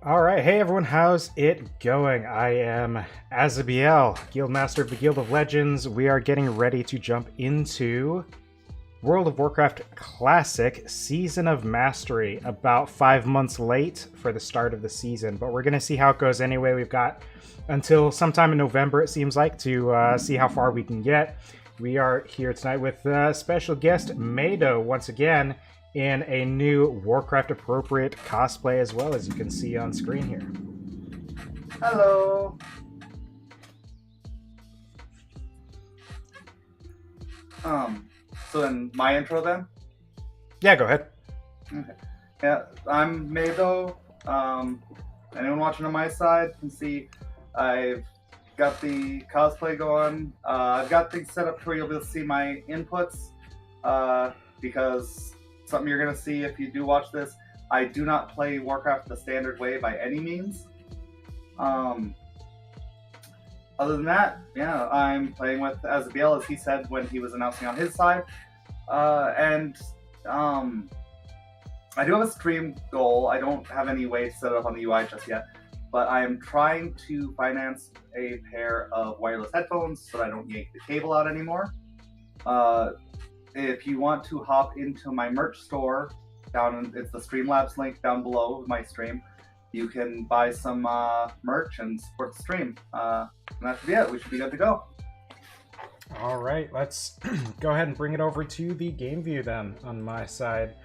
All right, hey everyone, how's it going? I am Azabiel, Guildmaster of the Guild of Legends. We are getting ready to jump into World of Warcraft Classic Season of Mastery. About 5 months late for the start of the season, but we're going to see how it goes anyway. We've got until sometime in November, it seems like, to see how far we can get. We are here tonight with special guest Meido once again, in a new Warcraft-appropriate cosplay as well, as you can see on screen here. Hello. So then my intro then? Yeah, go ahead. Okay. Yeah, I'm Meido. Anyone watching on my side can see I've got the cosplay going. I've got things set up where you'll be able to see my inputs, because something you're going to see if you do watch this, I do not play Warcraft the standard way by any means. Other than that, yeah, I'm playing with Azabiel, as he said when he was announcing on his side. I do have a stream goal. I don't have any way to set it up on the UI just yet, but I am trying to finance a pair of wireless headphones so that I don't yank the cable out anymore. If you want to hop into my merch store, it's the Streamlabs link down below my stream. You can buy some merch and support the stream. And that should be it. We should be good to go. All right, let's go ahead and bring it over to the game view then on my side.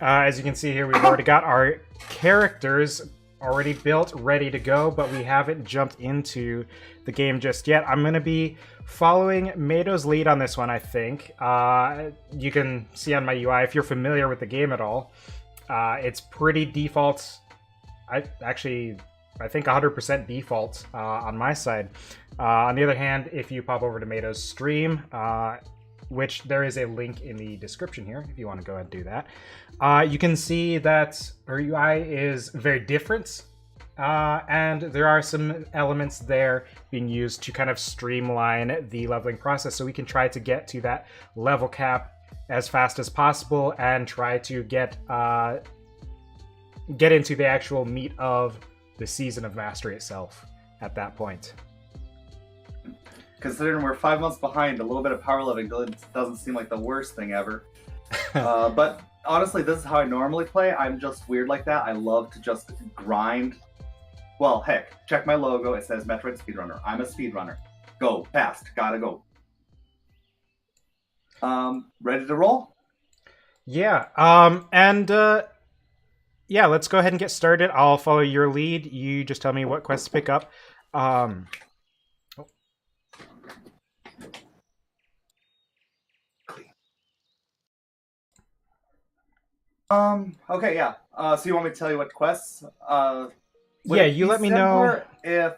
As you can see here, we've already got our characters already built, ready to go, but we haven't jumped into the game just yet. I'm going to be following Meido's lead on this one, I think. You can see on my UI, if you're familiar with the game at all, it's pretty default. I think 100% default on my side. On the other hand, if you pop over to Meido's stream, which there is a link in the description here if you want to go ahead and do that, you can see that her UI is very different, and there are some elements there being used to kind of streamline the leveling process, so we can try to get to that level cap as fast as possible and try to get into the actual meat of the Season of Mastery itself at that point. Considering we're 5 months behind, a little bit of power living doesn't seem like the worst thing ever. But honestly, this is how I normally play. I'm just weird like that. I love to just grind. Well, heck, check my logo. It says Metroid Speedrunner. I'm a speedrunner. Go, fast, gotta go. Ready to roll? Yeah, yeah, let's go ahead and get started. I'll follow your lead. You just tell me what quests to pick up. Okay, yeah. So you want me to tell you what quests? Yeah, you let me know. If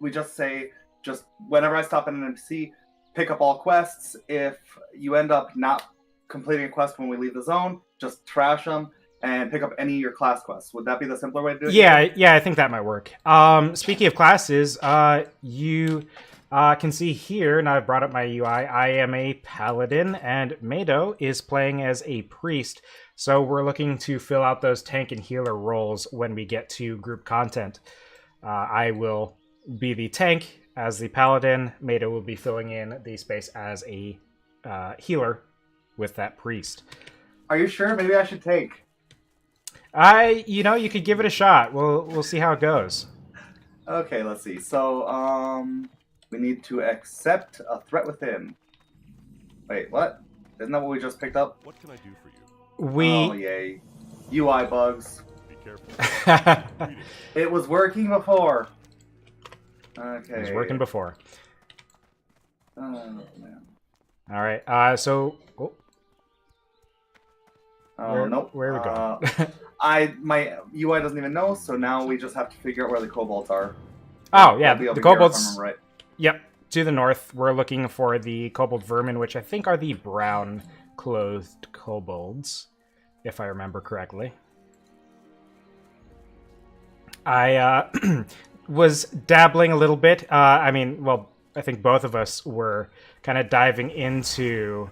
we just say, just whenever I stop in an NPC, pick up all quests. If you end up not completing a quest when we leave the zone, just trash them and pick up any of your class quests. Would that be the simpler way to do it? Yeah, I think that might work. Speaking of classes, you can see here, and I've brought up my UI, I am a paladin, and Meido is playing as a priest. So we're looking to fill out those tank and healer roles when we get to group content. I will be the tank as the paladin. Meido will be filling in the space as a healer with that priest. Are you sure? Maybe I should take. You could give it a shot. We'll see how it goes. Okay, let's see. So, we need to accept a threat within. Wait, what? Isn't that what we just picked up? What can I do for you? Oh, yay. UI bugs. Be careful. It was working before. Okay. It was working before. Oh, man. All right. So. Nope. Where are we going? My UI doesn't even know, so now we just have to figure out where the kobolds are. Oh, yeah. The kobolds. Right. Yep. To the north, we're looking for the kobold vermin, which I think are the brown-clothed kobolds, if I remember correctly. I was dabbling a little bit. I think both of us were kind of diving into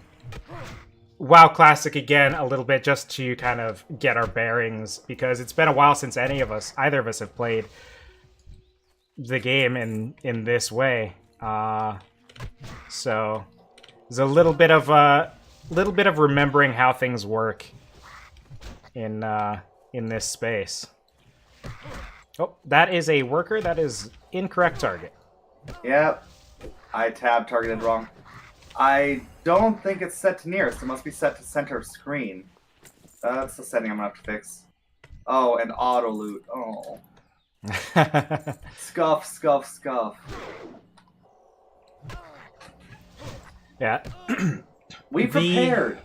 WoW Classic again a little bit just to kind of get our bearings, because it's been a while since either of us have played the game in this way. So there's a little bit of remembering how things work in this space. Oh, that is a worker. That is incorrect target. Yep. I targeted wrong. I don't think it's set to nearest. It must be set to center of screen. That's the setting I'm gonna have to fix. Oh, and auto loot. Oh. Scuff, scuff, scuff. Yeah. We prepared.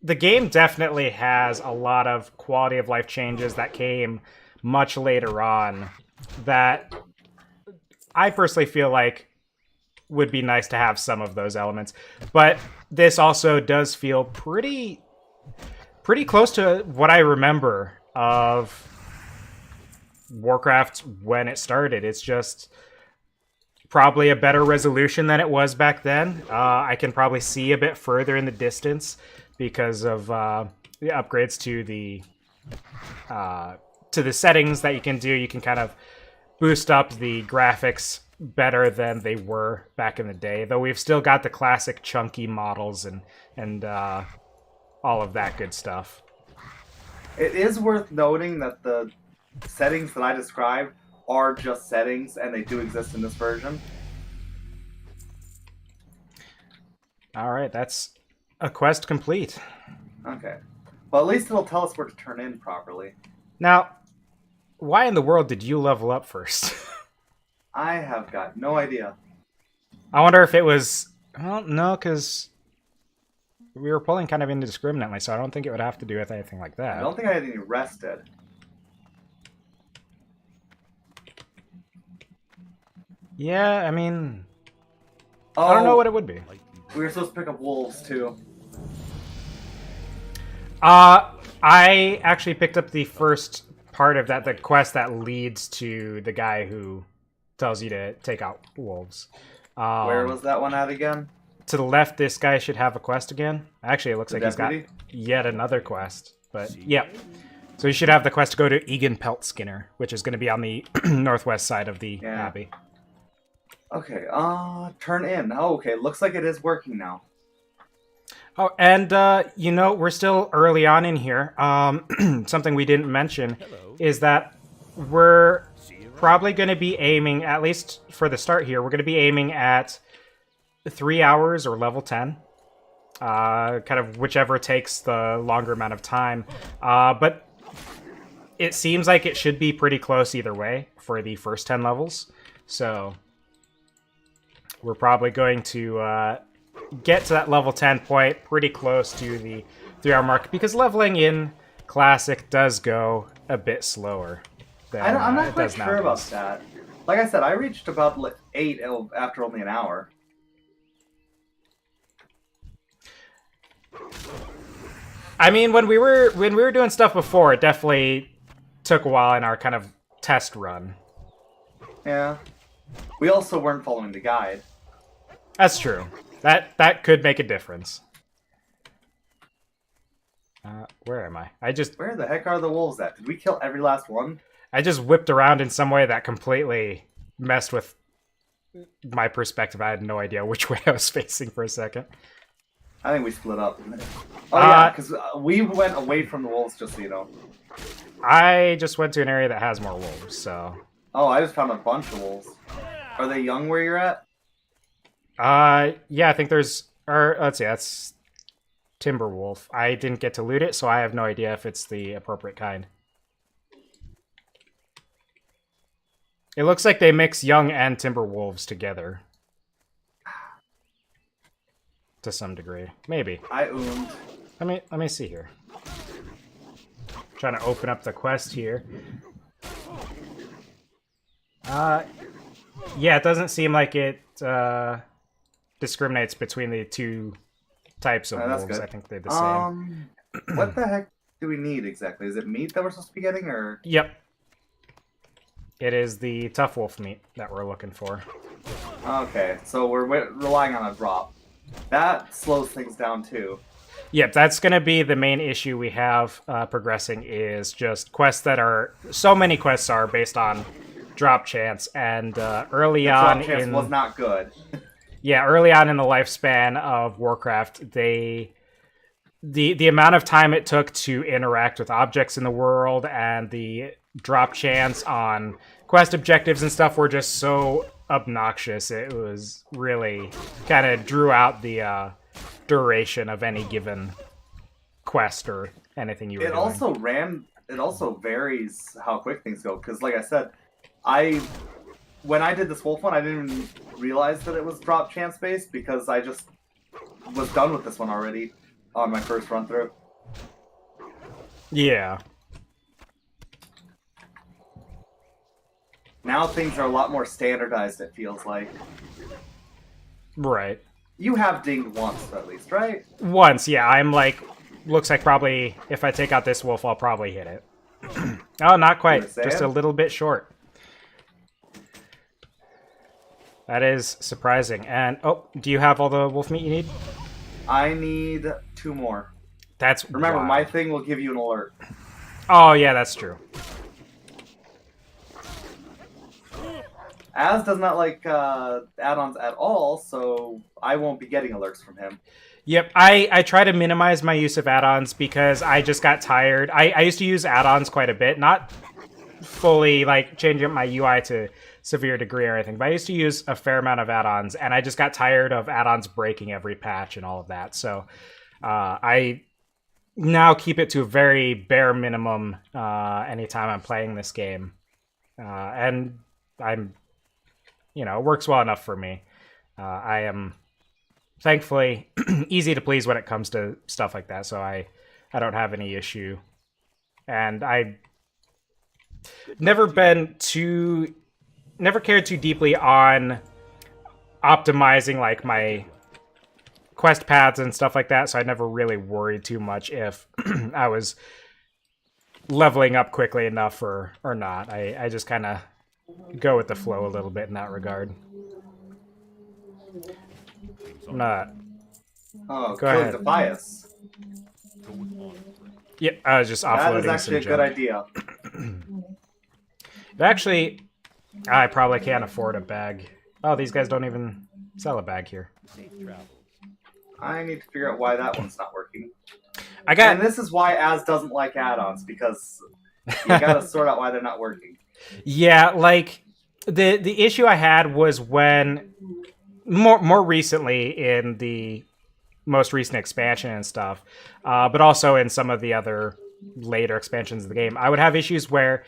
The game definitely has a lot of quality of life changes that came much later on that I personally feel like would be nice to have some of those elements. But this also does feel pretty close to what I remember of Warcraft when it started. It's just probably a better resolution than it was back then. I can probably see a bit further in the distance because of the upgrades to the settings that you can do. You can kind of boost up the graphics better than they were back in the day, though we've still got the classic chunky models and all of that good stuff. It is worth noting that the settings that I described are just settings, and they do exist in this version. Alright, that's a quest complete. Okay. Well, at least it'll tell us where to turn in properly. Now, why in the world did you level up first? I have got no idea. I wonder if it was... Well, no, because we were pulling kind of indiscriminately, so I don't think it would have to do with anything like that. I don't think I had any rested. Yeah, I mean... Oh, I don't know what it would be. We were supposed to pick up wolves, too. I actually picked up the first part of that, the quest that leads to the guy who tells you to take out wolves. Where was that one at again? To the left, this guy should have a quest again. Actually, it looks like he's got deputy? yet another quest. But, yeah. So you should have the quest to go to Egan Pelt Skinner, which is going to be on the northwest side of the abbey. Okay, turn in. Oh, okay, looks like it is working now. Oh, and, you know, we're still early on in here. Something we didn't mention is that we're probably going to be aiming, at least for the start here, we're going to be aiming at 3 hours or level 10. Kind of whichever takes the longer amount of time. But it seems like it should be pretty close either way for the first 10 levels. So we're probably going to get to that level 10 point pretty close to the 3 hour mark, because leveling in Classic does go a bit slower than I'm not it quite does sure about nowadays. that. Like I said, I reached about 8 after only an hour. I mean, when we were doing stuff before, it definitely took a while in our kind of test run. Yeah. We also weren't following the guide. That's true. That could make a difference. Where am I? Where the heck are the wolves at? Did we kill every last one? I just whipped around in some way that completely messed with my perspective. I had no idea which way I was facing for a second. I think we split up. Oh yeah, because we went away from the wolves, just so you know. I just went to an area that has more wolves, so... Oh, I just found a bunch of wolves. Are they young where you're at? Yeah, I think there's... let's see, that's Timberwolf. I didn't get to loot it, so I have no idea if it's the appropriate kind. It looks like they mix young and Timberwolves together. To some degree. Maybe. I oomed. Let me see here. Trying to open up the quest here. Yeah, it doesn't seem like it discriminates between the two types of wolves. Good. I think they're the same. What the heck do we need exactly? Is it meat that we're supposed to be getting, or? Yep. It is the tough wolf meat that we're looking for. Okay, so we're relying on a drop. That slows things down too. Yep, that's going to be the main issue we have progressing is just quests that are... So many quests are based on drop chance, and early on drop chance was not good. Yeah, early on in the lifespan of Warcraft, the amount of time it took to interact with objects in the world and the drop chance on quest objectives and stuff were just so obnoxious. It was really kind of drew out the duration of any given quest or anything you were doing. It also varies how quick things go, because like I said, when I did this wolf one, I didn't even realize that it was drop chance based because I just was done with this one already on my first run through. Yeah. Now things are a lot more standardized, it feels like. Right. You have dinged once, at least, right? Once, yeah. I'm like, looks like probably, if I take out this wolf, I'll probably hit it. Oh, not quite. Just a little bit short. That is surprising. And, oh, do you have all the wolf meat you need? I need 2 more. Remember, wow. my thing will give you an alert. Oh, yeah, that's true. Az does not like add-ons at all, so I won't be getting alerts from him. Yep, I try to minimize my use of add-ons because I just got tired. I used to use add-ons quite a bit, not fully like changing up my UI to severe degree or anything, but I used to use a fair amount of add-ons, and I just got tired of add-ons breaking every patch and all of that. So I now keep it to a very bare minimum anytime I'm playing this game, and I'm, you know, it works well enough for me. I am thankfully easy to please when it comes to stuff like that, so I don't have any issue. And I never cared too deeply on optimizing like my quest paths and stuff like that, so I never really worried too much if I was leveling up quickly enough or not. I just kind of go with the flow a little bit in that regard. I'm not... Oh, go ahead. Defias. Yep, I was just offloading. That is actually a good idea. Actually, I probably can't afford a bag. Oh, these guys don't even sell a bag here. I need to figure out why that one's not working. And this is why Az doesn't like add-ons, because you gotta sort out why they're not working. Yeah, like the issue I had was when more recently in the most recent expansion and stuff, but also in some of the other later expansions of the game, I would have issues where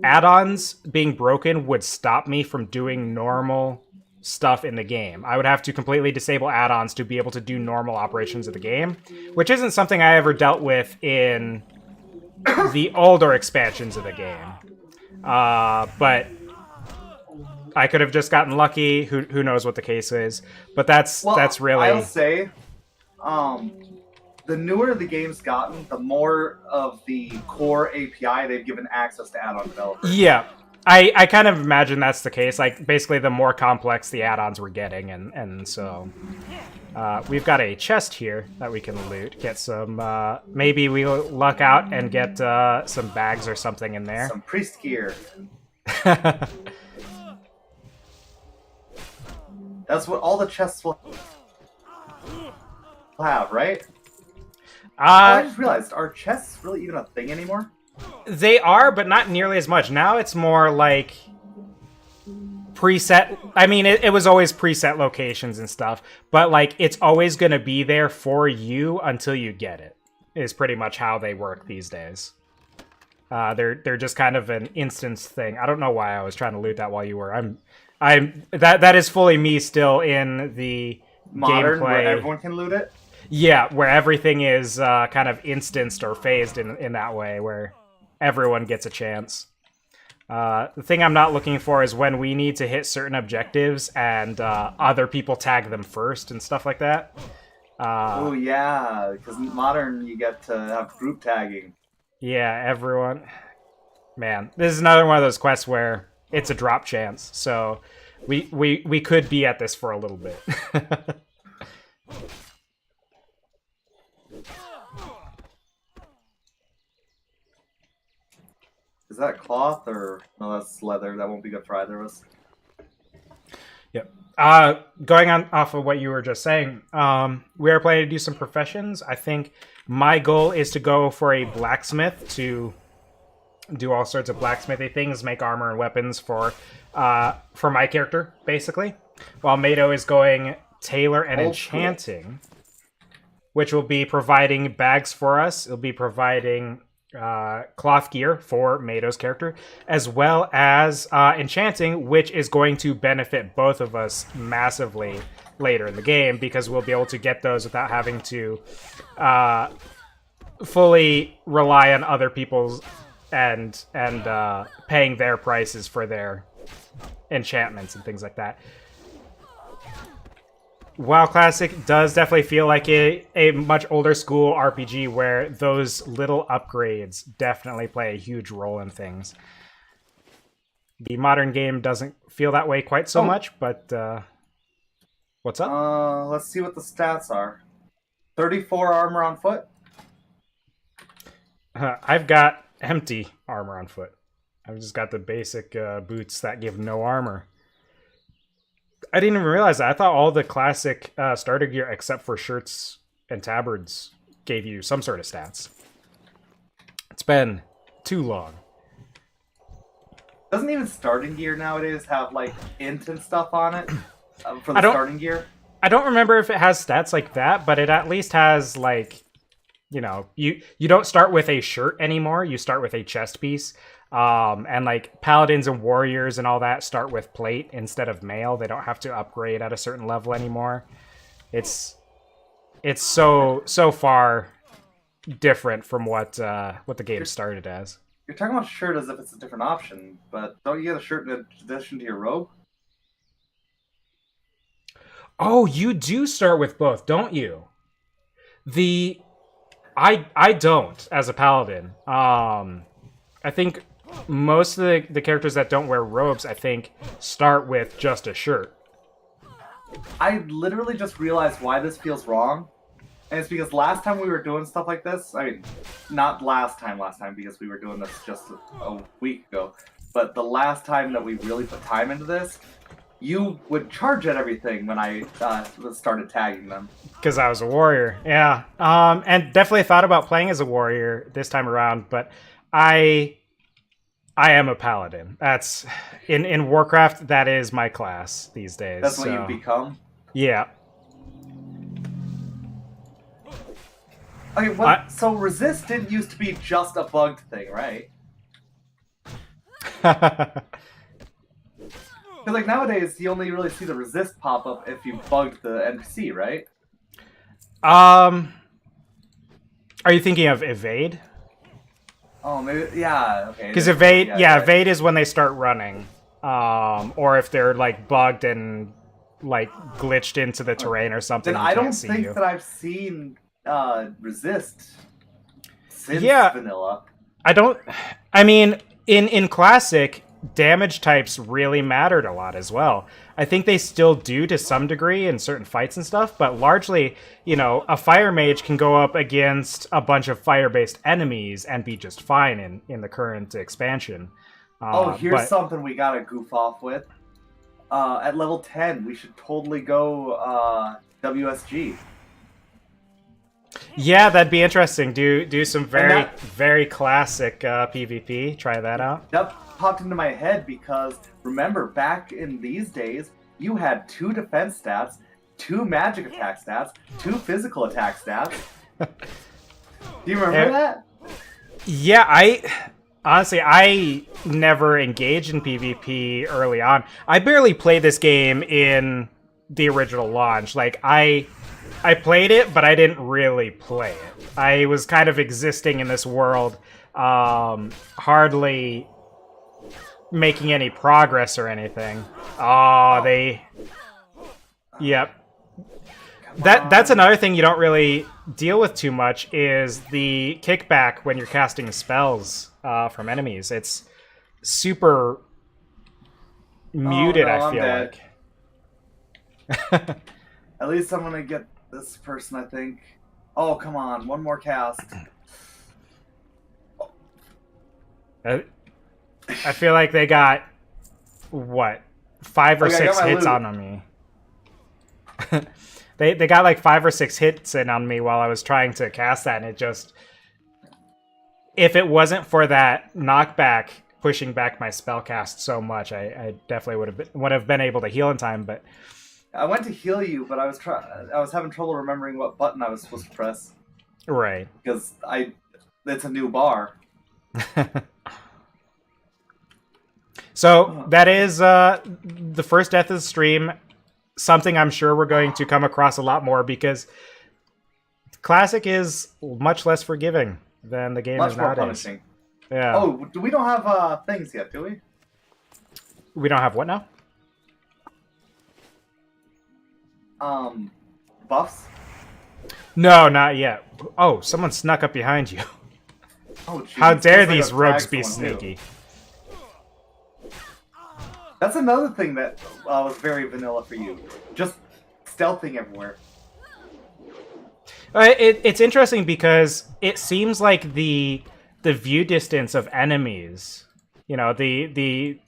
add-ons being broken would stop me from doing normal stuff in the game. I would have to completely disable add-ons to be able to do normal operations of the game, which isn't something I ever dealt with in the older expansions of the game. But I could have just gotten lucky. Who knows what the case is? But that's really... I'll say, the newer the game's gotten, the more of the core API they've given access to add-on developers. Yeah, I kind of imagine that's the case. Like, basically, the more complex the add-ons we're getting, and so... we've got a chest here that we can loot. Get some... maybe we'll luck out and get some bags or something in there. Some priest gear. That's what all the chests will have, right? I just realized, are chests really even a thing anymore? They are, but not nearly as much. Now it's more like preset. I mean, it was always preset locations and stuff, but like it's always going to be there for you until you get it, is pretty much how they work these days. They're just kind of an instance thing. I don't know why I was trying to loot that while you were. That is fully me still in the modern gameplay. Where everyone can loot it? Yeah, where everything is kind of instanced or phased in that way, where everyone gets a chance. The thing I'm not looking for is when we need to hit certain objectives and other people tag them first and stuff like that. Oh yeah, because modern you get to have group tagging. Yeah, everyone. Man, this is another one of those quests where it's a drop chance. So We could be at this for a little bit. Is that cloth or no? That's leather. That won't be good for either of us. Yep. Going on off of what you were just saying, we are planning to do some professions. I think my goal is to go for a blacksmith to do all sorts of blacksmithy things, make armor and weapons for my character, basically. While Meido is going tailor and enchanting, which will be providing bags for us. It'll be providing cloth gear for Meido's character, as well as enchanting, which is going to benefit both of us massively later in the game, because we'll be able to get those without having to fully rely on other people's and paying their prices for their enchantments and things like that. WoW Classic does definitely feel like a much older school RPG where those little upgrades definitely play a huge role in things. The modern game doesn't feel that way quite so much, but what's up? Let's see what the stats are. 34 armor on foot. I've got empty armor on foot. I've just got the basic boots that give no armor. I didn't even realize that. I thought all the classic starter gear, except for shirts and tabards, gave you some sort of stats. It's been too long. Doesn't even starting gear nowadays have, like, int and stuff on it for the starting gear? I don't remember if it has stats like that, but it at least has, like, you know, you don't start with a shirt anymore. You start with a chest piece. And like paladins and warriors and all that start with plate instead of mail. They don't have to upgrade at a certain level anymore. It's so far different from what the game started as. You're talking about shirt as if it's a different option, but don't you get a shirt in addition to your robe? Oh, you do start with both, don't you? I don't as a paladin. I think most of the characters that don't wear robes, I think, start with just a shirt. I literally just realized why this feels wrong. And it's because last time we were doing stuff like this, I mean, not last time because we were doing this just a week ago, but the last time that we really put time into this, you would charge at everything when I started tagging them. Because I was a warrior, yeah. And definitely thought about playing as a warrior this time around, but I am a paladin. That's in Warcraft. That is my class these days. That's what you've become. Yeah. Okay, so resist didn't used to be just a bugged thing, right? Because like nowadays, you only really see the resist pop up if you bugged the NPC, right? Are you thinking of evade? Oh, maybe, yeah, okay. Because evade, evade is when they start running. Or if they're, like, bugged and, like, glitched into the terrain or something. Then I don't think that I've seen resist since vanilla. I mean, in Classic, damage types really mattered a lot as well. I think they still do to some degree in certain fights and stuff, but largely, you know, a fire mage can go up against a bunch of fire-based enemies and be just fine in the current expansion. Here's something we gotta goof off with. At level 10, we should totally go WSG. Yeah, that'd be interesting. Do some very classic PvP. Try that out. That popped into my head because remember, back in these days, you had 2 defense stats, 2 magic attack stats, 2 physical attack stats. Do you remember that? Yeah, I never engaged in PvP early on. I barely played this game in the original launch. Like, I played it, but I didn't really play it. I was kind of existing in this world, hardly making any progress or anything. Yep. That's another thing you don't really deal with too much is the kickback when you're casting spells from enemies. It's super muted, no, I I'm feel dead. like. At least I'm gonna get this person, I think. Oh, come on. One more cast. I feel like they got, what, 5 or Okay, I 6 got my hits loot. on me. They got like 5 or 6 hits in on me while I was trying to cast that, and it just... If it wasn't for that knockback pushing back my spell cast so much, I definitely would have been able to heal in time, but... I went to heal you, but I was having trouble remembering what button I was supposed to press. Right. Because it's a new bar. So that is the first death of the stream. Something I'm sure we're going to come across a lot more because Classic is much less forgiving than the game Much is more nowadays. punishing. Yeah. Oh, we don't have things yet, do we? We don't have what now? Buffs? No, not yet. Oh, someone snuck up behind you. Oh, geez. How dare Looks like these a rogues tag be someone, too. sneaky? That's another thing that was very vanilla for you. Just stealthing everywhere. It's interesting because it seems like the view distance of enemies, you know, the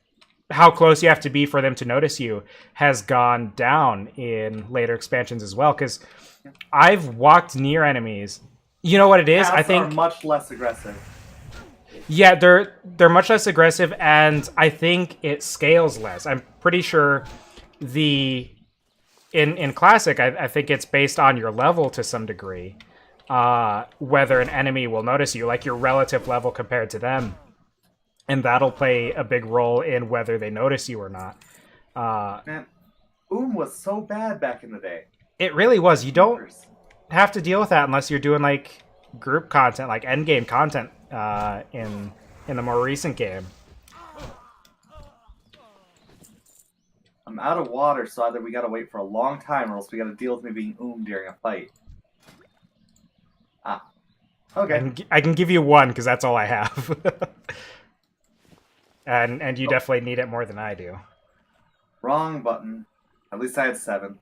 how close you have to be for them to notice you, has gone down in later expansions as well. Because I've walked near enemies. You know what it is? Cats I think are much less aggressive. yeah, they're much less aggressive, and I think it scales less. I'm pretty sure in Classic, I think it's based on your level to some degree, whether an enemy will notice you, like your relative level compared to them. And that'll play a big role in whether they notice you or not. Man, was so bad back in the day. It really was. You don't have to deal with that unless you're doing like group content, like endgame content in the more recent game. I'm out of water, so either we gotta wait for a long time or else we gotta deal with me being during a fight. Ah. Okay. I can give you 1 because that's all I have. And you definitely need it more than I do. Wrong button. At least I had 7.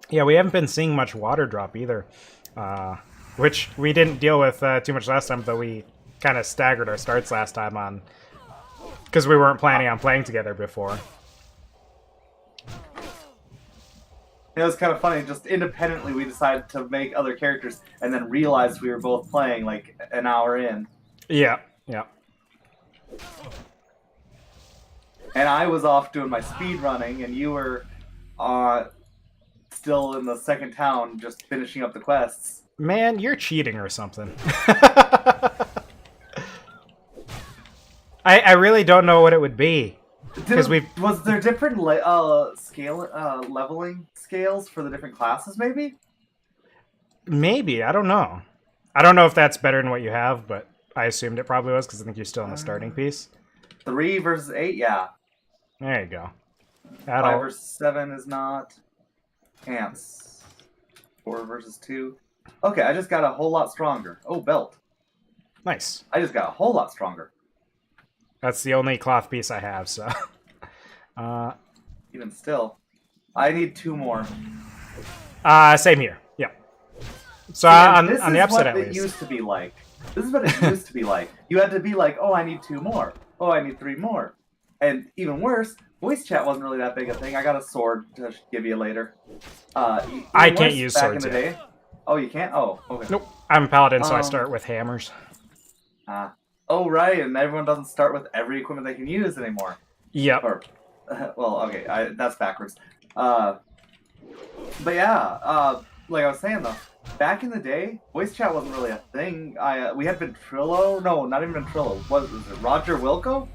Yeah, we haven't been seeing much water drop either, which we didn't deal with too much last time, though we kind of staggered our starts last time on because we weren't planning on playing together before. It was kind of funny. Just independently, we decided to make other characters, and then realized we were both playing like an hour in. Yeah, yeah. And I was off doing my speed running, and you were still in the second town, just finishing up the quests. Man, you're cheating or something. I really don't know what it would be. Because was there different leveling scales for the different classes, maybe? Maybe, I don't know. I don't know if that's better than what you have, but I assumed it probably was because I think you're still in the starting piece. 3 versus 8, yeah. There you go. 5 versus 7 is not. Ants. 4 versus 2. Okay, I just got a whole lot stronger. Oh, belt. Nice. I just got a whole lot stronger. That's the only cloth piece I have, so... Even still. I need 2 more. Same here. Yeah. So on the upside, at least. This is what it used to be like. This is what it used to be like. You had to be like, oh, I need 2 more. Oh, I need 3 more. And even worse, voice chat wasn't really that big a thing. I got a sword to give you later. I can't use swords back in the yet. day. Oh, you can't? Oh, okay. Nope. I'm a paladin, so I start with hammers. Oh, right, and everyone doesn't start with every equipment they can use anymore. Yep. Or, well, okay, that's backwards. But yeah, like I was saying though, back in the day, voice chat wasn't really a thing. We had Ventrilo, no, not even Ventrilo. What was it? Roger Wilco?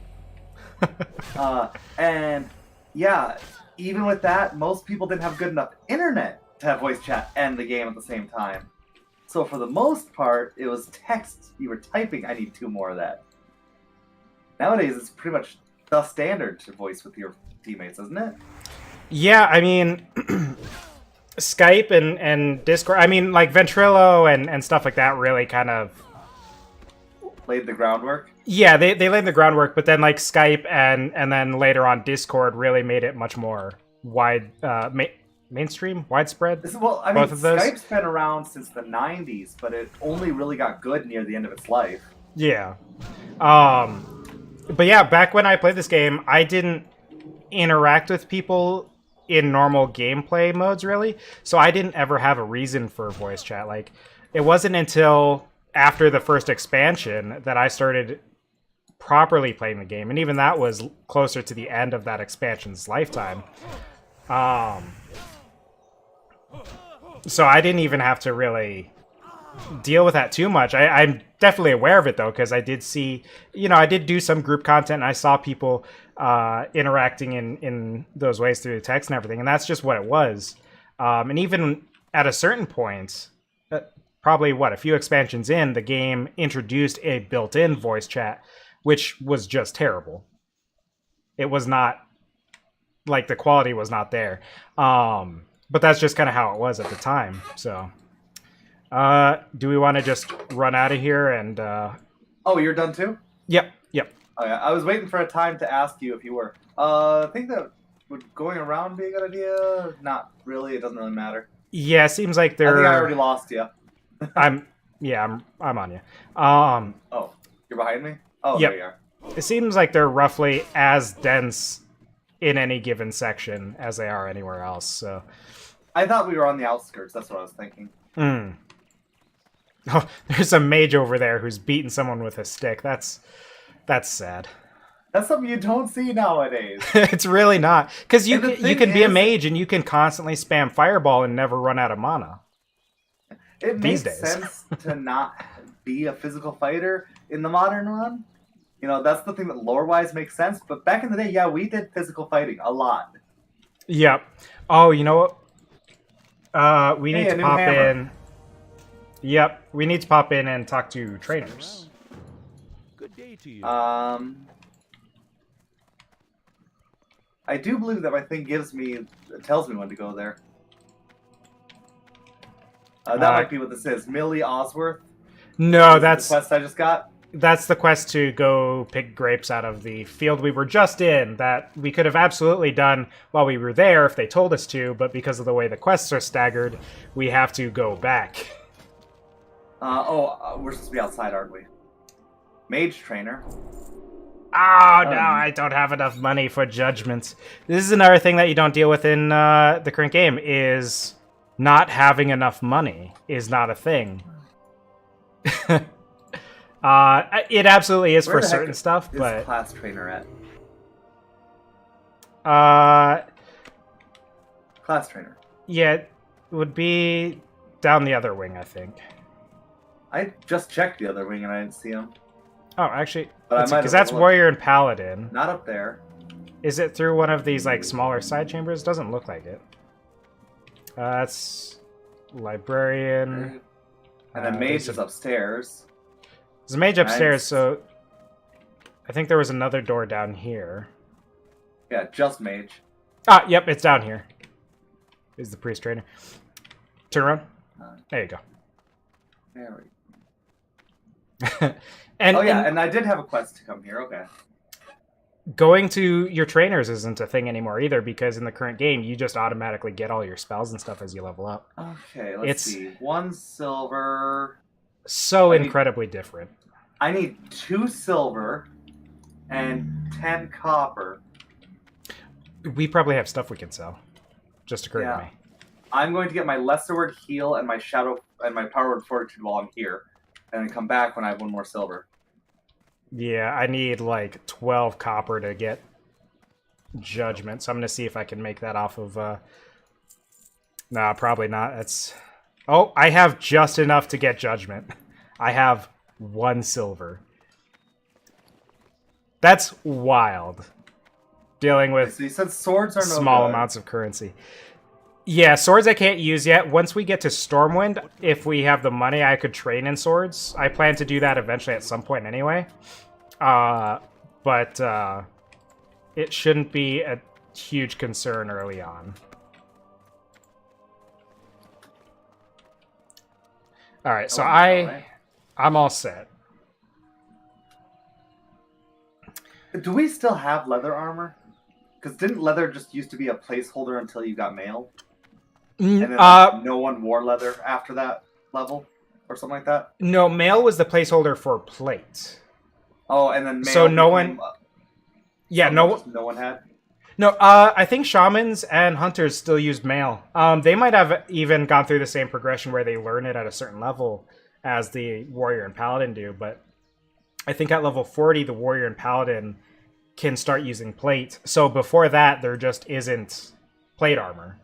And yeah, even with that, most people didn't have good enough internet to have voice chat and the game at the same time. So for the most part, it was text. You were typing, I need 2 more of that. Nowadays, it's pretty much the standard to voice with your teammates, isn't it? Yeah, I mean, Skype and Discord, I mean, like Ventrilo and stuff like that really kind of laid the groundwork. Yeah, they laid the groundwork, but then like Skype and then later on Discord really made it much more mainstream, widespread. Well, I mean, both of those. Skype's been around since the 90s, but it only really got good near the end of its life. Yeah. But yeah, back when I played this game, I didn't interact with people in normal gameplay modes, really. So I didn't ever have a reason for voice chat. Like, it wasn't until after the first expansion that I started properly playing the game. And even that was closer to the end of that expansion's lifetime. So I didn't even have to really deal with that too much. I'm definitely aware of it though, because I did see, I did do some group content and I saw people interacting in those ways through the text and everything, and that's just what it was. And even at a certain point, probably a few expansions in, the game introduced a built-in voice chat, which was just terrible. It was not, like, the quality was not there. But that's just kind of how it was at the time, so... do we want to just run out of here and Oh, you're done too? Yep. Oh, yeah. I was waiting for a time to ask you if you were. I think that would going around be a good idea? Not really, it doesn't really matter. Yeah, it seems like they're... I think I already lost you. I'm on you. Oh, you're behind me? Oh, yep. There you are. It seems like they're roughly as dense in any given section as they are anywhere else, so... I thought we were on the outskirts, that's what I was thinking. Oh, there's a mage over there who's beating someone with a stick. That's sad. That's something you don't see nowadays. It's really not. Because you can be a is, mage and you can constantly spam fireball and never run out of mana. It these makes days. sense to not be a physical fighter in the modern one. That's the thing that lore-wise makes sense. But back in the day, yeah, we did physical fighting a lot. Yep. Oh, you know what? We need to pop in. Yep, we need to pop in and talk to trainers. Good day to you. I do believe that my thing tells me when to go there. That might be what this is. Millie Osworth. No, that's the quest I just got. That's the quest to go pick grapes out of the field we were just in that we could have absolutely done while we were there if they told us to, but because of the way the quests are staggered, we have to go back. We're supposed to be outside, aren't we? Mage trainer. Oh, no, I don't have enough money for judgments. This is another thing that you don't deal with in the current game, is not having enough money is not a thing. It absolutely is for certain stuff, but... class trainer at? Class trainer. Yeah, it would be down the other wing, I think. I just checked the other wing and I didn't see him. Oh, actually, because that's Warrior and Paladin. Not up there. Is it through one of these like smaller side chambers? Doesn't look like it. That's Librarian. And then Mage is upstairs. There's a Mage upstairs, so I think there was another door down here. Yeah, just Mage. Ah, yep, it's down here. Is the priest trainer. Turn around. There you go. There we go. And I did have a quest to come here, okay. Going to your trainers isn't a thing anymore either, because in the current game, you just automatically get all your spells and stuff as you level up. Okay, let's see. 1 silver... So incredibly different. I need 2 silver and 10 copper. We probably have stuff we can sell. Just occurred to me. I'm going to get my Lesser Word Heal and my Shadow and my Power Word Fortitude while I'm here, and then come back when I have 1 more silver. Yeah, I need like 12 copper to get Judgment, so I'm gonna see if I can make that off of. Nah, probably not. That's. Oh, I have just enough to get Judgment. I have 1 silver. That's wild. Dealing with so you said swords are small amounts of currency. Yeah, swords I can't use yet. Once we get to Stormwind, if we have the money, I could train in swords. I plan to do that eventually at some point anyway. But it shouldn't be a huge concern early on. Alright, so I'm all set. Do we still have leather armor? Because didn't leather just used to be a placeholder until you got mail? And then no one wore leather after that level? Or something like that? No, mail was the placeholder for plate. Oh, and then mail So no became, one... Yeah, no one had? No, I think shamans and hunters still used mail. They might have even gone through the same progression where they learn it at a certain level as the warrior and paladin do, but I think at level 40, the warrior and paladin can start using plate. So before that, there just isn't plate armor.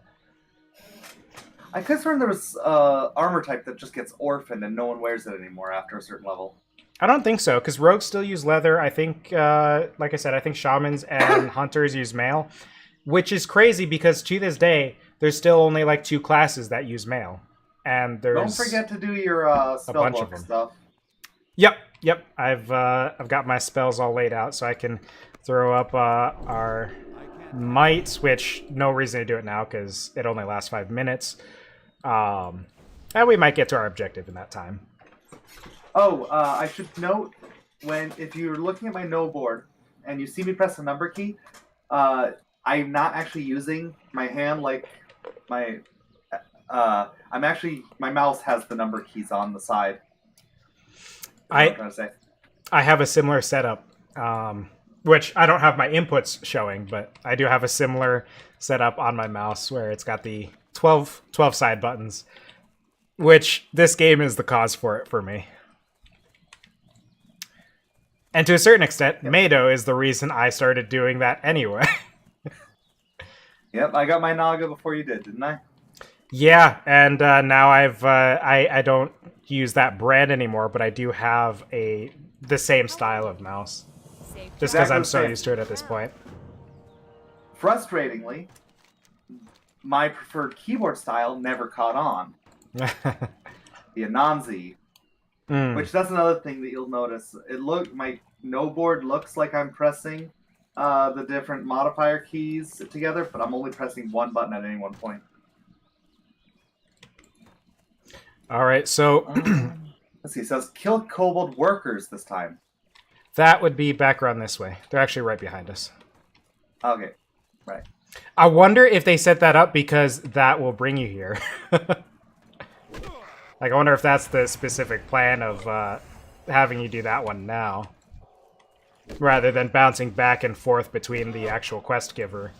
I could have sworn there was armor type that just gets orphaned and no one wears it anymore after a certain level. I don't think so, because rogues still use leather. I think, like I said, I think shamans and hunters use mail, which is crazy because to this day, there's still only like 2 classes that use mail. And there's Don't forget to do your spellbook stuff. Yep. I've got my spells all laid out, so I can throw up our might, which no reason to do it now because it only lasts 5 minutes. And we might get to our objective in that time. Oh, I should note, if you're looking at my no board and you see me press the number key, I'm not actually using my hand like my... my mouse has the number keys on the side. I have a similar setup, which I don't have my inputs showing, but I do have a similar setup on my mouse where it's got the 12 side buttons, which this game is the cause for it for me. And to a certain extent, Meido is the reason I started doing that anyway. Yep, I got my Naga before you did, didn't I? Yeah, and now I don't use that brand anymore, but I do have the same style of mouse. Just because I'm so used to it at this point. Frustratingly, my preferred keyboard style never caught on. The Anansi. Which that's another thing that you'll notice. My no board looks like I'm pressing the different modifier keys together, but I'm only pressing one button at any one point. All right, so let's see. It says kill kobold workers this time. That would be back around this way. They're actually right behind us. Okay, right. I wonder if they set that up because that will bring you here. Like, I wonder if that's the specific plan of having you do that one now, rather than bouncing back and forth between the actual quest giver.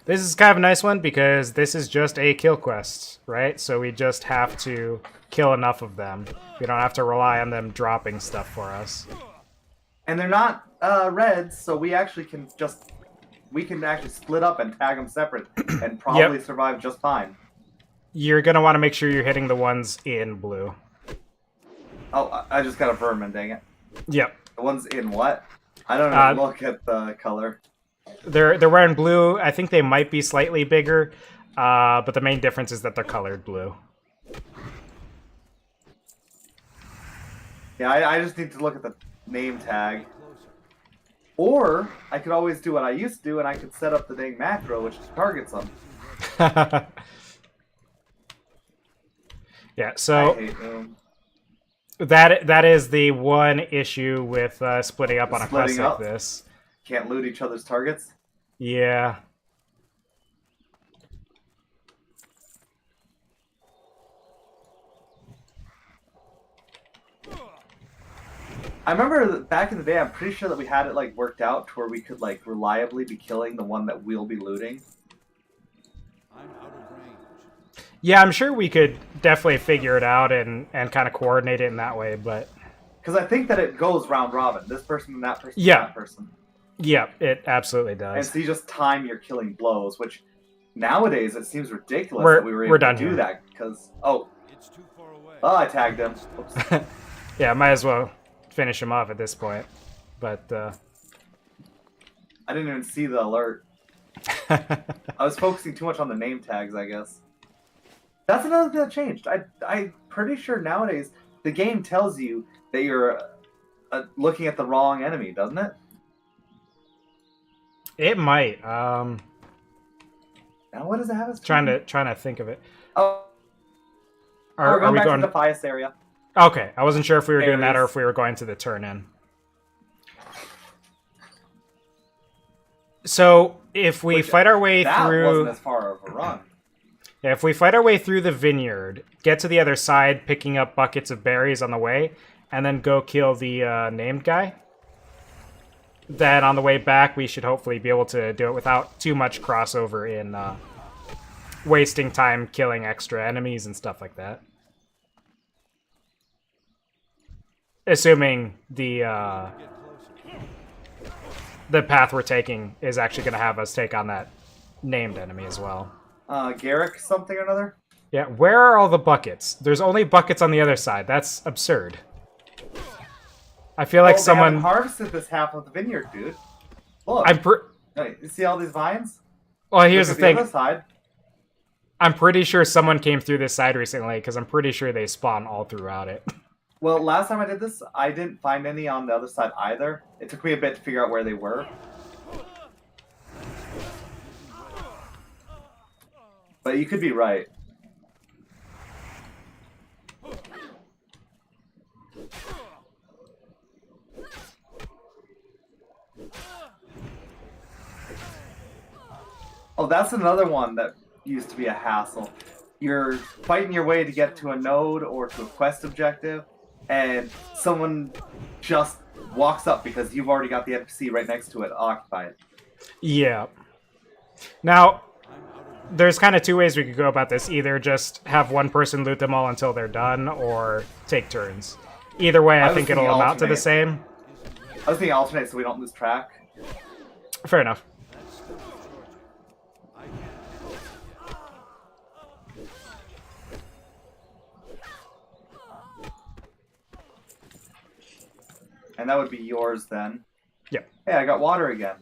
This is kind of a nice one because this is just a kill quest, right? So we just have to kill enough of them. We don't have to rely on them dropping stuff for us. And they're not reds, so we actually can actually split up and tag them separate and probably survive just fine. You're going to want to make sure you're hitting the ones in blue. Oh, I just got a vermin, dang it. Yep. The ones in what? I don't know. Look at the color. They're wearing blue. I think they might be slightly bigger, but the main difference is that they're colored blue. Yeah, I just need to look at the name tag. Or I could always do what I used to do, and I could set up the dang macro, which targets them. Yeah, so that is the one issue with splitting up on a quest like this. Can't loot each other's targets? Yeah. I remember that back in the day, I'm pretty sure that we had it like worked out to where we could like reliably be killing the one that we'll be looting. I'm out of range. Yeah, I'm sure we could definitely figure it out and kind of coordinate it in that way, but... Because I think that it goes round robin. This person and that person and that person. Yeah, it absolutely does. And so you just time your killing blows, which nowadays it seems ridiculous that we were able to do that. Because, It's too far away. Oh, I tagged him. Oops. Yeah, might as well finish him off at this point. But, I didn't even see the alert. I was focusing too much on the name tags, I guess. That's another thing that changed. I'm pretty sure nowadays the game tells you that you're looking at the wrong enemy, doesn't it? It might. Now what does it have? Trying to think of it. Oh, are we going to the Pius area? Okay, I wasn't sure if we were doing that or Areas. if we were going to the turn in. So if we Which, fight our way that through, wasn't as far of a run. yeah, if we fight our way through the vineyard, get to the other side, picking up buckets of berries on the way, and then go kill the named guy, then on the way back we should hopefully be able to do it without too much crossover in wasting time killing extra enemies and stuff like that. Assuming the path we're taking is actually going to have us take on that named enemy as well. Garrick something or another? Yeah, where are all the buckets? There's only buckets on the other side. That's absurd. I feel like They someone... haven't harvested this half of the vineyard, dude. Look. Wait, you see all these vines? Well, here's the Look at thing. The other side. I'm pretty sure someone came through this side recently, because I'm pretty sure they spawn all throughout it. Well, last time I did this, I didn't find any on the other side either. It took me a bit to figure out where they were. But you could be right. Oh, that's another one that used to be a hassle. You're fighting your way to get to a node or to a quest objective, and someone just walks up because you've already got the NPC right next to it occupied. Yeah. Now, there's kind of two ways we could go about this. Either just have one person loot them all until they're done, or take turns. Either way, I think it'll amount to the same. I was thinking alternate so we don't lose track. Fair enough. And that would be yours then. Yep. Hey, I got water again.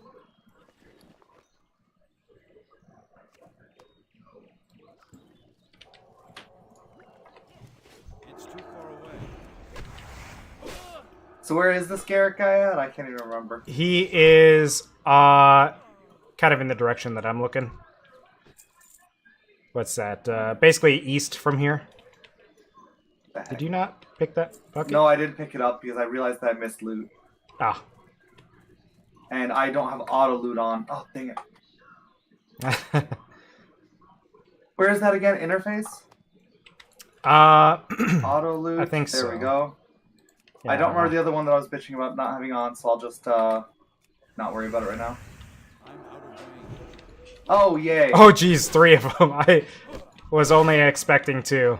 It's too far away. So where is this Garrett guy at? I can't even remember. He is kind of in the direction that I'm looking. What's that? Basically east from here. Did you not pick that bucket? No, I didn't pick it up because I realized that I missed loot. Ah. And I don't have auto loot on. Oh, dang it. Where is that again? Interface? Auto loot? I think so. There we go. Yeah, I don't remember the other one that I was bitching about not having on, so I'll just not worry about it right now. I'm out of range. Oh, yay. Oh, geez, 3 of them. I was only expecting 2.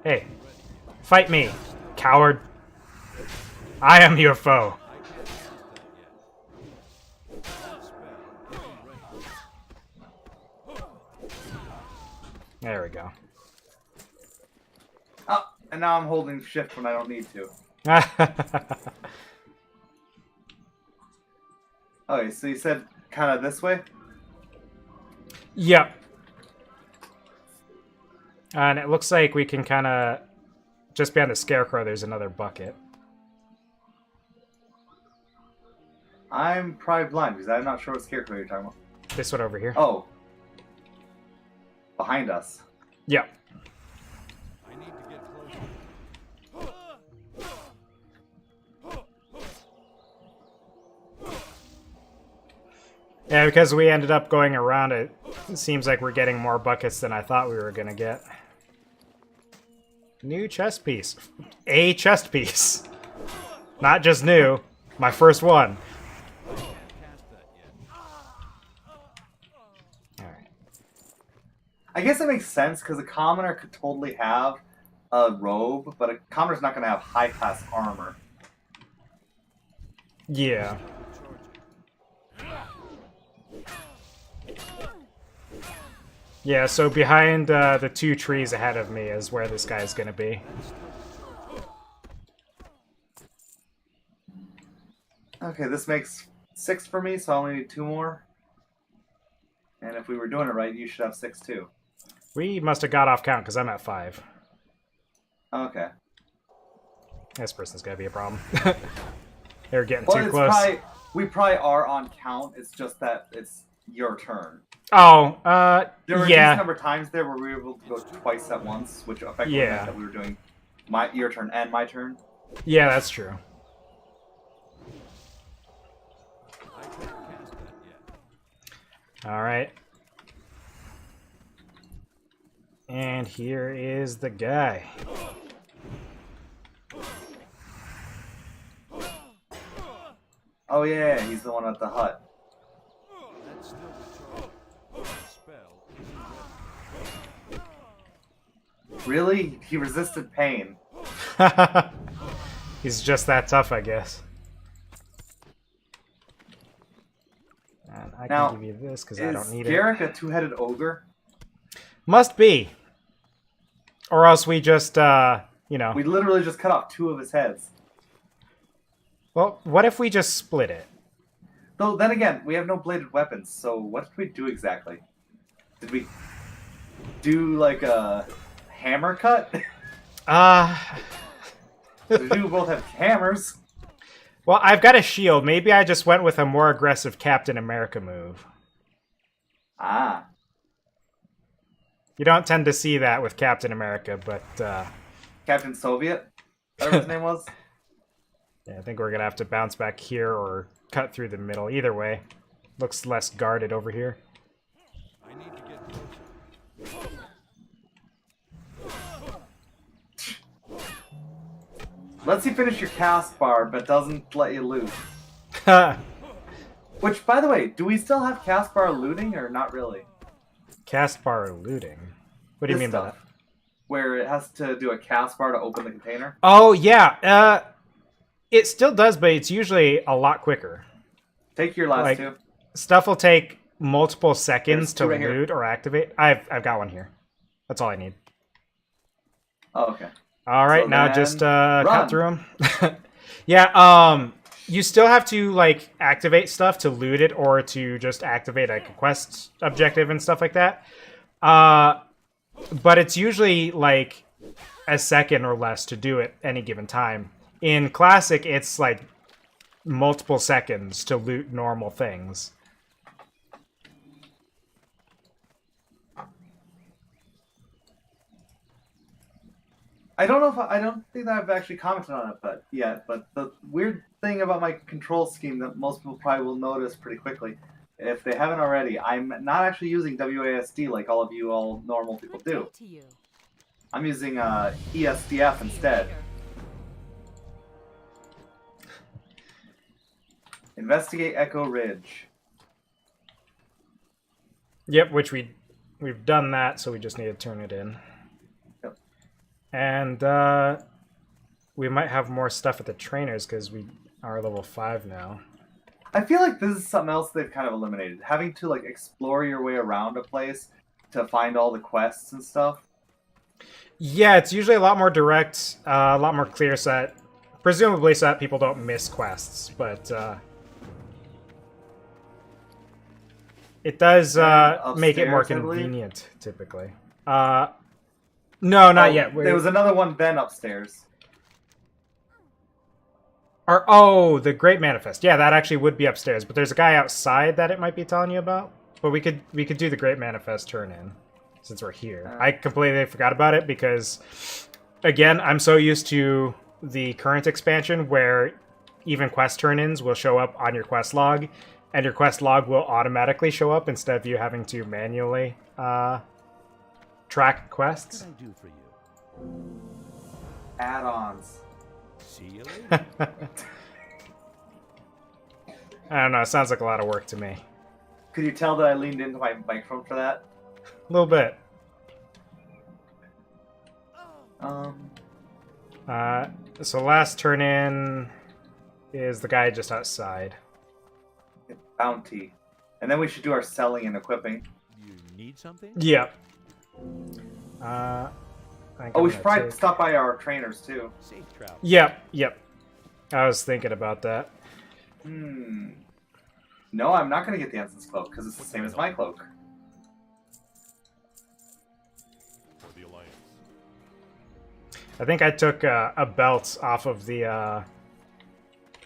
Hey, fight me, coward. I am your foe. There we go. Oh, and now I'm holding shift when I don't need to. Okay, so you said kind of this way? Yep. And it looks like we can kind of... Just beyond the scarecrow, there's another bucket. I'm probably blind because I'm not sure what scarecrow you're talking about. This one over here. Oh. Behind us. Yep. I need to get closer. Yeah, because we ended up going around it, it seems like we're getting more buckets than I thought we were going to get. New chest piece. A chest piece. Not just new. My first one. Alright. I guess it makes sense because a commoner could totally have a robe, but a commoner's not going to have high-class armor. Yeah. Yeah, so behind the 2 trees ahead of me is where this guy's gonna be. Okay, this makes 6 for me, so I only need 2 more. And if we were doing it right, you should have 6 too. We must have got off count because I'm at 5. Okay. This person's gonna be a problem. They're getting Well, too it's close. we probably are on count. It's just that it's your turn. Oh, There were a yeah. decent number of times there where we were able to go twice at once, which effectively Yeah. meant that we were doing your turn and my turn. Yeah, that's true. I can't cast that yet. All right. And here is the guy. Oh yeah, he's the one at the hut. That's still the charge. Spell isn't ready. Really? He resisted pain. He's just that tough, I guess. And I Now, can give you this because I don't Is need it. Garrick a two-headed ogre? Must be. Or else we just, you know. We literally just cut off 2 of his heads. Well, what if we just split it? Though, then again, we have no bladed weapons, so what did we do exactly? Did we do, like, a hammer cut? We do both have hammers. Well, I've got a shield. Maybe I just went with a more aggressive Captain America move. Ah. You don't tend to see that with Captain America, but, Captain Soviet? Whatever his name was? yeah, I think we're gonna have to bounce back here or cut through the middle. Either way. Looks less guarded over here. I need to get closer. Lets you finish your cast bar, but doesn't let you loot. Cast Which, by the way, do we still have cast bar looting, or not really? bar looting. What do you This mean by stuff, that? where it has to do a cast bar to open the container? Oh, yeah. It still does, but it's usually a lot quicker. Take your last Like- 2. Stuff will take multiple seconds There's to 2 right here. loot or activate. I've got one here. That's all I need. Oh, okay. All right, So now then just run. cut through them. Yeah, you still have to like activate stuff to loot it or to just activate like a quest objective and stuff like that. But it's usually like a second or less to do it any given time. In Classic, it's like multiple seconds to loot normal things. I don't know if I don't think that I've actually commented on it yet, but the weird thing about my control scheme that most people probably will notice pretty quickly, if they haven't already, I'm not actually using WASD like all of you all normal people do. I'm using ESDF instead. Investigate Echo Ridge. Yep, which we've done that, so we just need to turn it in. Yep. And we might have more stuff at the trainers because we are level 5 now. I feel like this is something else they've kind of eliminated. Having to like explore your way around a place to find all the quests and stuff. Yeah, it's usually a lot more direct, a lot more clear set. Presumably so that people don't miss quests, but it does make it more upstairs, I believe? convenient, typically. No, not yet. There was another one then upstairs. Oh, the Great Manifest. Yeah, that actually would be upstairs, but there's a guy outside that it might be telling you about. But we could do the Great Manifest turn in since we're here. I completely forgot about it because, again, I'm so used to the current expansion where even quest turn-ins will show up on your quest log, and your quest log will automatically show up instead of you having to manually track quests. What can I do for you? Add-ons. See you later. I don't know, it sounds like a lot of work to me. Could you tell that I leaned into my microphone for that? A little bit. So last turn in is the guy just outside. Bounty. And then we should do our selling and equipping. You need something? Yep. I think Oh, I'm we should gonna probably take- stop by our trainers too. Safe travel. Yep. I was thinking about that. No, I'm not going to get the Ensign's cloak because it's the same as my cloak. For the Alliance. I think I took a belt off of the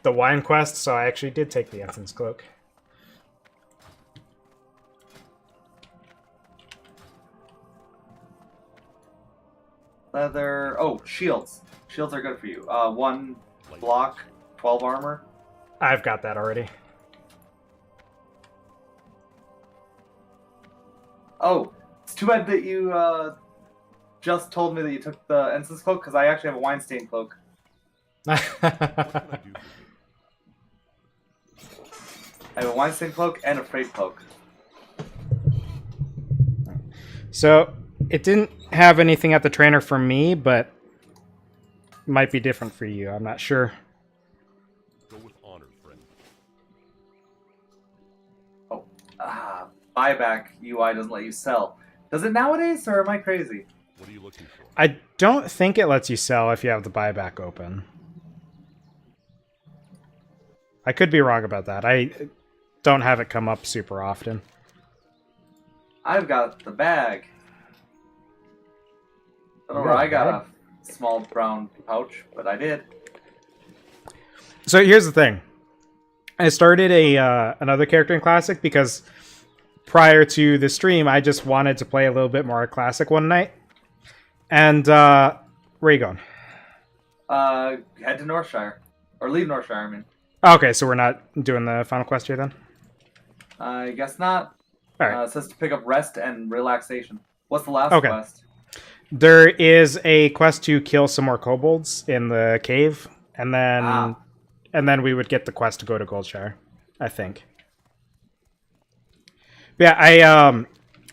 wine quest, so I actually did take the Ensign's cloak. leather. Oh, shields. Shields are good for you. 1 block, 12 armor. I've got that already. Oh, it's too bad that you just told me that you took the ensign's cloak, because I actually have a Weinstein cloak. What can I do for you? I have a Weinstein cloak and a freight cloak. So it didn't have anything at the trainer for me, but might be different for you. I'm not sure. Go with honor, friend. Oh, buyback UI doesn't let you sell. Does it nowadays, or am I crazy? What are you looking for? I don't think it lets you sell if you have the buyback open. I could be wrong about that. I don't have it come up super often. I've got the bag. I don't You know got where a I got bag? a small brown pouch, but I did. So here's the thing. I started another character in Classic because prior to the stream, I just wanted to play a little bit more Classic one night. And where are you going? Head to Northshire. Or leave Northshire, I mean. Okay, so we're not doing the final quest here then? I guess not. All right. It says to pick up rest and relaxation. What's the last Okay. quest? There is a quest to kill some more kobolds in the cave, and then we would get the quest to go to Goldshire, I think. But yeah,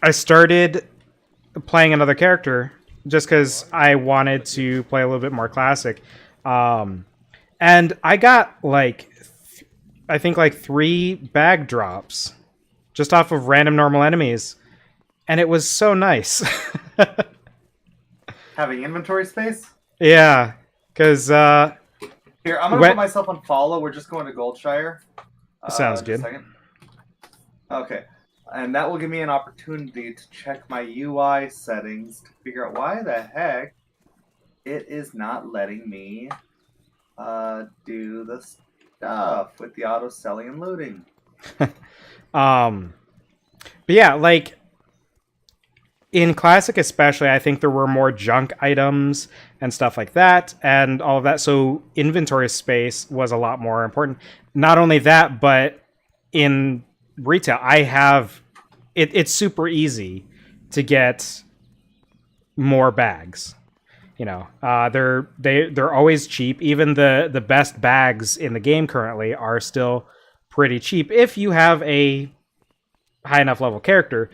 I started playing another character just because I wanted to play a little bit more Classic, and I got I think 3 bag drops just off of random normal enemies, and it was so nice. Having inventory space? Yeah, because Here, I'm gonna put myself on follow. We're just going to Goldshire. Sounds Just good. a second. Okay. And that will give me an opportunity to check my UI settings to figure out why the heck it is not letting me do the stuff with the auto selling and looting. But yeah, in Classic especially, I think there were more junk items and stuff like that and all of that. So inventory space was a lot more important. Not only that, but in retail, I have it's super easy to get more bags. You know, they're always cheap. Even the best bags in the game currently are still pretty cheap if you have a high enough level character.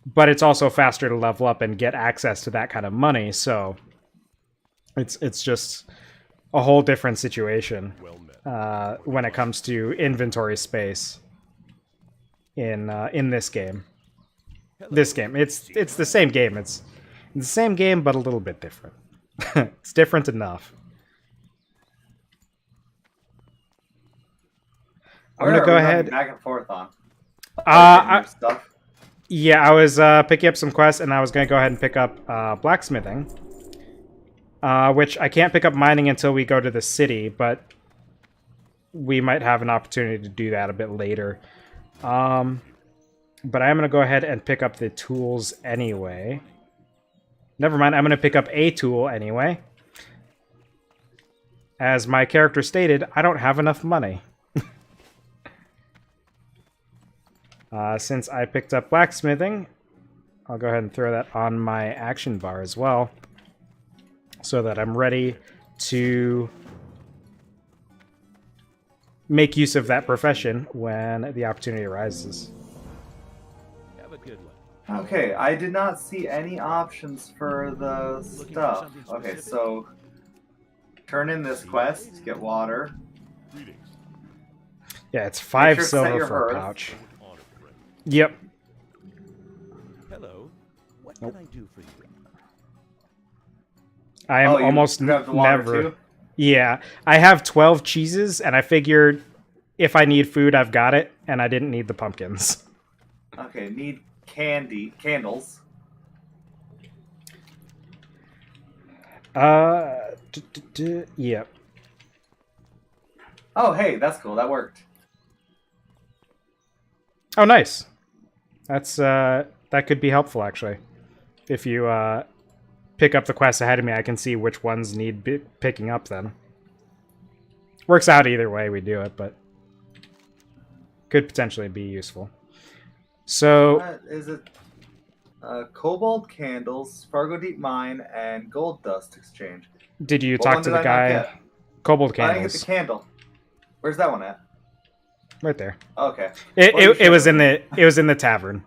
But it's also faster to level up and get access to that kind of money. So it's just a whole different situation Well met. when it comes to inventory space in this game. This game, it's the same game. It's the same game, but a little bit different. It's different enough. I'm gonna go ahead. Back and forth on. Stuff. Yeah, I was picking up some quests, and I was going to go ahead and pick up blacksmithing, which I can't pick up mining until we go to the city, but we might have an opportunity to do that a bit later. But I'm going to go ahead and pick up the tools anyway. Never mind, I'm going to pick up a tool anyway. As my character stated, I don't have enough money. Since I picked up blacksmithing, I'll go ahead and throw that on my action bar as well, so that I'm ready to make use of that profession when the opportunity arises. Have a good one. Okay, I did not see any options for the Looking for stuff. something Okay, specific? so turn in this quest, get water. Greetings. Yeah, it's 5 sure to set silver your for a hearth. pouch. Go with honor, friend. Yep. Hello. What can I do for you? I am you almost grabbed the water never. too? Yeah, I have 12 cheeses, and I figured if I need food, I've got it, and I didn't need the pumpkins. Okay, need candles. Yep. Oh, hey, that's cool. That worked. Oh, nice. That's that could be helpful actually, if you pick up the quests ahead of me, I can see which ones need picking up then. Works out either way we do it, but could potentially be useful. So... What is it? Cobalt Candles, Fargo Deep Mine, and Gold Dust Exchange. Did you What talk one to did the I not guy? get? Cobalt I didn't get Candles. the candle. Where's that one at? Right there. Okay. It was in the tavern.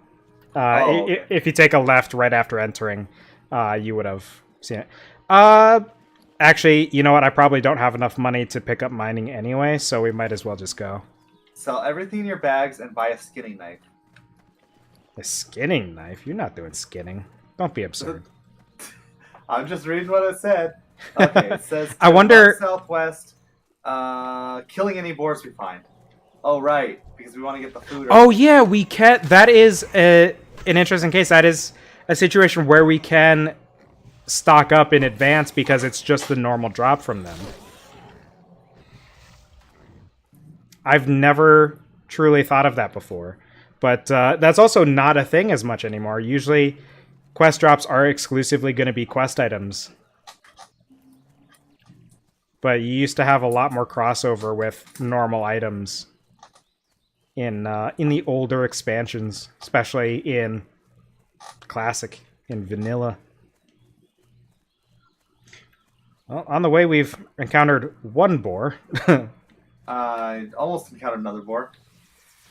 Okay. If you take a left right after entering, you would have seen it. Actually, you know what? I probably don't have enough money to pick up mining anyway, so we might as well just go. Sell everything in your bags and buy a skinning knife. A skinning knife? You're not doing skinning. Don't be absurd. I'm just reading what it said. Okay, it says I wonder- southwest, killing any boars we find. Oh, right, because we want to get the food. Oh yeah, we can. That is an interesting case. That is a situation where we can stock up in advance because it's just the normal drop from them. I've never truly thought of that before, but that's also not a thing as much anymore. Usually, quest drops are exclusively going to be quest items. But you used to have a lot more crossover with normal items in the older expansions, especially in Classic, in Vanilla. Well, on the way, we've encountered one boar. I almost encountered another boar.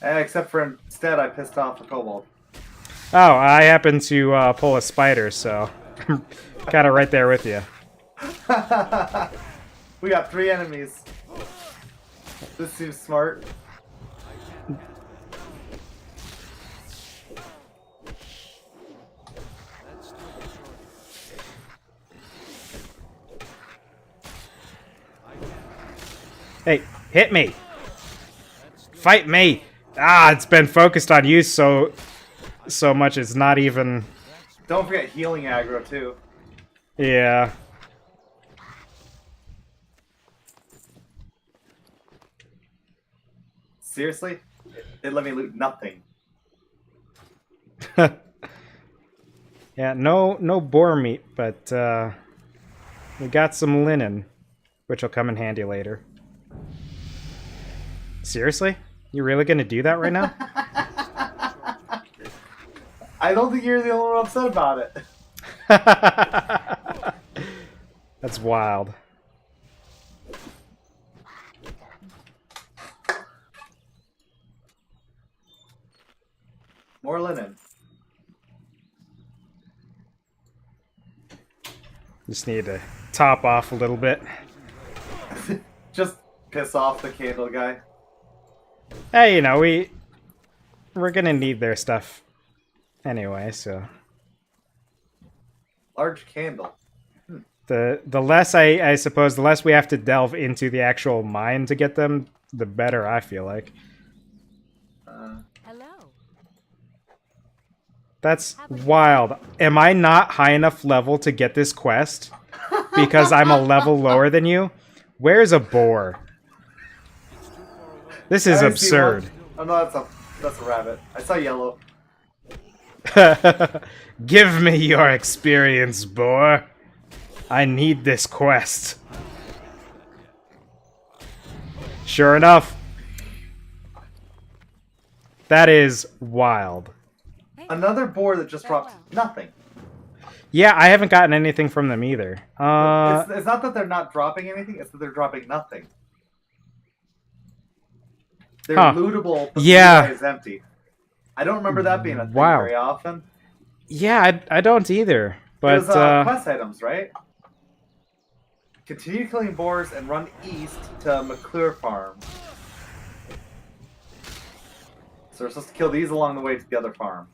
Except for instead, I pissed off a kobold. Oh, I happened to pull a spider, so I'm kind of right there with you. We got 3 enemies. This seems smart. Hey, hit me! Fight me! Ah, it's been focused on you so much it's not even... Don't forget healing aggro, too. Yeah. Seriously? It let me loot nothing. Yeah, no boar meat, but we got some linen, which will come in handy later. Seriously? You really gonna do that right now? I don't think you're the only one upset about it. That's wild. More linen. Just need to top off a little bit. Just piss off the candle guy. Hey, you know, we're gonna need their stuff anyway, so... Large candle. The less I suppose, the less we have to delve into the actual mine to get them, the better I feel like. Hello. That's wild. Am I not high enough level to get this quest? Because I'm a level lower than you? Where's a boar? This is I see absurd. one. Oh no, that's a rabbit. I saw yellow. Give me your experience, boar. I need this quest. Sure enough. That is wild. Another boar that just dropped nothing. Yeah, I haven't gotten anything from them either. It's not that they're not dropping anything, it's that they're dropping nothing. They're lootable, but yeah. the UI is empty. I don't remember that being a thing Wow. very often. Yeah, I don't either. But There's quest items, right? Continue killing boars and run east to McClure Farm. So we're supposed to kill these along the way to the other farm.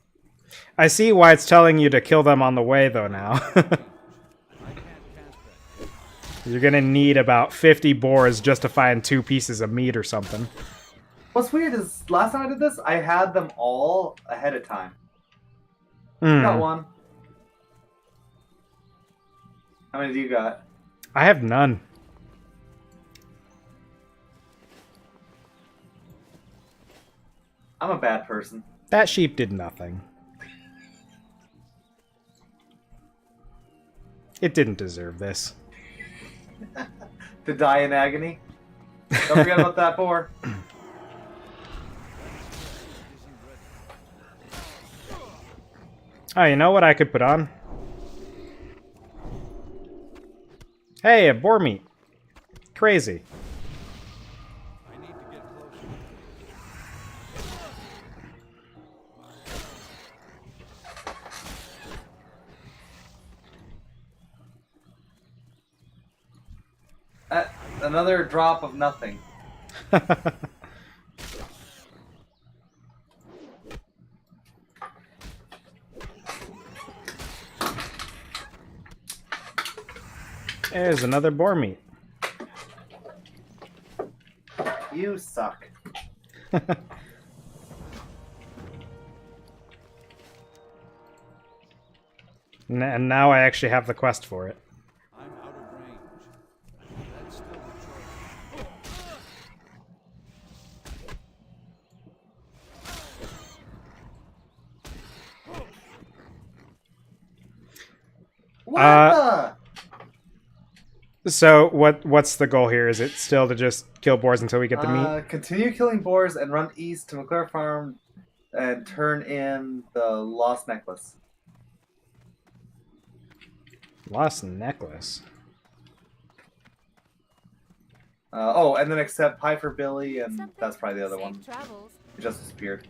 I see why it's telling you to kill them on the way, though, now. You're gonna need about 50 boars just to find 2 pieces of meat or something. What's weird is, last time I did this, I had them all ahead of time. Mm. Got one. How many do you got? I have none. I'm a bad person. That sheep did nothing. It didn't deserve this. To die in agony. Don't forget about that boar. Oh, you know what I could put on? Hey, a boar meat. Crazy. I need to get closer. Another drop of nothing. There's another boar meat. You suck. And now I actually have the quest for it. I'm out of range. That's still the choice. What So what's the goal here? Is it still to just kill boars until we get the meat? Continue killing boars and run east to McClure Farm and turn in the lost necklace. Lost necklace. And then accept Pie for Billy, and that's probably the other one. Travels. It just disappeared.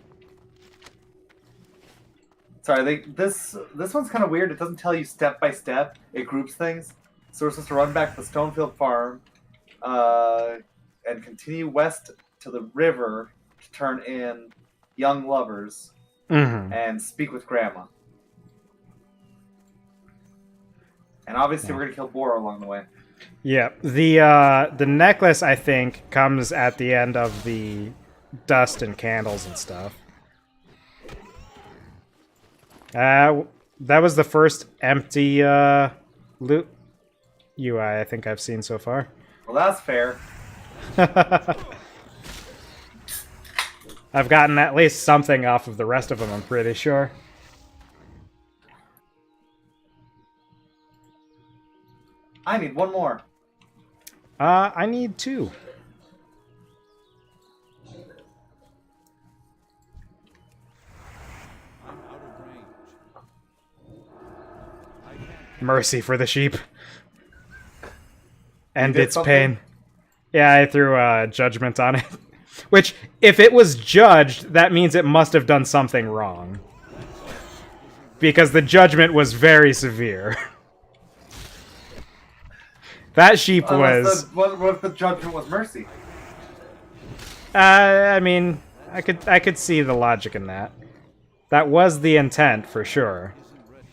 Sorry, this one's kind of weird. It doesn't tell you step by step. It groups things. So we're supposed to run back to the Stonefield Farm, and continue west to the river to turn in young lovers and speak with Grandma. And obviously, we're gonna kill Bora along the way. Yeah, the necklace I think comes at the end of the dust and candles and stuff. That was the first empty loot UI I think I've seen so far. Well, that's fair. I've gotten at least something off of the rest of them, I'm pretty sure. I need one more. I need 2. I'm out of range. I can't. Mercy for the sheep. And did its something? pain. Yeah, I threw judgment on it. Which, if it was judged, that means it must have done something wrong. Because the judgment was very severe. That sheep was... What if the judgment was mercy? I mean, I could see the logic in that. That was the intent, for sure. Isn't ready.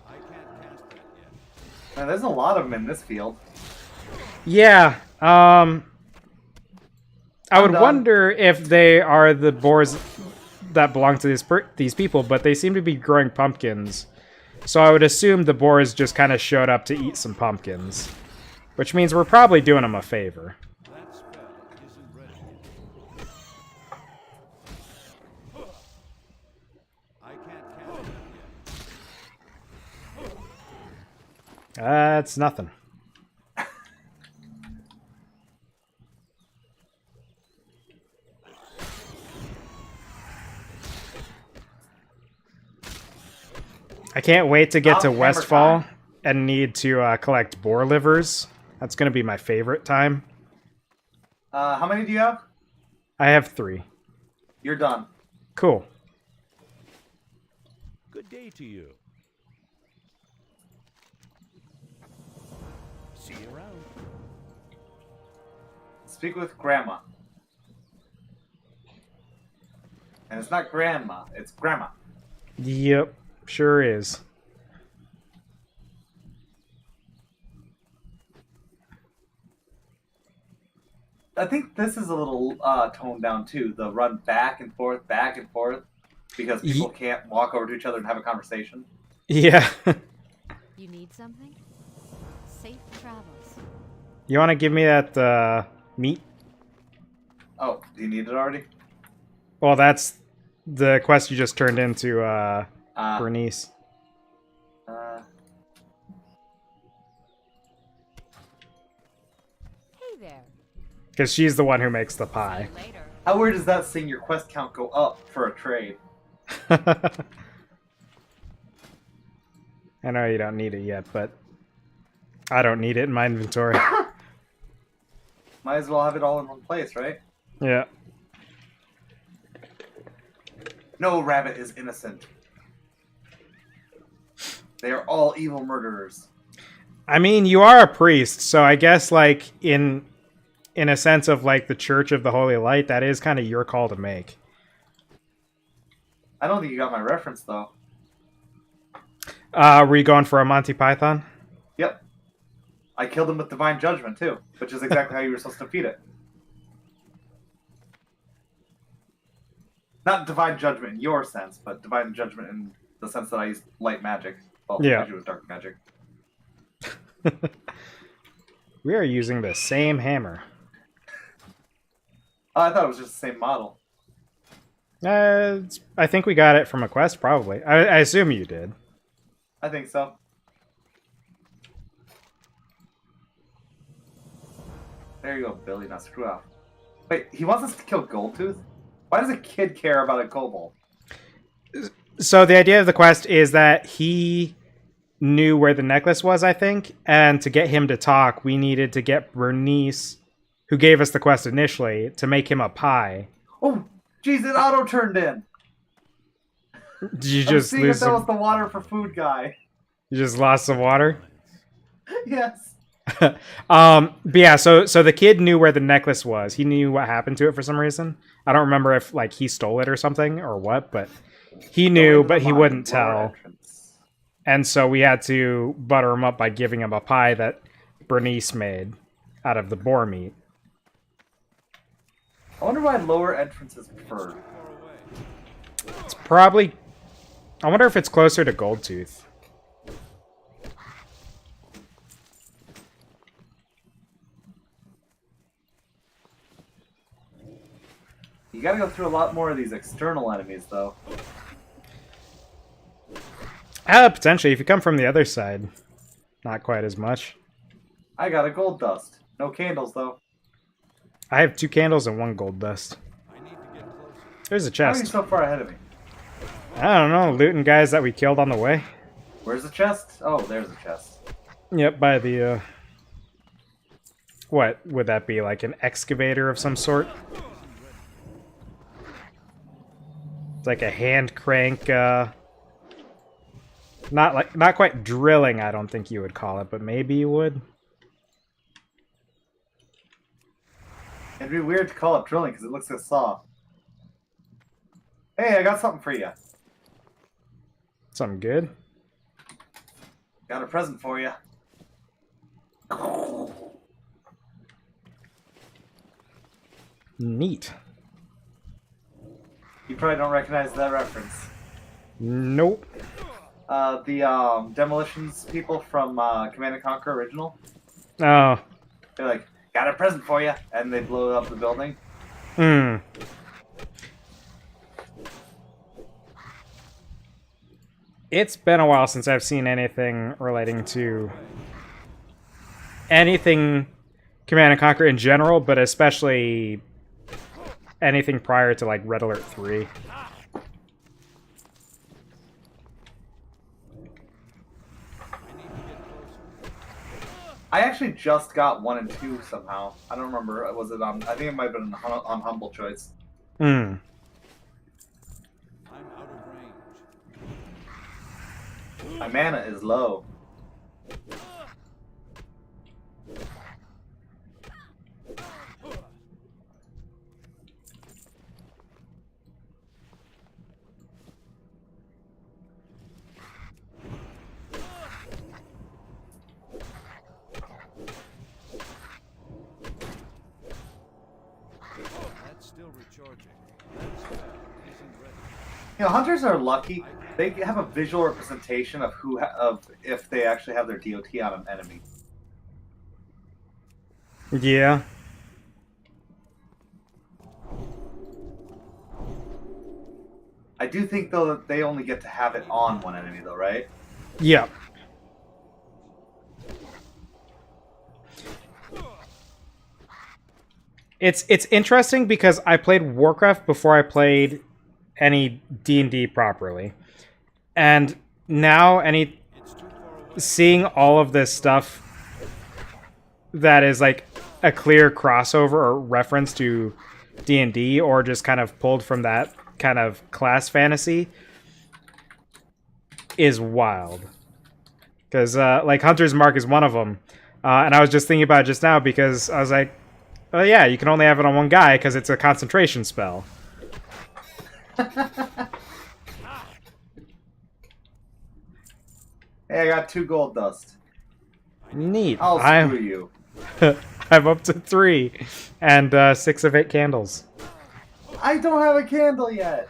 I can't cast that yet. Man, there's a lot of them in this field. Yeah, I would done. wonder if they are the boars that belong to these people, but they seem to be growing pumpkins. So I would assume the boars just kind of showed up to eat some pumpkins. Which means we're probably doing them a favor. That spell isn't ready yet. I can't cast that yet. That's nothing. I can't wait to get to Hammer Westfall time. and need to collect boar livers. That's going to be my favorite time. How many do you have? I have 3. You're done. Cool. Good day to you. See you around. Speak with Grandma. And it's not Grandma, it's Grandma. Yep, sure is. I think this is a little toned down too. The run back and forth, because people can't walk over to each other and have a conversation. Yeah. You need something? Safe travels. You want to give me that meat? Oh, do you need it already? Well, that's the quest you just turned into Bernice. there. Because she's the one who makes the pie. See you later. How weird is that seeing your quest count go up for a trade? I know you don't need it yet, but I don't need it in my inventory. Might as well have it all in one place, right? Yeah. No rabbit is innocent. They are all evil murderers. I mean, you are a priest, so I guess, like, in a sense of, like, the Church of the Holy Light, that is kind of your call to make. I don't think you got my reference, though. Were you going for a Monty Python? Yep. I killed him with Divine Judgment, too, which is exactly how you were supposed to defeat it. Not Divine Judgment in your sense, but Divine Judgment in the sense that I used light magic. Well, Yeah. it was dark magic. We are using the same hammer. Oh, I thought it was just the same model. I think we got it from a quest, probably. I assume you did. I think so. There you go, Billy. Now screw off. Wait, he wants us to kill Goldtooth? Why does a kid care about a kobold? So the idea of the quest is that he knew where the necklace was, I think, and to get him to talk, we needed to get Bernice, who gave us the quest initially, to make him a pie. Oh, jeez, it auto turned in. Did you I'm just seeing lose if that was the water for food guy. You just lost some water? Yes. But yeah, so the kid knew where the necklace was. He knew what happened to it for some reason. I don't remember if, like, he stole it or something or what, but he knew, but he wouldn't tell. And so we had to butter him up by giving him a pie that Bernice made out of the boar meat. I wonder why lower entrance is preferred. It's probably... I wonder if it's closer to Goldtooth. You gotta go through a lot more of these external enemies, though. Potentially, if you come from the other side. Not quite as much. I got a gold dust. No candles, though. I have 2 candles and 1 gold dust. There's a How are you chest. so far ahead of me? I don't know, looting guys that we killed on the way. Where's the chest? Oh, there's the chest. Yep, by the, What would that be, like an excavator of some sort? It's like a hand crank, not quite drilling, I don't think you would call it, but maybe you would. It'd be weird to call it drilling because it looks like a saw. Hey, I got something for you. Something good. Got a present for you. Neat. You probably don't recognize that reference. Nope. The demolitions people from Command & Conquer Original. Oh. They're like, got a present for you, and they blow up the building. Hmm. It's been a while since I've seen anything relating to anything Command & Conquer in general, but especially anything prior to, like, Red Alert 3. I actually just got 1 and 2 somehow. I don't remember. Was it on? I think it might have been on Humble Choice. Hmm. I'm out of range. My mana is low. That's still recharging. That spell isn't ready. You know, hunters are lucky. They have a visual representation of if they actually have their DOT on an enemy. Yeah. I do think though that they only get to have it on one enemy though, right? Yeah. It's interesting because I played Warcraft before I played any D&D properly. And now seeing all of this stuff that is like a clear crossover or reference to D&D or just kind of pulled from that kind of class fantasy is wild. Because like Hunter's Mark is one of them. And I was just thinking about it just now because I was like, oh yeah, you can only have it on one guy because it's a concentration spell. Hey, I got 2 gold dust. Neat. I'll screw you. I'm up to 3 and 6 of 8 candles. I don't have a candle yet.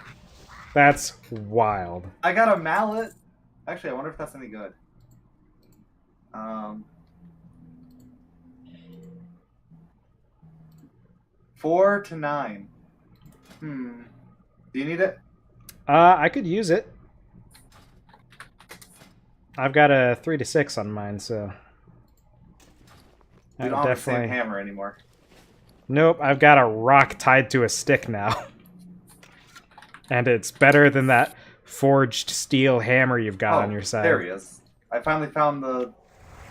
That's wild. I got a mallet. Actually, I wonder if that's any good. 4 to 9. Do you need it? I could use it. I've got a 3 to 6 on mine, so We don't have the same hammer anymore. Nope, I've got a rock tied to a stick now. And it's better than that forged steel hammer you've got on your side. There he is. I finally found the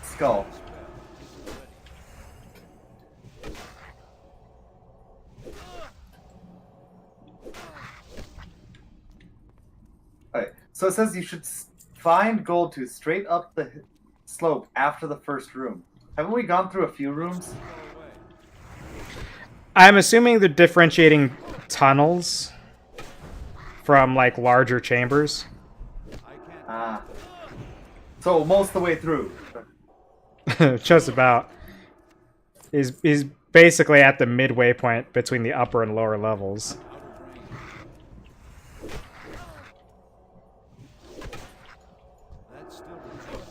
skull. Okay, so it says you should find gold to straight up the slope after the first room. Haven't we gone through a few rooms? I'm assuming they're differentiating tunnels from like larger chambers. Ah. So most of the way through. Just about. Is basically at the midway point between the upper and lower levels. That's still the choice.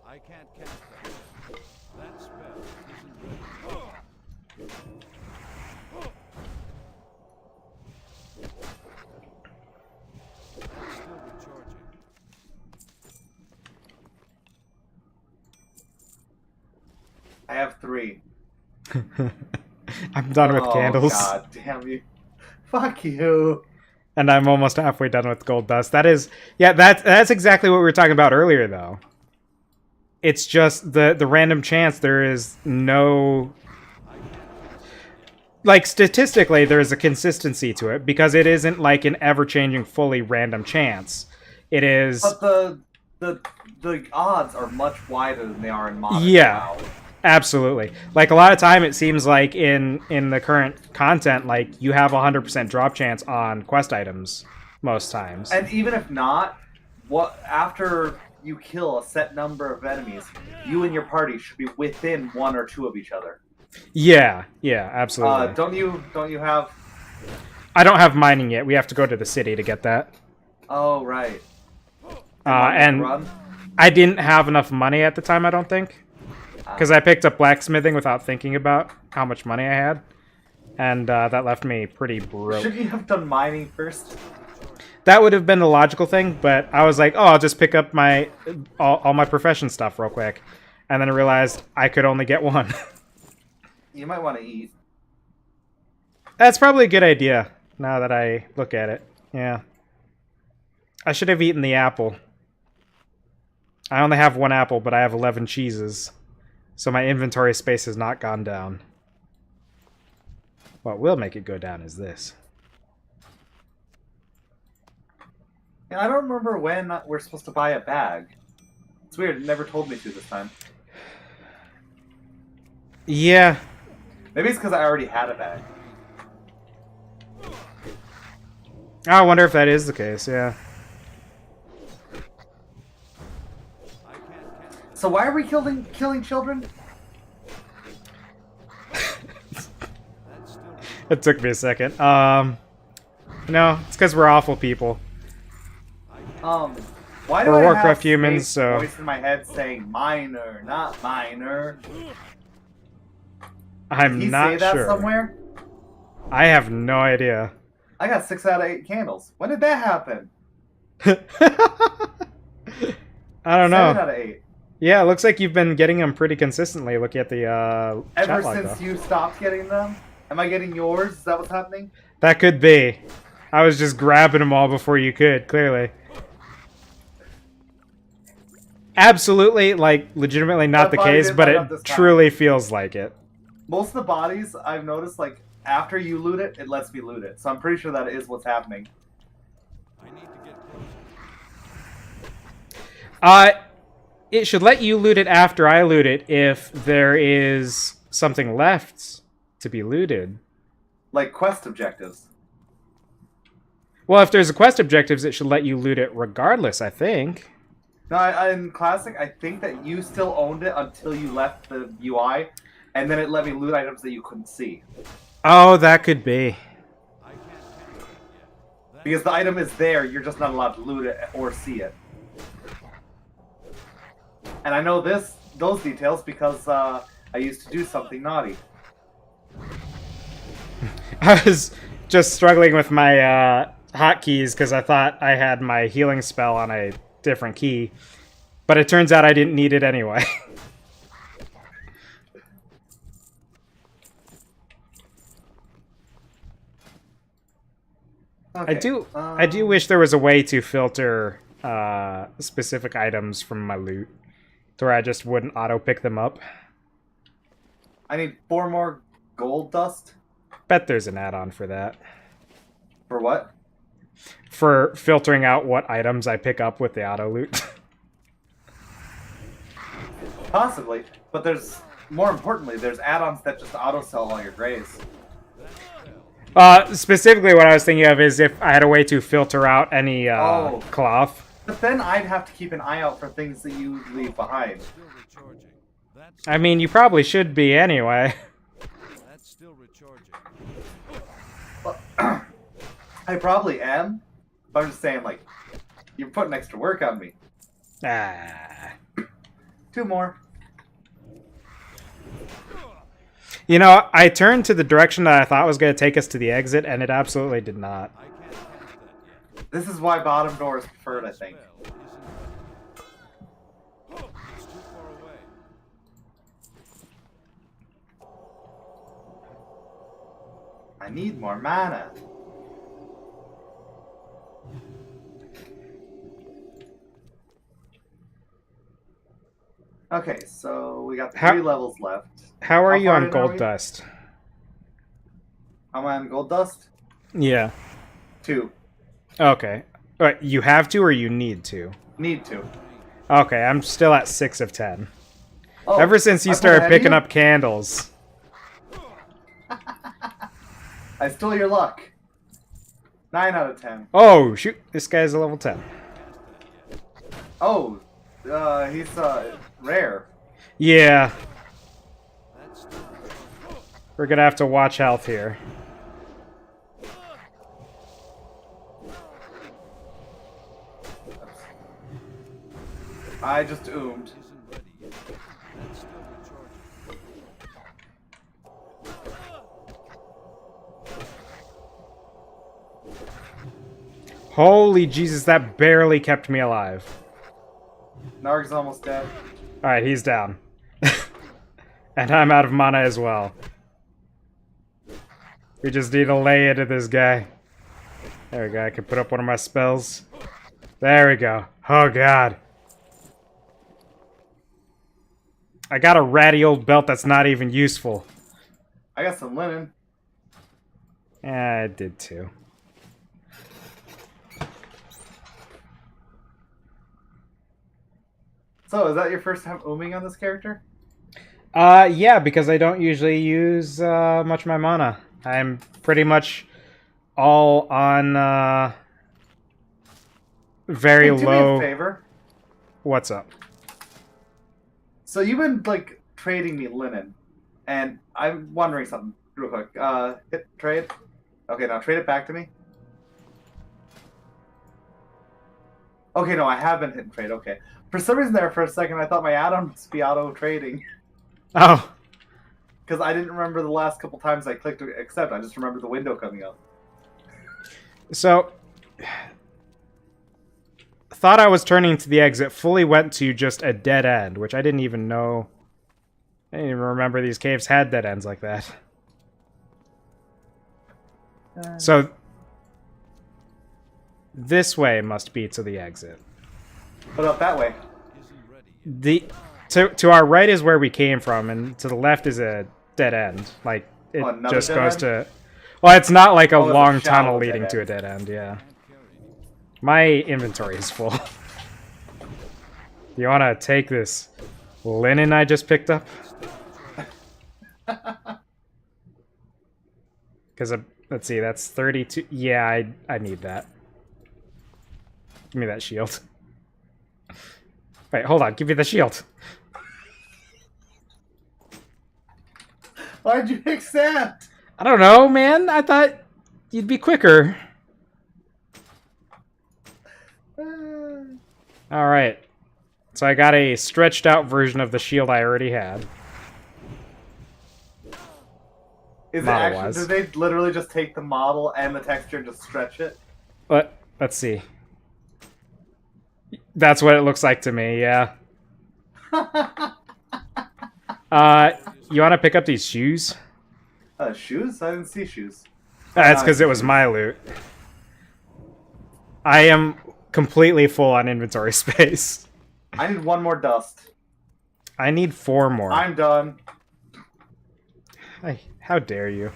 I can't cast that. That spell isn't ready. That's still recharging. I have 3. I'm done with candles. God damn you. Fuck you. And I'm almost halfway done with gold dust. That is, yeah, that's exactly what we were talking about earlier, though. It's just the random chance. There is no, like, statistically, there is a consistency to it because it isn't like an ever-changing, fully random chance. It is. But the odds are much wider than they are in modern. Yeah. WoW. Absolutely. Like, a lot of time, it seems like in the current content, like, you have a 100% drop chance on quest items most times. And even if not, after you kill a set number of enemies, you and your party should be within 1 or 2 of each other. Yeah, absolutely. Don't you have? I don't have mining yet. We have to go to the city to get that. Oh right. And run? I didn't have enough money at the time, I don't think. Because I picked up blacksmithing without thinking about how much money I had. And that left me pretty broke. Should you have done mining first? That would have been the logical thing, but I was like, oh, I'll just pick up my all my profession stuff real quick. And then I realized I could only get 1. You might want to eat. That's probably a good idea, now that I look at it. Yeah. I should have eaten the apple. I only have 1 apple, but I have 11 cheeses. So my inventory space has not gone down. What will make it go down is this. Yeah, I don't remember when we're supposed to buy a bag. It's weird. It never told me to this time. Yeah. Maybe it's because I already had a bag. I wonder if that is the case, yeah. So why are we killing children? It took me a second. No, it's because we're awful people. Why do We're I Warcraft have humans, space so voice in my head saying minor, not minor? I'm Did he not say that sure. somewhere? I have no idea. I got 6 out of 8 candles. When did that happen? I don't know. 7 out of 8. Yeah, it looks like you've been getting them pretty consistently. Looking at the Ever chat log, since though. you stopped getting them? Am I getting yours? Is that what's happening? That could be. I was just grabbing them all before you could, clearly. Absolutely, like, legitimately not That the body case, didn't but light it up this time. truly feels like it. Most of the bodies, I've noticed, like, after you loot it, it lets me loot it. So I'm pretty sure that is what's happening. I need to get closer. It should let you loot it after I loot it if there is something left to be looted. Like quest objectives. Well, if there's a quest objectives, it should let you loot it regardless, I think. No, in Classic, I think that you still owned it until you left the UI, and then it let me loot items that you couldn't see. Oh, that could be. I can't handle that yet. Because the item is there, you're just not allowed to loot it or see it. And I know those details because I used to do something naughty. I was just struggling with my hotkeys because I thought I had my healing spell on a different key. But it turns out I didn't need it anyway. Okay. I do wish there was a way to filter specific items from my loot, to where I just wouldn't auto pick them up. I need 4 more gold dust. Bet there's an add-on for that. For what? For filtering out what items I pick up with the auto loot. Possibly. But more importantly, there's add-ons that just auto-sell all your grays. Specifically what I was thinking of is if I had a way to filter out any cloth. But then I'd have to keep an eye out for things that you leave behind. Still recharging. That's I mean, you probably should be anyway. still recharging. I probably am. But I'm just saying, like, you're putting extra work on me. Ah. 2 more. You know, I turned to the direction that I thought was going to take us to the exit, and it absolutely did not. I can't handle that yet. This is why bottom door is preferred, I think. Spell isn't ready. It's too far away. I need more mana. Okay, so we got 3 levels left. How are you far on in are gold we? dust? Am I on gold dust? Yeah. 2. Okay. Wait, you have to or you need to? Need to. Okay, I'm still at 6 of 10. Oh, Ever since you I put started ahead of picking you? up candles. I stole your luck. 9 out of 10. Oh, shoot. This guy's a level 10. Oh, he's rare. Yeah. That's still recharging. We're going to have to watch health here. I just oomed. Isn't ready yet. That's still recharging. Holy Jesus, that barely kept me alive. Narg's almost dead. Alright, he's down. And I'm out of mana as well. We just need to lay into this guy. There we go, I can put up one of my spells. There we go. Oh god. I got a ratty old belt that's not even useful. I got some linen. Yeah, I did too. So, is that your first time ooming on this character? Yeah, because I don't usually use much of my mana. I'm pretty much all on very Hey, do me a low. favor. What's up? So you've been like trading me linen, and I'm wondering something real quick. Hit trade. Okay, now trade it back to me. Okay, no, I have been hitting trade. Okay, for some reason there for a second I thought my add-on must be auto trading Oh, because I didn't remember the last couple times I clicked accept. I just remember the window coming up. so thought I was turning to the exit, fully went to just a dead end, which I didn't even know. I didn't even remember these caves had dead ends like that. So this way must be to the exit. What up that way? The to our right is where we came from, and to the left is a dead end. Like it another just dead goes end? to. Well, it's not like a Oh, there's a long shallow tunnel dead leading to a end. dead end. Yeah. My inventory is full. You want to take this linen I just picked up? Because let's see, that's 32. Yeah, I need that. Give me that shield. Wait, hold on. Give me the shield. Why'd you pick sand? I don't know, man. I thought you'd be quicker. All right. So I got a stretched out version of the shield I already had. Is it Model actually? wise. Did they literally just take the model and the texture and just stretch it? Let's see. That's what it looks like to me, yeah. You want to pick up these shoes? Shoes? I didn't see shoes. That's because it was my loot. I am completely full on inventory space. I need one more dust. I need 4 more. I'm done. How dare you?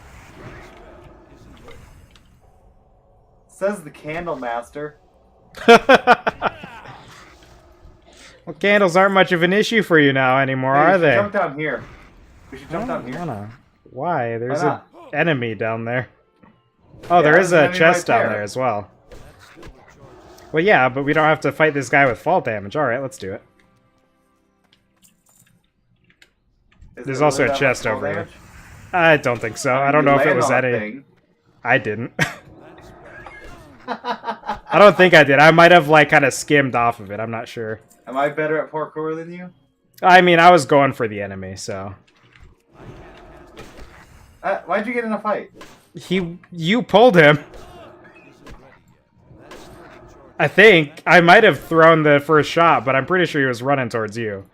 Says the candle master. Well, candles aren't much of an issue for you now anymore, Hey, we are should they? Jump down here. We should jump down here. Why? There's Why an not? enemy down there. Oh, Yeah, there is there's an a enemy chest right down there. there as well. Well, yeah, but we don't have to fight this guy with fall damage. Alright, let's do it. Is There's it also really a that chest much over here. damage? I don't think so. I don't You know if it land was on a any... thing. I didn't. I don't think I did. I might have, like, kind of skimmed off of it. I'm not sure. Am I better at parkour than you? I mean, I was going for the enemy, so... Why'd you get in a fight? You pulled him. I think. I might have thrown the first shot, but I'm pretty sure he was running towards you.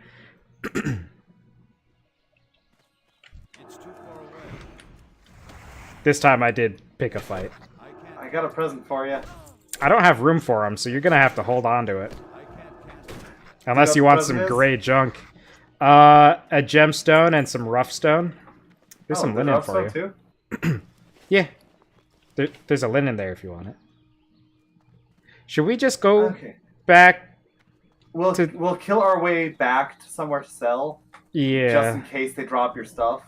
This time I did pick a fight. I got a present for you. I don't have room for him, so you're gonna have to hold on to it. Unless you what want the some present is? gray junk. A gemstone and some rough stone. There's some linen for you. Too? Yeah. There's a linen there if you want it. Should we just go Okay. back? We'll kill our way back to somewhere to sell, just Yeah. in case they drop your stuff.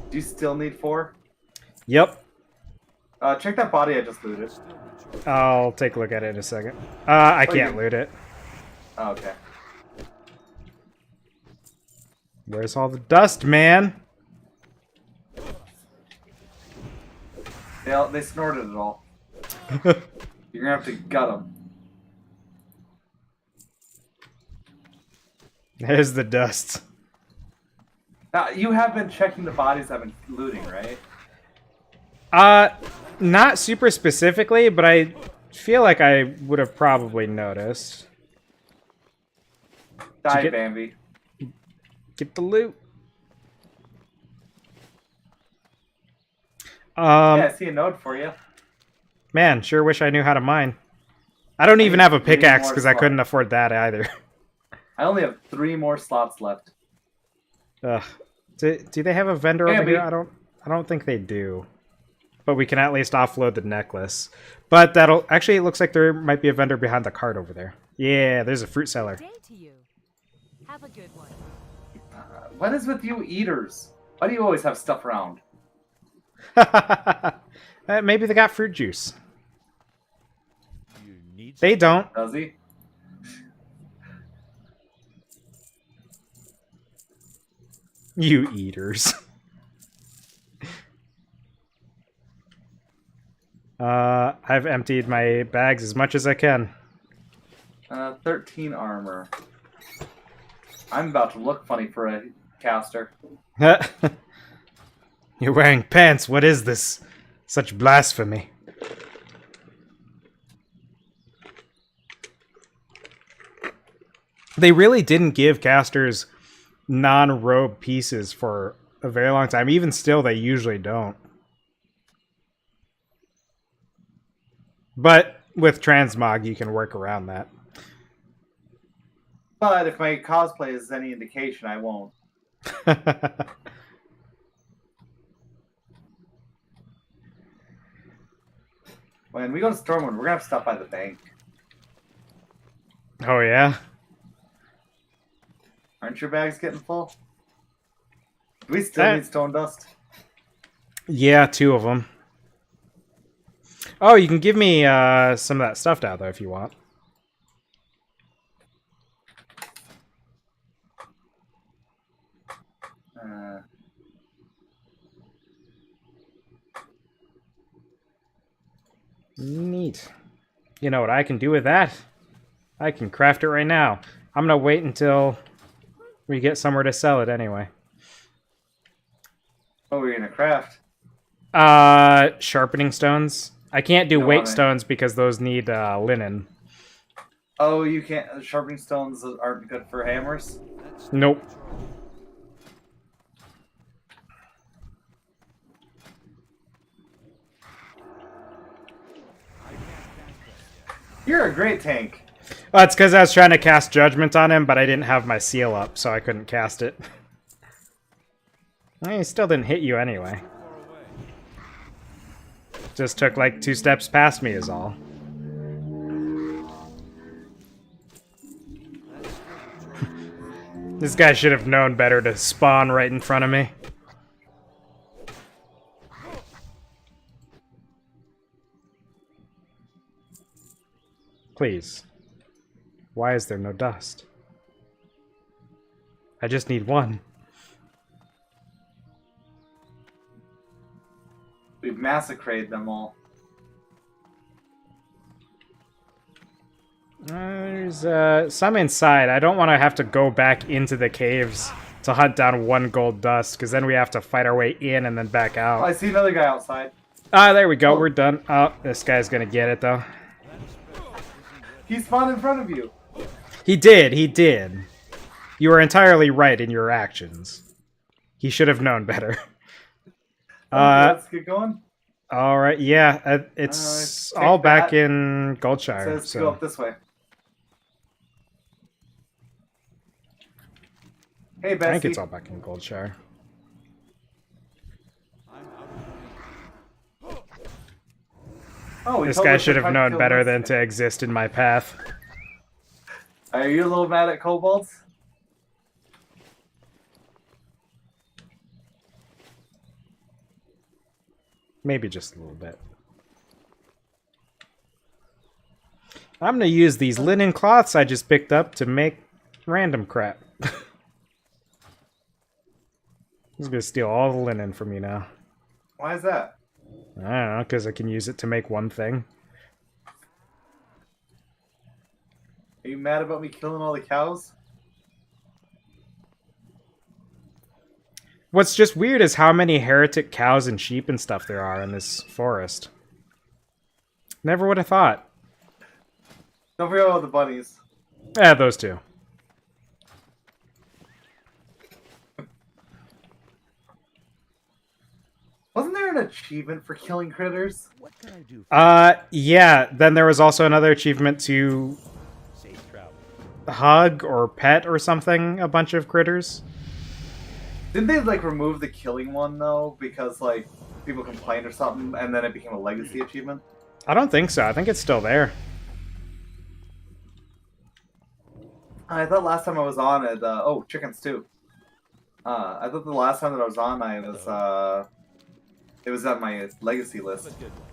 Do you still need 4? Yep. Check that body I just looted. I'll take a look at it in a second. I Oh, can't you- loot it. Oh, okay. Where's all the dust, man? They snorted it all. You're gonna have to gut them. There's the dust. Now, you have been checking the bodies I've been looting, right? Not super specifically, but I feel like I would have probably noticed. Die, get- Bambi. Get the loot. Yeah, I see a node for you. Man, sure wish I knew how to mine. I don't even have a need pickaxe more because I slots. couldn't afford that either. I only have 3 more slots left. Ugh. Do they have a vendor over Bambi. here? I don't think they do. But we can at least offload the necklace. But that'll actually, it looks like there might be a vendor behind the cart over there. Yeah, there's a fruit seller. Day to you. Have a good one. What is with you eaters? Why do you always have stuff around? Maybe they got fruit juice. You need They don't. Does he? You eaters. I've emptied my bags as much as I can. 13 armor. I'm about to look funny for a caster. You're wearing pants. What is this? Such blasphemy. They really didn't give casters non-robe pieces for a very long time. Even still, they usually don't. But with transmog, you can work around that. But if my cosplay is any indication, I won't. When we go to Stormwind, we're gonna have to stop by the bank. Oh, yeah? Aren't your bags getting full? Do we still need stone dust? Yeah, 2 of them. Oh, you can give me some of that stuff down there if you want. Neat. You know what I can do with that? I can craft it right now. I'm gonna wait until we get somewhere to sell it anyway. What were you gonna craft? Sharpening stones. I can't do Don't weight wanna- stones because those need linen. Oh, you can't. Sharpening stones aren't good for hammers. That's Nope. You're a great tank. It's because I was trying to cast Judgment on him, but I didn't have my seal up, so I couldn't cast it. He still didn't hit you anyway. Just took like 2 steps past me is all. This guy should have known better to spawn right in front of me. Please. Why is there no dust? I just need 1. We've massacred them all. There's some inside. I don't want to have to go back into the caves to hunt down 1 gold dust, because then we have to fight our way in and then back Oh, out. I see another guy outside. Ah, there we go. Oh. We're done. Oh, this guy's gonna get it, though. He spawned in front of you. He did. He did. You were entirely right in your actions. He should have known better. Let's get going. All right. Yeah, it's Take all back that. in Goldshire. Says to go up this way. Hey, Bessie. I think it's all back in Goldshire. Oh, we This totally guy should have tried to known kill better this than guy. to exist in my path. Are you a little mad at kobolds? Maybe just a little bit. I'm gonna use these linen cloths I just picked up to make random crap. He's gonna steal all the linen from you now. Why is that? I don't know, because I can use it to make one thing. Are you mad about me killing all the cows? What's just weird is how many heretic cows and sheep and stuff there are in this forest. Never would have thought. Don't forget about the bunnies. Those 2. Wasn't there an achievement for killing critters? What can I do? Yeah, then there was also another achievement to Safe travel. hug or pet or something a bunch of critters. Didn't they like remove the killing one though because like people complained or something, and then it became a legacy achievement? I don't think so. I think it's still there. I thought last time I was on it. Oh, chickens too. I thought the last time that I was on, it was on my legacy list. Have a good one.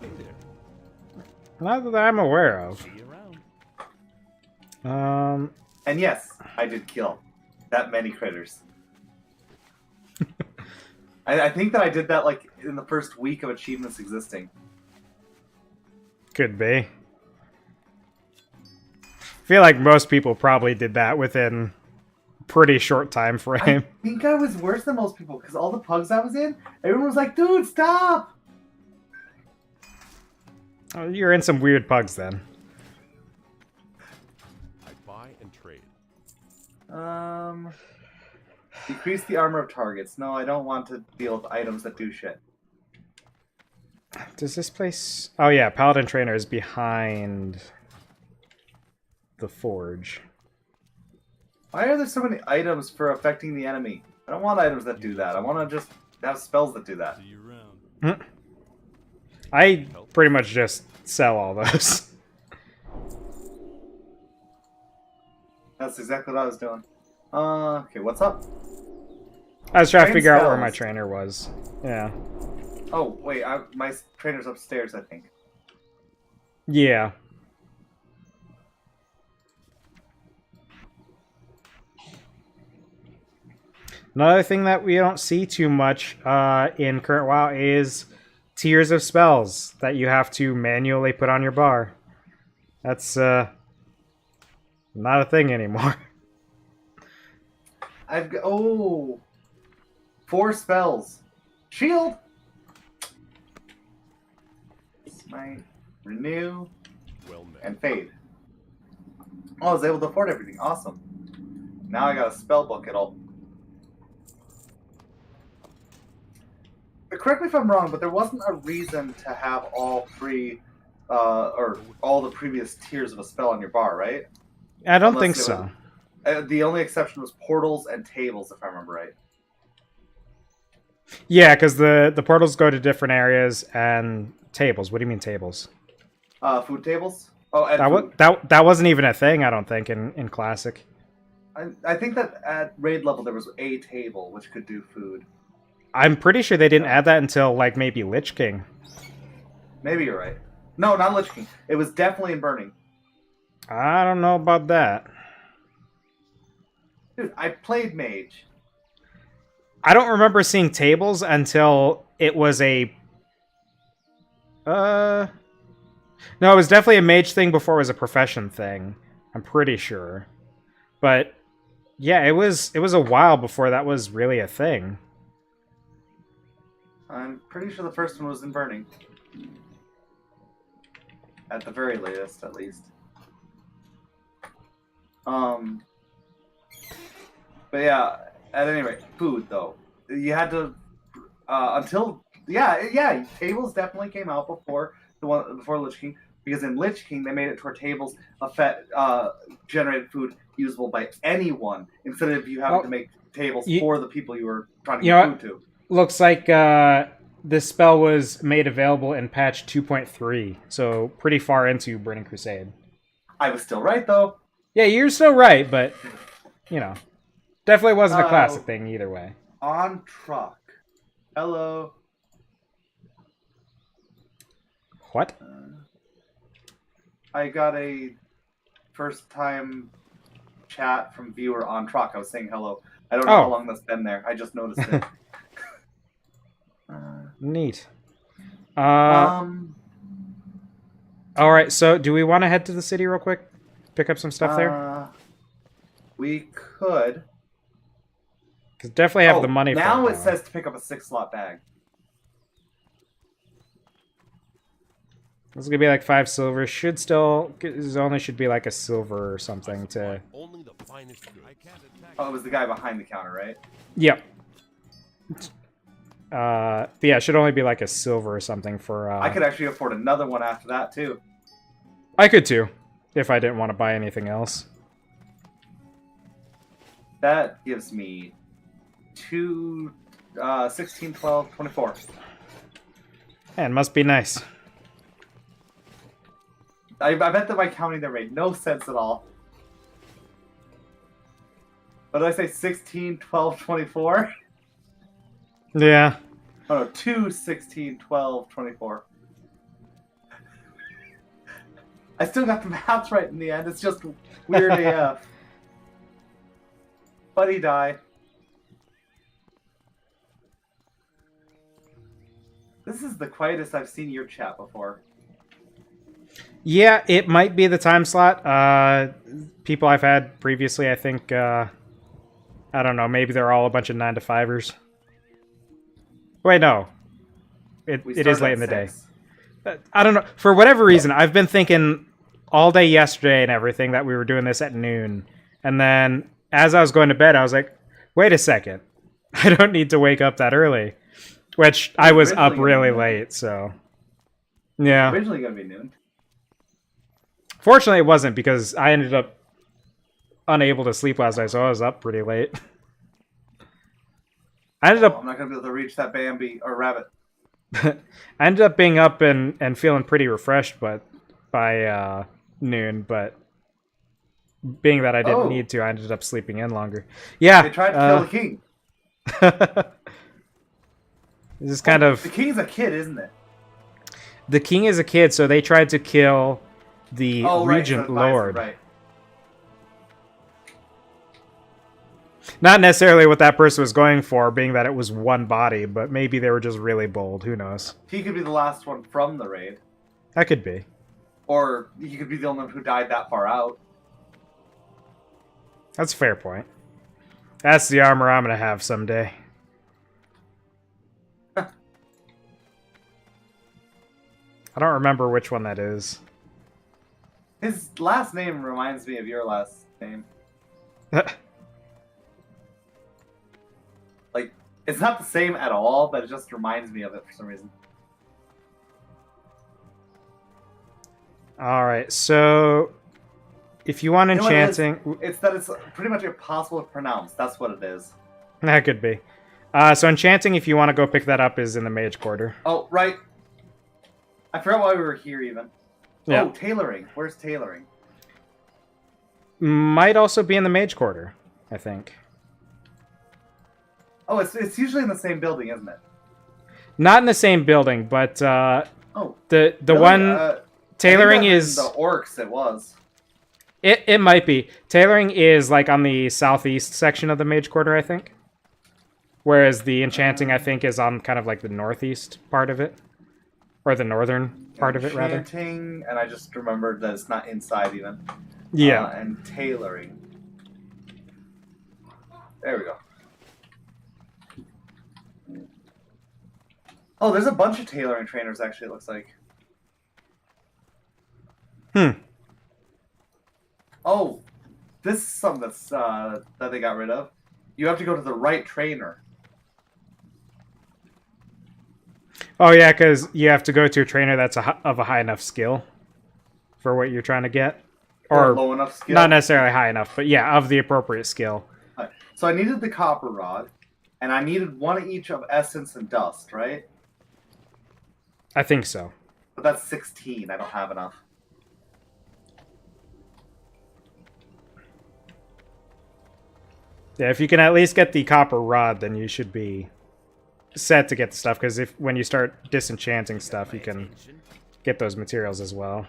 Hey there. Not that I'm aware of. See you around. And yes, I did kill that many critters. I think that I did that like in the first week of achievements existing. Could be. I feel like most people probably did that within a pretty short time frame. I think I was worse than most people because all the pugs I was in, everyone was like, "Dude, stop!" Oh, you're in some weird pugs then. I buy and trade. Decrease the armor of targets. No, I don't want to deal with items that do shit. Does this place... Oh yeah, Paladin Trainer is behind the Forge. Why are there so many items for affecting the enemy? I don't want items that do that. I want to just have spells that do that. See you around. I pretty much just sell all those. That's exactly what I was doing. Okay, what's up? I was trying to Train figure out where my spells. trainer was. Yeah. Oh, wait, my trainer's upstairs, I think. Yeah. Another thing that we don't see too much in current WoW is tiers of spells that you have to manually put on your bar. That's not a thing anymore. I've got... Oh! 4 spells. Shield! Smite, Renew, Well met. and Fade. Oh, I was able to afford everything. Awesome. Now I got a spell book. It'll... Correct me if I'm wrong, but there wasn't a reason to have all 3, or all the previous tiers of a spell on your bar, right? I don't Unless think it so. The only exception was portals and tables, if I remember right. Yeah, because the portals go to different areas and tables. What do you mean tables? Food tables? Oh, and food. That wasn't even a thing, I don't think, in Classic. I think that at raid level there was a table which could do food. I'm pretty sure they didn't add that until, like, maybe Lich King. Maybe you're right. No, not Lich King. It was definitely in Burning. I don't know about that. Dude, I played Mage. I don't remember seeing tables until it was a... No, it was definitely a mage thing before it was a profession thing. I'm pretty sure. But, yeah, it was a while before that was really a thing. I'm pretty sure the first one was in Burning. At the very latest, at least. But yeah, at any rate, food though. You had to until tables definitely came out before before Lich King, because in Lich King they made it to where tables generated food usable by anyone instead of you having to make tables for the people you were trying to give food to. Looks like this spell was made available in patch 2.3, so pretty far into Burning Crusade. I was still right though. Yeah, you're still right, but you know, definitely wasn't a classic thing either way. On truck. Hello. What? I got a first time chat from viewer on truck. I was saying hello. I don't know how long that's been there. I just noticed it. Neat. All right, so do we want to head to the city real quick? Pick up some stuff there? We could. Because definitely have the money for it. Now it says to pick up a 6-slot bag. This is going to be like 5 silver. Should still... It only should be like a silver or something to... Only the finest goods. I can't attack. Oh, it was the guy behind the counter, right? Yep. But yeah, it should only be like a silver or something for... I could actually afford another one after that, too. I could too, if I didn't want to buy anything else. That gives me 2, 16, 12, 24. Man, must be nice. I bet that my counting there made no sense at all. What did I say? 16, 12, 24? Yeah. Oh no, 2, 16, 12, 24. I still got the maths right in the end. It's just weird AF. Buddy die. This is the quietest I've seen your chat before. Yeah, it might be the time slot. People I've had previously, I think, I don't know, maybe they're all a bunch of 9-to-5ers. Wait, no. It is late in the day. I don't know. For whatever reason, I've been thinking all day yesterday and everything that we were doing this at noon. And then as I was going to bed, I was like, Wait a second. I don't need to wake up that early. Which, I was up Originally really gonna be late, so... Yeah. Originally gonna be noon. Fortunately, it wasn't, because I ended up unable to sleep last night, so I was up pretty late. I ended up I'm not gonna be able to reach that Bambi or rabbit. I ended up being up and feeling pretty refreshed but by noon, but being that I didn't Oh. need to, I ended up sleeping in longer. Yeah. They tried to kill the king. This is kind of... The king's a kid, isn't it? The king is a kid, so they tried to kill the regent so lord. Right. Not necessarily what that person was going for, being that it was one body, but maybe they were just really bold. Who knows? He could be the last one from the raid. That could be. Or he could be the only one who died that far out. That's a fair point. That's the armor I'm going to have someday. I don't remember which one that is. His last name reminds me of your last name. Like, it's not the same at all, but it just reminds me of it for some reason. Alright, so... If you want You know what it is? enchanting... It's that it's pretty much impossible to pronounce. That's what it is. That could be. So enchanting, if you want to go pick that up, is in the mage quarter. Oh, right. I forgot why we were here even. Yeah. Oh, tailoring. Where's tailoring? Might also be in the mage quarter, I think. Oh, it's usually in the same building, isn't it? Not in the same building, but Oh. the really? one tailoring I think that is in the orcs. It was. it might be. Tailoring is like on the southeast section of the mage quarter, I think. Whereas the enchanting, I think, is on kind of like the northeast part of it. Or the northern part of it, rather. Enchanting, and I just remembered that it's not inside even. Yeah. And tailoring. There we go. Oh, there's a bunch of tailoring trainers, actually, it looks like. Oh, this is something that's, that they got rid of. You have to go to the right trainer. Oh, yeah, because you have to go to a trainer that's of a high enough skill for what you're trying to get. Or low enough skill. not necessarily high enough, but yeah, of the appropriate skill. Right. So I needed the copper rod, and I needed one each of essence and dust, right? I think so. But that's 16. I don't have enough. Yeah, if you can at least get the copper rod, then you should be set to get the stuff, because when you start disenchanting stuff, you can get those materials as well.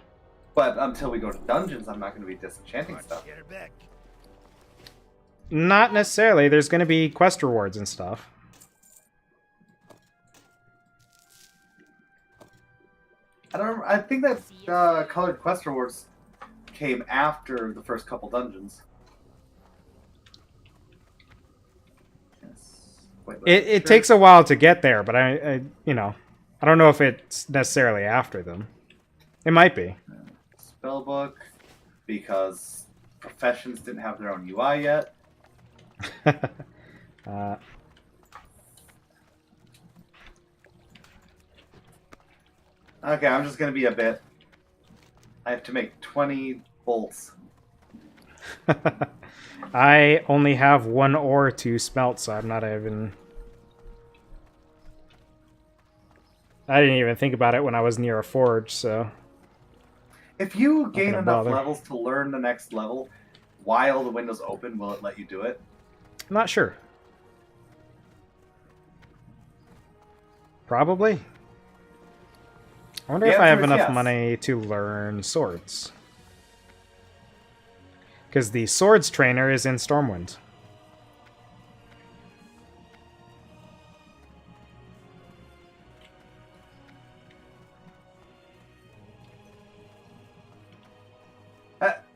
But until we go to dungeons, I'm not going to be disenchanting stuff. Not necessarily. There's going to be quest rewards and stuff. I don't remember. I think that colored quest rewards came after the first couple dungeons. Yes. Wait, It takes a while to get there, but I you know, I don't know if it's necessarily after them. It might be. Spellbook, because professions didn't have their own UI yet. Okay, I'm just gonna be a bit. I have to make 20 bolts. I only have one ore to smelt, so I'm not even... I didn't even think about it when I was near a forge, so... If you gain gonna enough bother. levels to learn the next level, while the window's open, will it let you do it? I'm not sure. Probably. I wonder The if I have answer is enough yes. money to learn swords. Because the swords trainer is in Stormwind.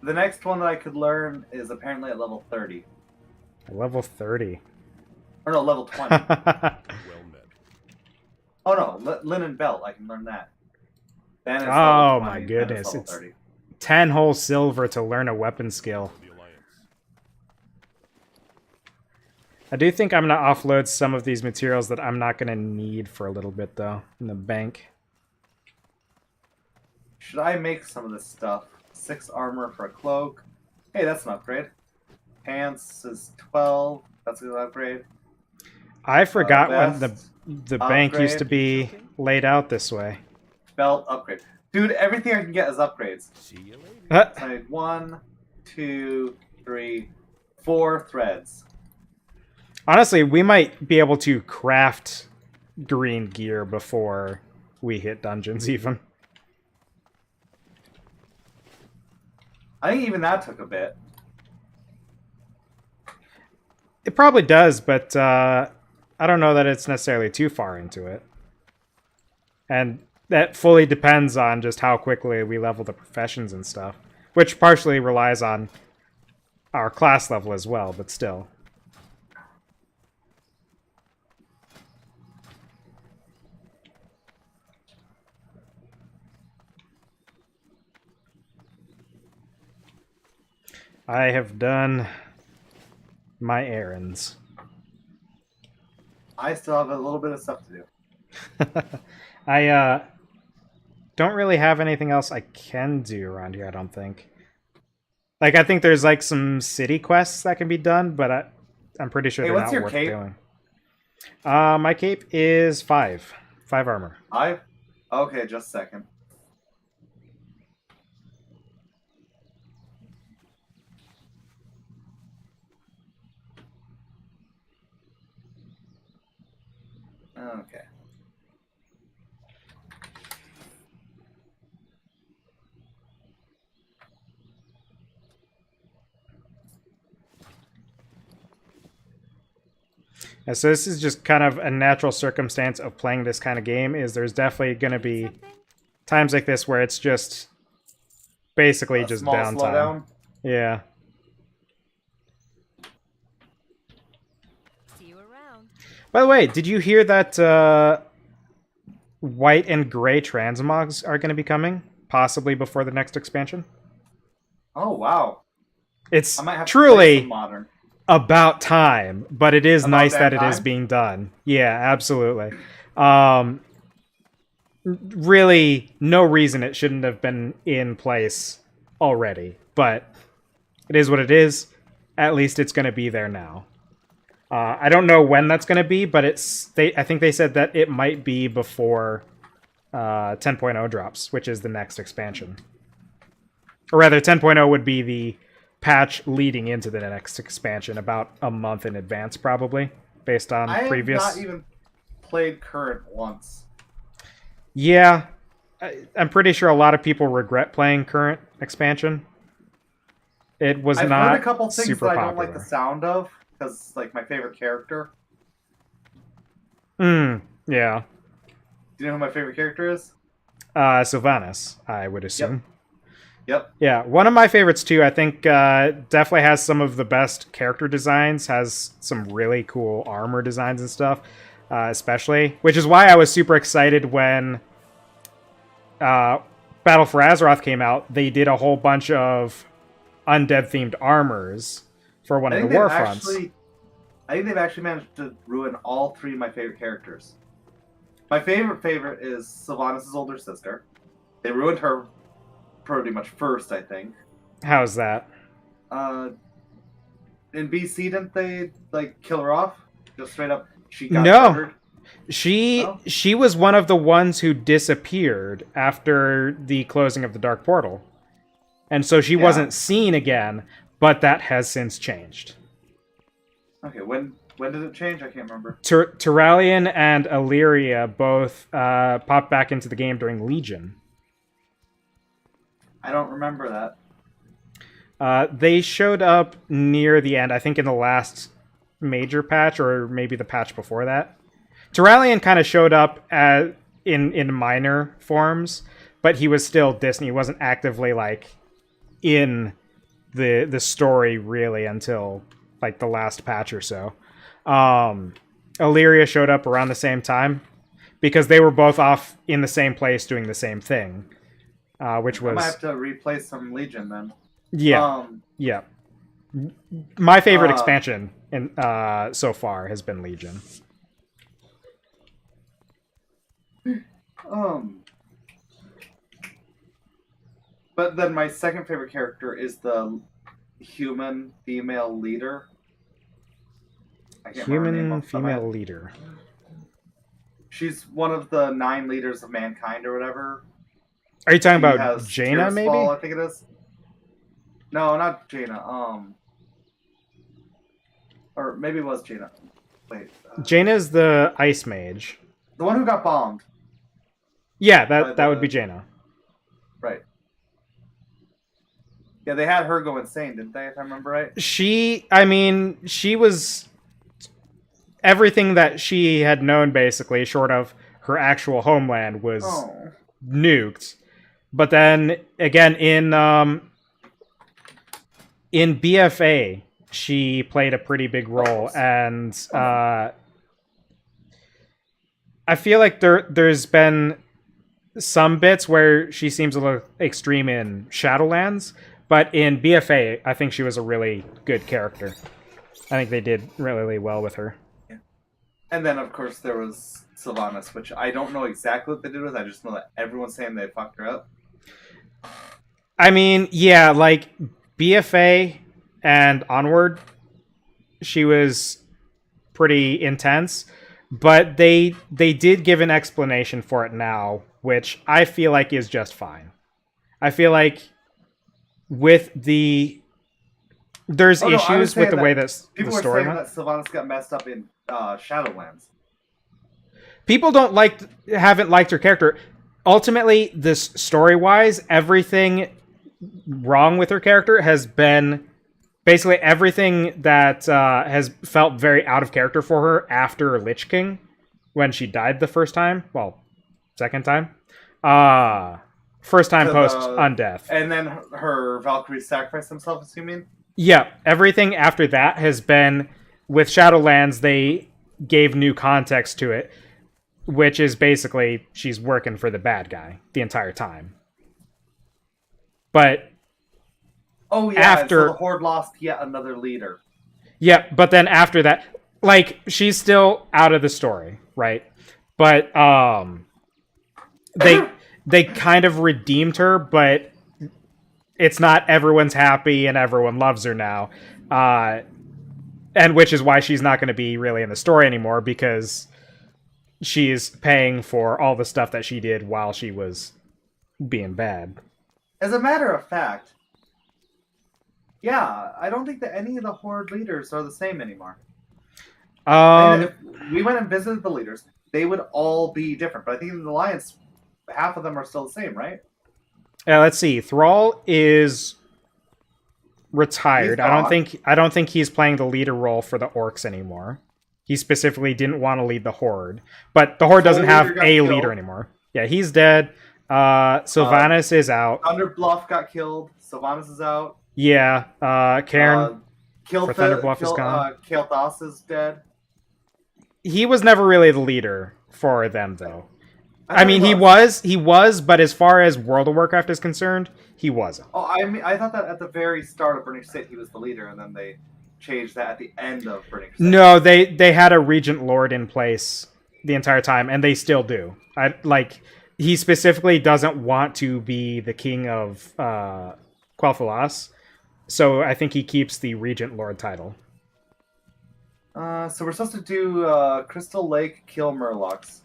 The next one that I could learn is apparently at level 30. Level 30. Or no, level 20. Well met. Oh no, linen belt, I can learn that. Then it's Oh level 20, my then it's goodness, level it's 30. 10 whole silver to learn a weapon skill. The Alliance. I do think I'm going to offload some of these materials that I'm not going to need for a little bit, though, in the bank. Should I make some of this stuff? 6 armor for a cloak. Hey, that's an upgrade. Pants is 12. That's a good upgrade. I forgot when Vest, the bank used to upgrade. be laid out this way. Belt upgrade. Dude, everything I can get is upgrades. See you later. So I need 1, 2, 3, 4 threads. Honestly, we might be able to craft green gear before we hit dungeons, even. I think even that took a bit. It probably does, but I don't know that it's necessarily too far into it. And that fully depends on just how quickly we level the professions and stuff, which partially relies on our class level as well, but still. I have done my errands. I still have a little bit of stuff to do. I don't really have anything else I can do around here, I don't think. Like, I think there's like some city quests that can be done, but I'm pretty sure Hey, they're what's not your worth cape? doing. My cape is 5 armor. 5? Okay, just a second. Okay. And so this is just kind of a natural circumstance of playing this kind of game, is there's definitely going to be Something? times like this where it's just basically A just small downtime. slowdown. Yeah. See you around. By the way, did you hear that white and gray transmogs are going to be coming? Possibly before the next expansion? Oh, wow. It's I might have to play truly some modern. about time, but it is About nice damn that it is time? being done. Yeah, absolutely. Really, no reason it shouldn't have been in place already, but it is what it is. At least it's going to be there now. I don't know when that's going to be, but I think they said that it might be before 10.0 drops, which is the next expansion. Or rather, 10.0 would be the patch leading into the next expansion, about a month in advance, probably, based on I previous. have not even played current once. Yeah, I'm pretty sure a lot of people regret playing current expansion. It was I've not heard a couple things super that I popular. don't like the sound of, because it's like my favorite character. Yeah. Do you know who my favorite character is? Sylvanas, I would assume. Yep. Yeah, one of my favorites too. I think definitely has some of the best character designs. Has some really cool armor designs and stuff, especially. Which is why I was super excited when Battle for Azeroth came out. They did a whole bunch of undead themed armors for one of the war fronts. I think they've actually managed to ruin all 3 of my favorite characters. My favorite is Sylvanas' older sister. They ruined her pretty much first, I think. How's that? In BC, didn't they like kill her off? Just straight up, she got No. murdered. She was one of the ones who disappeared after the closing of the Dark Portal. And so she wasn't seen again, but that has since changed. Okay, when did it change? I can't remember. Turalian and Illyria both popped back into the game during Legion. I don't remember that. They showed up near the end, I think in the last major patch, or maybe the patch before that. Turalian kind of showed up in minor forms, but he was still Disney. He wasn't actively like in the story really until like the last patch or so. Illyria showed up around the same time because they were both off in the same place doing the same thing, which was I might have to replay some Legion then. yeah. My favorite expansion in so far has been Legion. But then my second favorite character is the human female leader. I can't remember her name Human off the top of my female head. leader. She's one of the 9 leaders of mankind or whatever. Are you talking She about has Jaina, Tirisfal, maybe? I think it is. No, not Jaina. Or maybe it was Jaina. Wait. Jaina's the ice mage. The one who got bombed. Yeah, By that would the- be Jaina. Right. Yeah, they had her go insane, didn't they, if I remember right? She was everything that she had known, basically, short of her actual homeland, was Oh. nuked. But then, again, in BFA, she played a pretty big role, and I feel like there's been some bits where she seems a little extreme in Shadowlands, but in BFA, I think she was a really good character. I think they did really well with her. Yeah. And then, of course, there was Sylvanas, which I don't know exactly what they did with. I just know that everyone's saying they fucked her up. I mean, yeah, like BFA and onward, she was pretty intense, but they did give an explanation for it now, which I feel like is just fine. I feel like with there's Oh, no, I was issues with saying the way that the People were story saying went. that Sylvanas got messed up in Shadowlands. People haven't liked her character. Ultimately, this story-wise, everything wrong with her character has been basically everything that has felt very out of character for her after Lich King, when she died the first time. Well, second time. First time To post the- Undeath. And then her Valkyrie sacrificed himself, you mean? Yeah, everything after that has been, with Shadowlands, they gave new context to it, which is basically she's working for the bad guy the entire time. But Oh, yeah, After- so the Horde lost yet another leader. yeah, but then after that, like, she's still out of the story, right? But they kind of redeemed her, but it's not everyone's happy and everyone loves her now. And which is why she's not going to be really in the story anymore, because she's paying for all the stuff that she did while she was being bad. As a matter of fact, yeah, I don't think that any of the Horde leaders are the same anymore. And if we went and visited the leaders, they would all be different. But I think in the Alliance, half of them are still the same, right? let's see. Thrall is retired. He's gone. I don't think he's playing the leader role for the orcs anymore. He specifically didn't want to lead the Horde, but the Horde So doesn't the have leader got a killed. leader anymore. Yeah, he's dead. Sylvanas is out. Thunder Bluff got killed. Sylvanas is out. Yeah, Cairn. For Thunder Bluff is gone. Kael'thas is dead. He was never really the leader for them, though. I thought mean, he was, but as far as World of Warcraft is concerned, he wasn't. Oh, I thought that at the very start of Burning Crusade he was the leader, and then they changed that at the end of Burning Crusade. No, they had a Regent Lord in place the entire time, and they still do. He specifically doesn't want to be the king of Quel'Thalas, so I think he keeps the Regent Lord title. So we're supposed to do Crystal Lake kill Murlocs.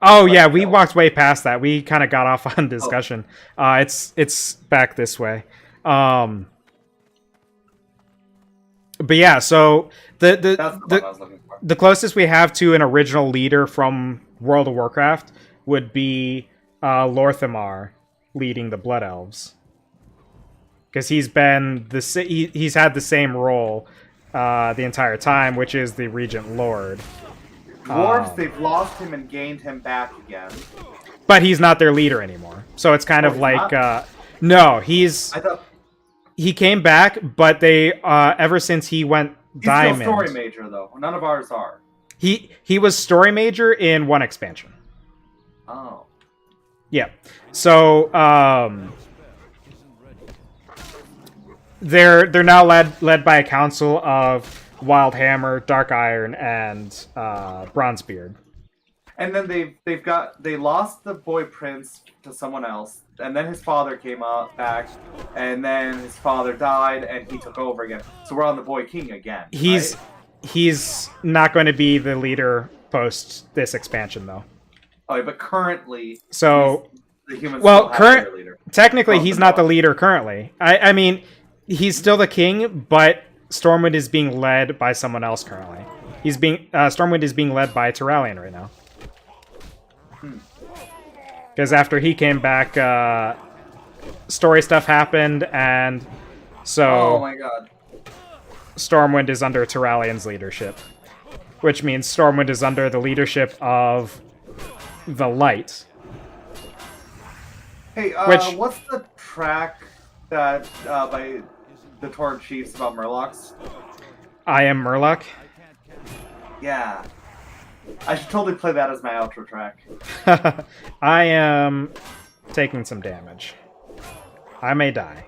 Oh yeah, we walked way past that. We kind of got off on discussion. It's back this way. But yeah, so That's the one I was looking for. the closest we have to an original leader from World of Warcraft would be Lorthamar leading the Blood Elves, because he's had the same role the entire time, which is the Regent Lord. Dwarves, they've lost him and gained him back again. But he's not their leader anymore, so it's kind of he's like not? no, I thought he came back, but they ever since he went he's diamond, still story major though. None of ours are. he was story major in one expansion. Oh. Yeah. So they're now led by a council of Wild Hammer, Dark Iron, and Bronzebeard. And then they lost the boy prince to someone else, and then his father came out back, and then his father died, and he took over again. So we're on the boy king again. He's right? he's not going to be the leader post this expansion though. Oh, but currently, so the humans well, still have their leader. Technically, Oh, he's not the leader currently. I mean, he's still the king, but Stormwind is being led by someone else currently. Stormwind is being led by Tyrallion right now. Because after he came back, story stuff happened, and so Oh my god. Stormwind is under Tyrallion's leadership. Which means Stormwind is under the leadership of the Light. Hey, Which- what's the track that by the Torrent Chiefs about Murlocs? I am Murloc. Yeah. I should totally play that as my outro track. I am taking some damage. I may die.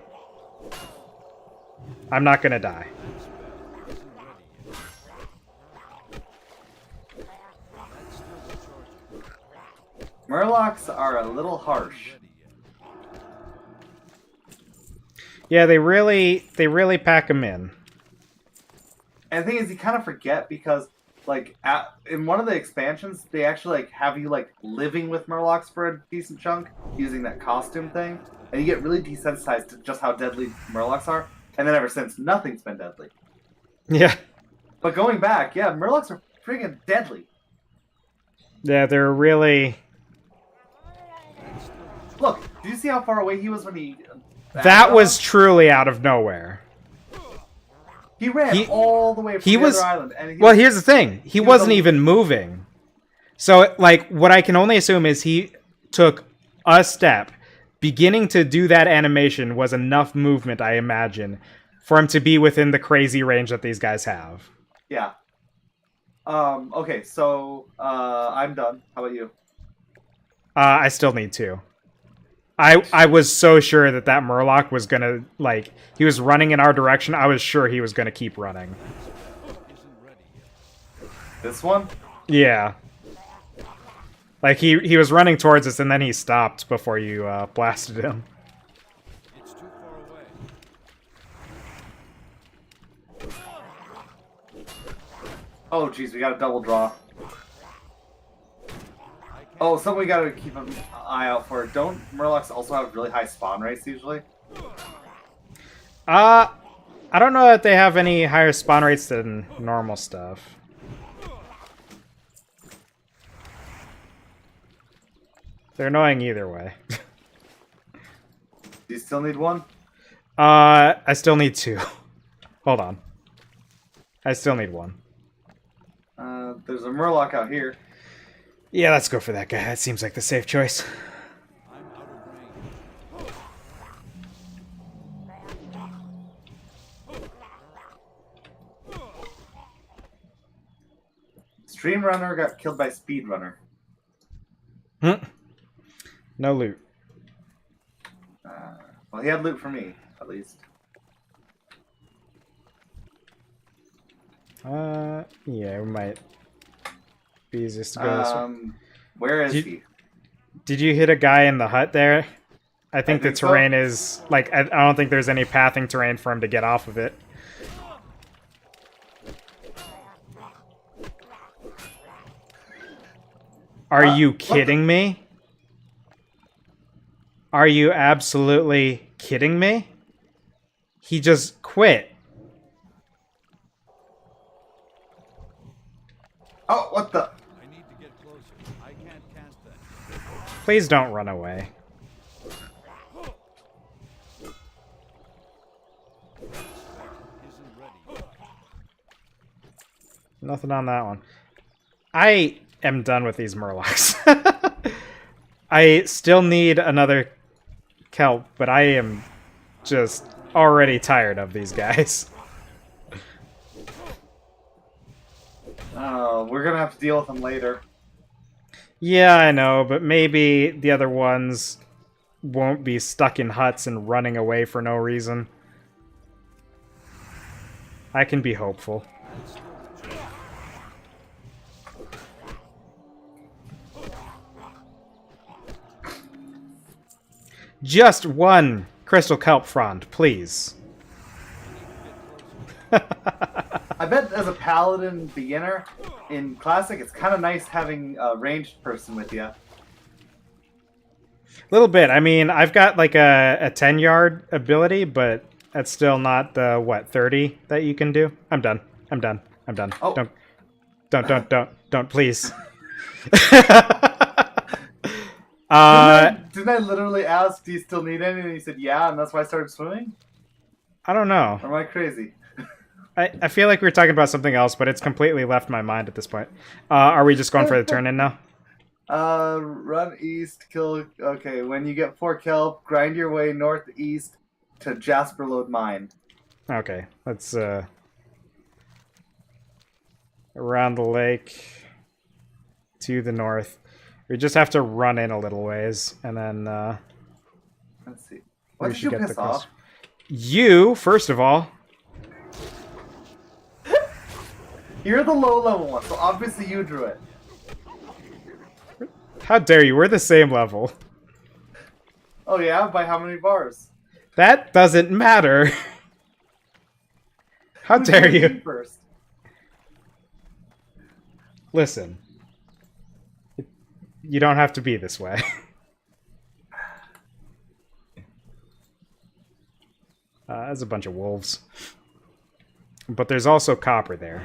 I'm not gonna die. Murlocs are a little harsh. Yeah, they really pack them in. And the thing is, you kind of forget because, like, in one of the expansions, they actually like have you like living with Murlocs for a decent chunk using that costume thing, and you get really desensitized to just how deadly Murlocs are. And then ever since, nothing's been deadly. Yeah. But going back, yeah, Murlocs are freaking deadly. Yeah, they're really... Look, did you see how far away he was when he... That was truly out of nowhere. He ran all the way from the other island. And Well, here's the thing. He wasn't even moving. So, like, what I can only assume is he took a step. Beginning to do that animation was enough movement, I imagine, for him to be within the crazy range that these guys have. Yeah. Okay, so I'm done. How about you? I still need two. I was so sure that Murloc was gonna, like, he was running in our direction. I was sure he was gonna keep running. This one? Yeah. Like, he was running towards us, and then he stopped before you blasted him. It's too far away. Oh, jeez, we got a double draw. Oh, something we gotta keep an eye out for. Don't Murlocs also have really high spawn rates usually? I don't know that they have any higher spawn rates than normal stuff. They're annoying either way. Do you still need one? I still need two. Hold on. I still need one. There's a Murloc out here. Yeah, let's go for that guy. That seems like the safe choice. I'm out of range. Stream Runner got killed by Speed Runner. No loot. Well, he had loot for me, at least. Yeah, we might be easiest to go this way. Where is he? Did you hit a guy in the hut there? I think the think so. terrain is, like, I don't think there's any pathing terrain for him to get off of it. Are you kidding me? Are you absolutely kidding me? He just quit. Oh, what the? I need to get closer. I can't cast that. Please don't run away. Isn't ready. Nothing on that one. I am done with these Murlocs. I still need another kelp, but I am just already tired of these guys. Oh, we're gonna have to deal with him later. Yeah, I know, but maybe the other ones won't be stuck in huts and running away for no reason. I can be hopeful. That's still the choice. Just one crystal kelp frond, please. I bet as a paladin beginner in Classic, it's kind of nice having a ranged person with you. A little bit. I mean, I've got like a 10-yard ability, but that's still not the, what, 30 that you can do? I'm done. I'm done. I'm done. Oh. Don't, please. Didn't I literally ask, do you still need any? And he said, yeah, and that's why I started swimming? I don't know. Or am I crazy? I feel like we were talking about something else, but it's completely left my mind at this point. Are we just going for the turn-in now? Run east, kill... Okay, when you get 4 kelp, grind your way northeast to Jasper Lode Mine. Okay, let's, around the lake to the north. We just have to run in a little ways, and then, Let's see. What did you get piss off? You, first of all. You're the low-level one, so obviously you drew it. How dare you? We're the same level. Oh yeah? By how many bars? That doesn't matter. How Who's dare gonna you? be first? Listen. You don't have to be this way. There's a bunch of wolves. But there's also copper there.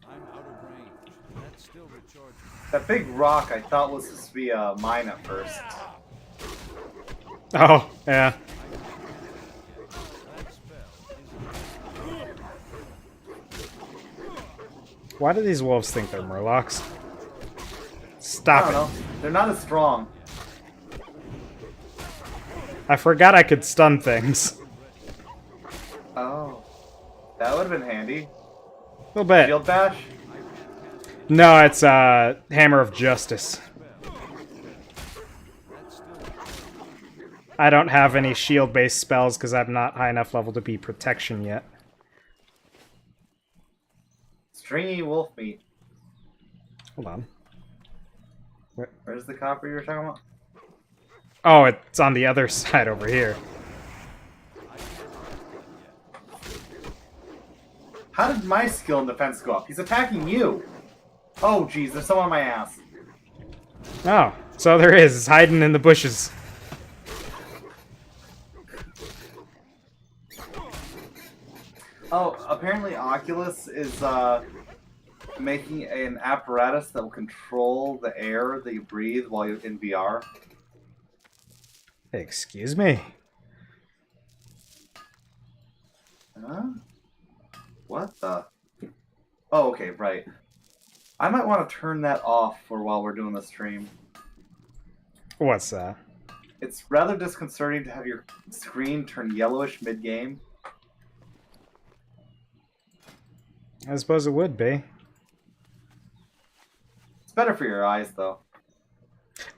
I'm out of range. That's still recharging. That big rock I thought was supposed to be a mine at first. Oh, yeah. That spell is Why do these wolves think they're murlocs? I Stop don't it. know. They're not as strong. I forgot I could stun things. Oh. That would have been handy. A little bit. Shield bash? No, it's Hammer of Justice. I don't have any shield-based spells because I'm not high enough level to be protection yet. Stringy wolf meat. Hold on. Where's the copper you were talking about? Oh, it's on the other side over here. How did my skill in defense go up? He's attacking you! Oh, jeez, there's someone on my ass. Oh, so there is. It's hiding in the bushes. Oh, apparently Oculus is making an apparatus that will control the air that you breathe while you're in VR. Excuse me. Huh? What the? Oh, okay, right. I might want to turn that off for while we're doing the stream. What's that? It's rather disconcerting to have your screen turn yellowish mid-game. I suppose it would be. It's better for your eyes, though.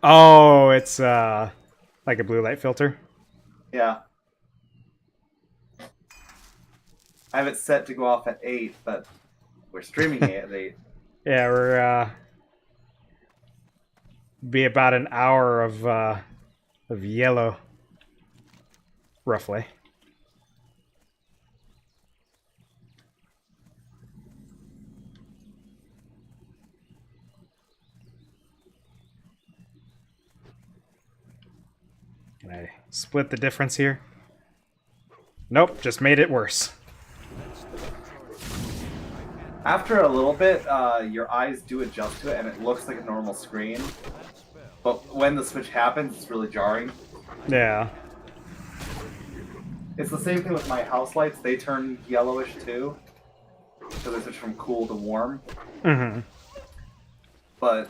Oh, it's like a blue light filter. Yeah. I have it set to go off at 8, but we're streaming it at 8. Yeah, we're be about an hour of yellow, roughly. Can I split the difference here? Nope, just made it worse. After a little bit, your eyes do adjust to it, and it looks like a normal screen. But when the switch happens, it's really jarring. Yeah. It's the same thing with my house lights. They turn yellowish, too. So they switch from cool to warm. Mm-hmm. But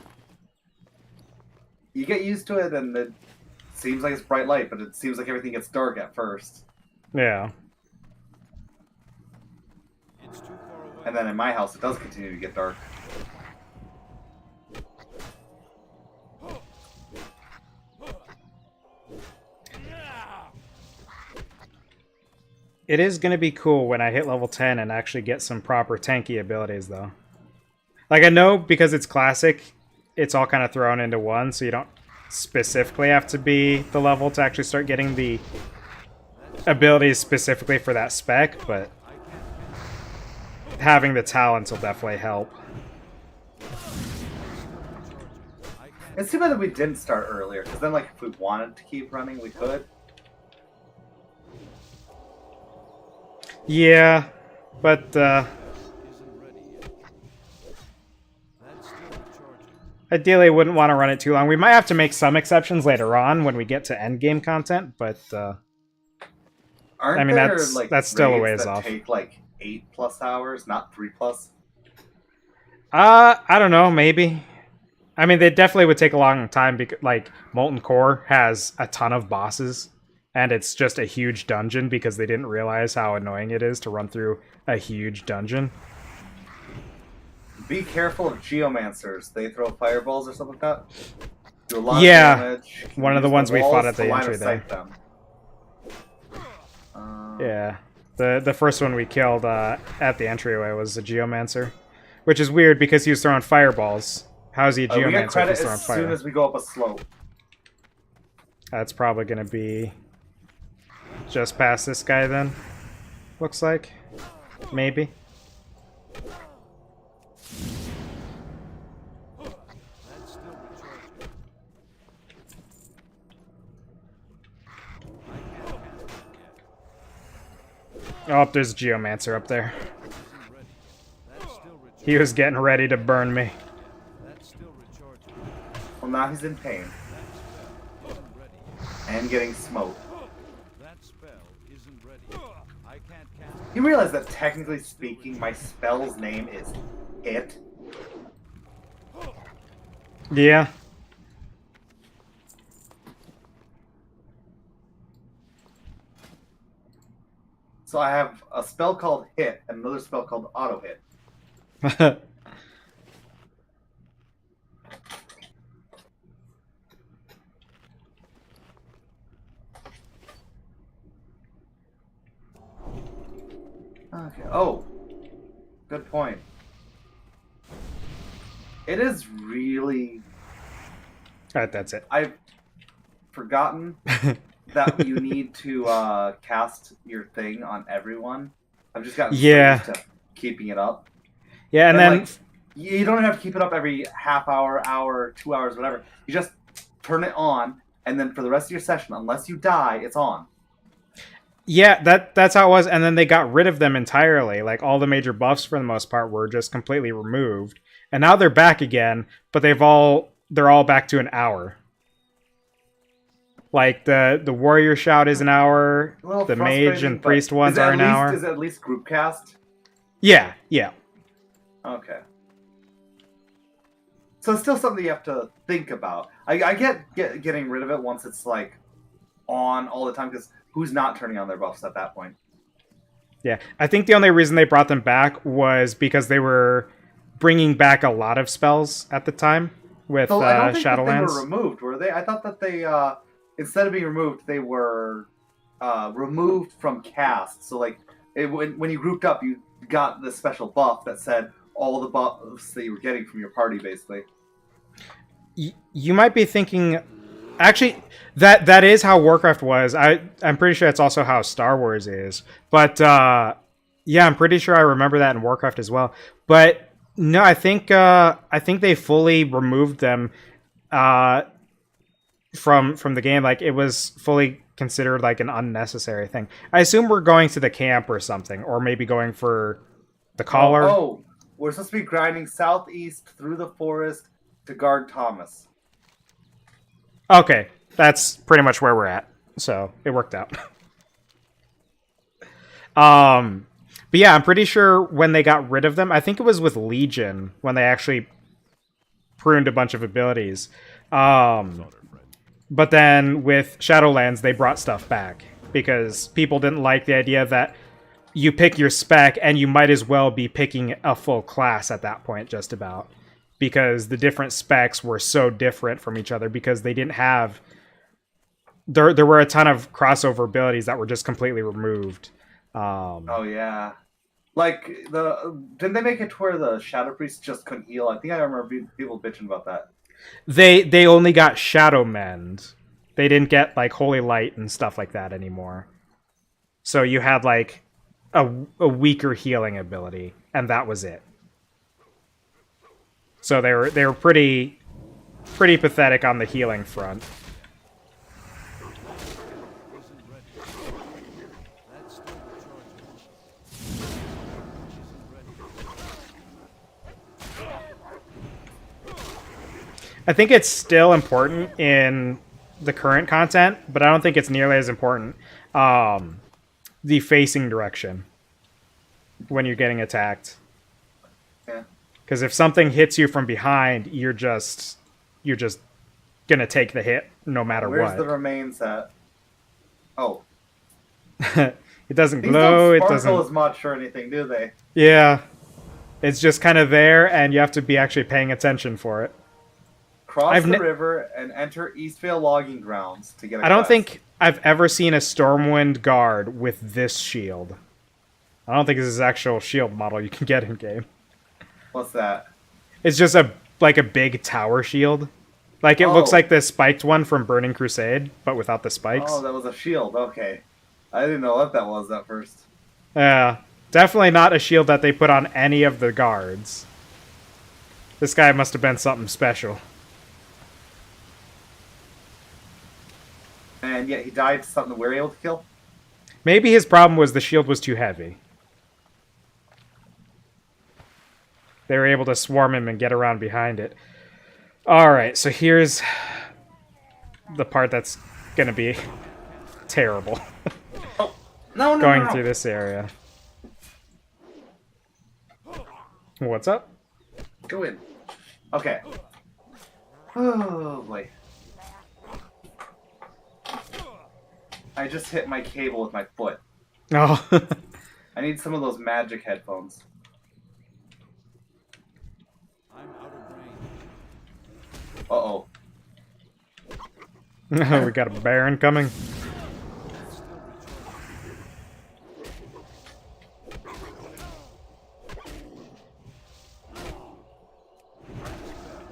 you get used to it, and it seems like it's bright light, but it seems like everything gets dark at first. Yeah. It's too far And then in my house, it does continue to get dark. It is going to be cool when I hit level 10 and actually get some proper tanky abilities, though. Like, I know because it's classic, it's all kind of thrown into one, so you don't specifically have to be the level to actually start getting the abilities specifically for that spec, but having the talents will definitely help. It's too bad that we didn't start earlier, because then, like, if we wanted to keep running, we could. Yeah, but, Isn't ready yet. That's still recharging. ideally wouldn't want to run it too long. We might have to make some exceptions later on when we get to endgame content, but, Aren't I mean, there, that's like, still a raids ways that off. take, like, 8+ hours, not 3+? I don't know, maybe. I mean, they definitely would take a long time because, like, Molten Core has a ton of bosses, and it's just a huge dungeon because they didn't realize how annoying it is to run through a huge dungeon. Be careful of geomancers. They throw fireballs or something like that. Do a lot Yeah, of damage. Can one of the use ones we fought walls at the to line entry of there. sight them. Yeah, the first one we killed at the entryway was a geomancer, which is weird because he was throwing fireballs. How is he a We get geomancer if credit he's throwing as soon fire? as we go up a slope. That's probably going to be just past this guy then, looks like. Maybe. That's still recharging. I can't cast it yet. Oh, there's a geomancer up there. Isn't ready yet. That's still recharging. He was getting ready to burn me. That's still recharging. Well, now he's in pain. That spell isn't ready yet. And getting smoked. That spell isn't ready yet. I can't cast it. You realize that technically speaking, my spell's name is Hit? Yeah. So I have a spell called Hit and another spell called Auto Hit. Okay. Oh, good point. It is really. Alright, that's it. I've forgotten that you need to cast your thing on everyone. I've just gotten so Yeah. used to keeping it up. Yeah, and then... like, you don't have to keep it up every half hour, hour, 2 hours, whatever. You just turn it on, and then for the rest of your session, unless you die, it's on. Yeah, that's how it was, and then they got rid of them entirely. Like, all the major buffs, for the most part, were just completely removed. And now they're back again, but they're all back to an hour. Like, the warrior shout is an hour, A little the mage frustrating, and but priest ones are an hour. Is it at least group cast? Yeah. Okay. So it's still something you have to think about. I get getting rid of it once it's like on all the time, because who's not turning on their buffs at that point? Yeah, I think the only reason they brought them back was because they were bringing back a lot of spells at the time with So I don't think that Shadowlands. they were removed, were they? I thought that they, instead of being removed, they were removed from cast. So like, when you grouped up, you got the special buff that said all the buffs that you were getting from your party, basically. You might be thinking, actually, that is how Warcraft was. I'm pretty sure that's also how Star Wars is. But yeah, I'm pretty sure I remember that in Warcraft as well. But no, I think they fully removed them from the game. Like, it was fully considered like an unnecessary thing. I assume we're going to the camp or something, or maybe going for the collar. Oh, we're supposed to be grinding southeast through the forest to guard Thomas. Okay, that's pretty much where we're at. So it worked out. But yeah, I'm pretty sure when they got rid of them, I think it was with Legion when they actually pruned a bunch of abilities. But then with Shadowlands, they brought stuff back because people didn't like the idea that you pick your spec, and you might as well be picking a full class at that point, just about. Because the different specs were so different from each other, because they didn't have... There were a ton of crossover abilities that were just completely removed. Oh, yeah. Like, didn't they make it to where the Shadow Priest just couldn't heal? I think I remember people bitching about that. They only got Shadow Mend. They didn't get, like, Holy Light and stuff like that anymore. So you had, like, a weaker healing ability, and that was it. So they were pretty pathetic on the healing front. Isn't ready. That's still the choice. Isn't ready. I think it's still important in the current content, but I don't think it's nearly as important. The facing direction when you're getting attacked. Yeah. Because if something hits you from behind, you're just gonna take the hit no matter Where's what. the remains at? Oh. It doesn't These glow. don't It sparkle doesn't. as much or anything, do they? Yeah, it's just kind of there, and you have to be actually paying attention for it. Cross the river and enter Eastvale Logging Grounds to get a I don't quest. think I've ever seen a Stormwind guard with this shield. I don't think this is an actual shield model you can get in game. What's that? It's just a big tower shield. Like it looks like the spiked one from Burning Crusade, but without the spikes. Oh, that was a shield. Okay. I didn't know what that was at first. Yeah, definitely not a shield that they put on any of the guards. This guy must have been something special. And yet he died to something we were able to kill? Maybe his problem was the shield was too heavy. They were able to swarm him and get around behind it. Alright, so here's the part that's gonna be terrible. Oh, no, Going through this area. What's up? Go in. Okay. Oh, boy. I just hit my cable with my foot. Oh. I need some of those magic headphones. I'm out of range. Uh-oh. We got a Baron coming. That's still the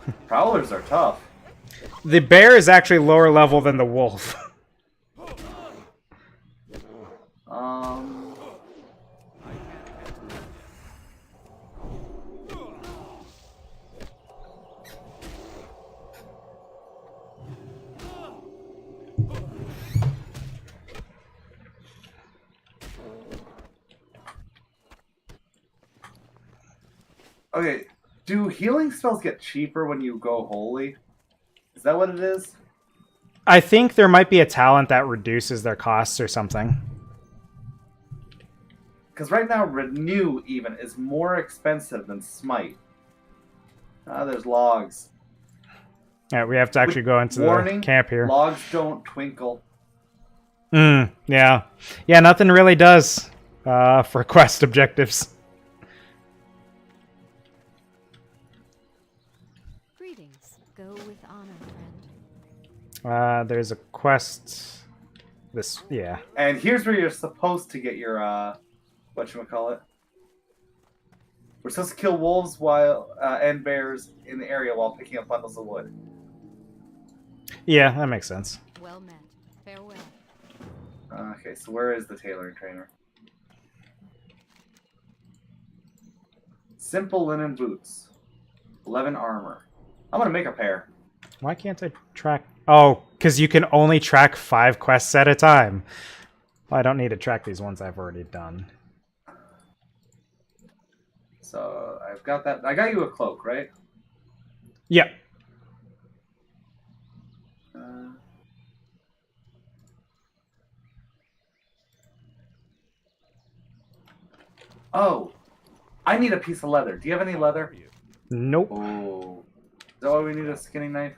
choice. Prowlers are tough. The bear is actually lower level than the wolf. Okay, do healing spells get cheaper when you go holy? Is that what it is? I think there might be a talent that reduces their costs or something. Because right now, Renew even is more expensive than Smite. Ah, there's logs. Yeah, we have to actually go into the camp here. Logs don't twinkle. Yeah. Yeah, nothing really does for quest objectives. Greetings. Go with honor, friend. There's a quest. Yeah. And here's where you're supposed to get your, whatchamacallit. We're supposed to kill wolves and bears in the area while picking up bundles of wood. Yeah, that makes sense. Well met. Farewell. Okay, so where is the tailoring trainer? Simple linen boots. 11 armor. I'm gonna make a pair. Why can't I track? Oh, because you can only track 5 quests at a time. Well, I don't need to track these ones I've already done. So I've got that. I got you a cloak, right? Yep. Oh, I need a piece of leather. Do you have any leather? Nope. Oh, is that why we need a skinning knife?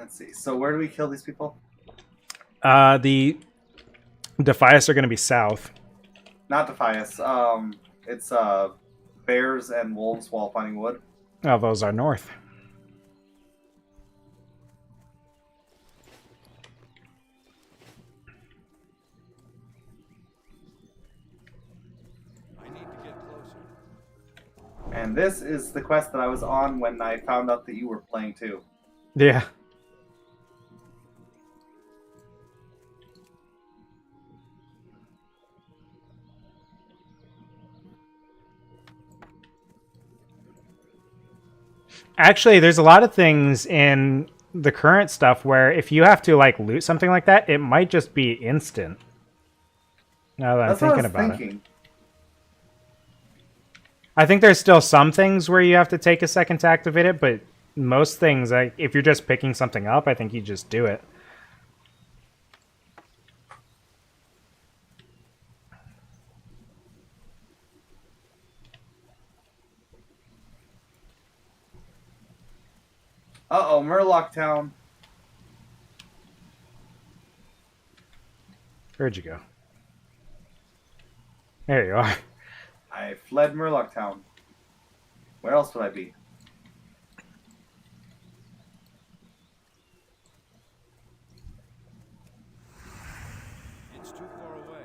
Let's see. So where do we kill these people? The Defias are going to be south. Not Defias. It's bears and wolves while finding wood. Oh, those are north. I need to get closer. And this is the quest that I was on when I found out that you were playing too. Yeah. Actually, there's a lot of things in the current stuff where if you have to like loot something like that, it might just be instant. Now that I'm thinking about it. I think there's still some things where you have to take a second to activate it, but most things, like if you're just picking something up, I think you just do it. Uh-oh, Murloc Town. Where'd you go? There you are. I fled Murloc Town. Where else would I be? It's too far away.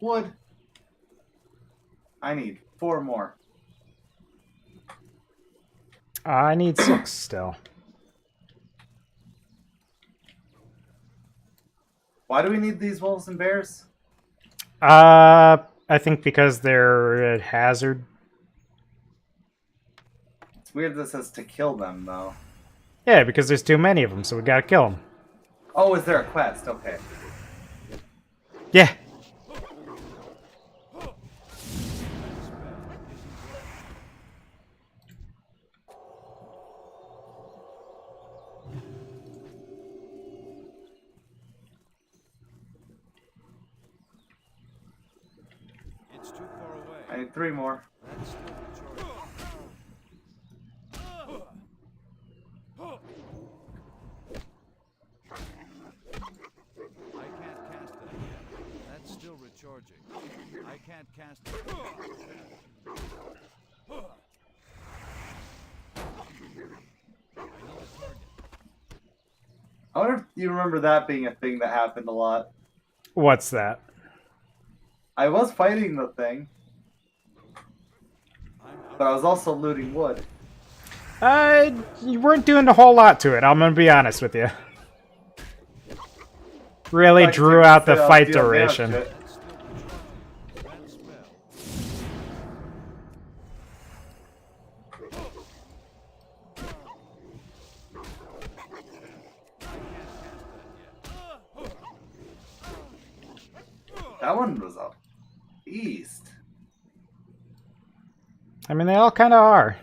Wood. I need 4 more. I need 6 still. Why do we need these wolves and bears? I think because they're a hazard. It's weird that it says to kill them, though. Yeah, because there's too many of them, so we gotta kill them. Oh, is there a quest? Okay. Yeah. It's too far away. I need 3 more. That's still recharging. I can't cast that yet. That's still recharging. I can't cast it. I need a target. I wonder if you remember that being a thing that happened a lot. What's that? I was fighting the thing, but I was also looting wood. You weren't doing a whole lot to it, I'm gonna be honest with you. Really drew out the fight duration. That one was a beast. I mean, they all kind of are.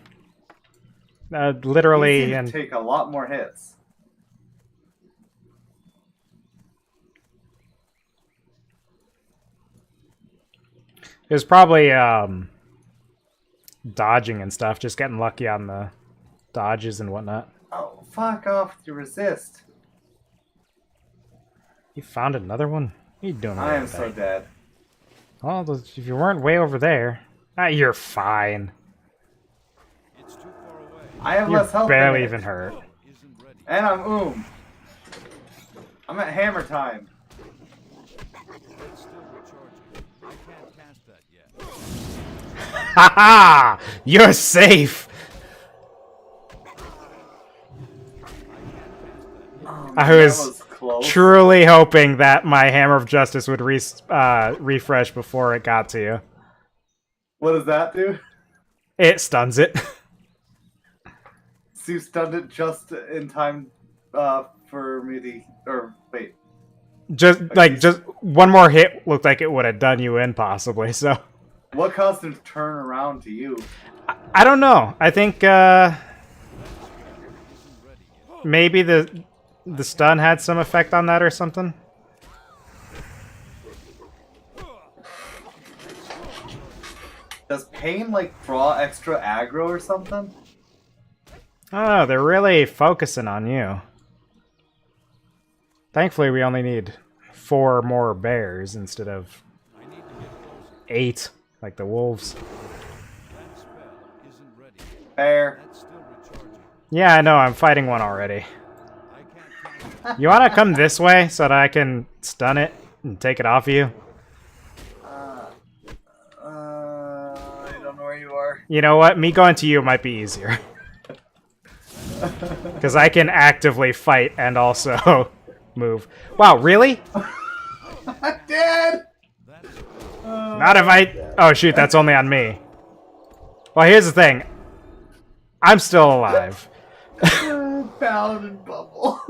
Literally, He seemed and to take a lot more hits. it was probably dodging and stuff, just getting lucky on the dodges and whatnot. Oh, fuck off to resist. You found another one? What are you doing? I am with so that? dead. Well, if you weren't way over there, you're fine. It's too far away. I have You're less health. barely than it. even hurt. Isn't ready. And I'm I'm at hammer time. That's still recharging. I can't cast that yet. Haha! You're safe! Oh, I man, was that was close. truly hoping that my Hammer of Justice would refresh before it got to you. What does that do? It stuns it. So you stunned it just in time for me to... Or, wait. Just one more hit looked like it would have done you in, possibly, so... What caused him to turn around to you? I don't know. I think, maybe the stun had some effect on that or something. Does Pain, like, draw extra aggro or something? Oh, they're really focusing on you. Thankfully, we only need 4 more bears instead of 8, like the wolves. That spell isn't ready yet. Bear. That's still recharging. Yeah, I know. I'm fighting one already. I can't count. You want to come this way so that I can stun it and take it off you? I don't know where you are. You know what? Me going to you might be easier. Because I can actively fight and also move. Wow, really? I'm dead! Not if I... Oh, shoot, that's only on me. Well, here's the thing. I'm still alive. Paladin bubble.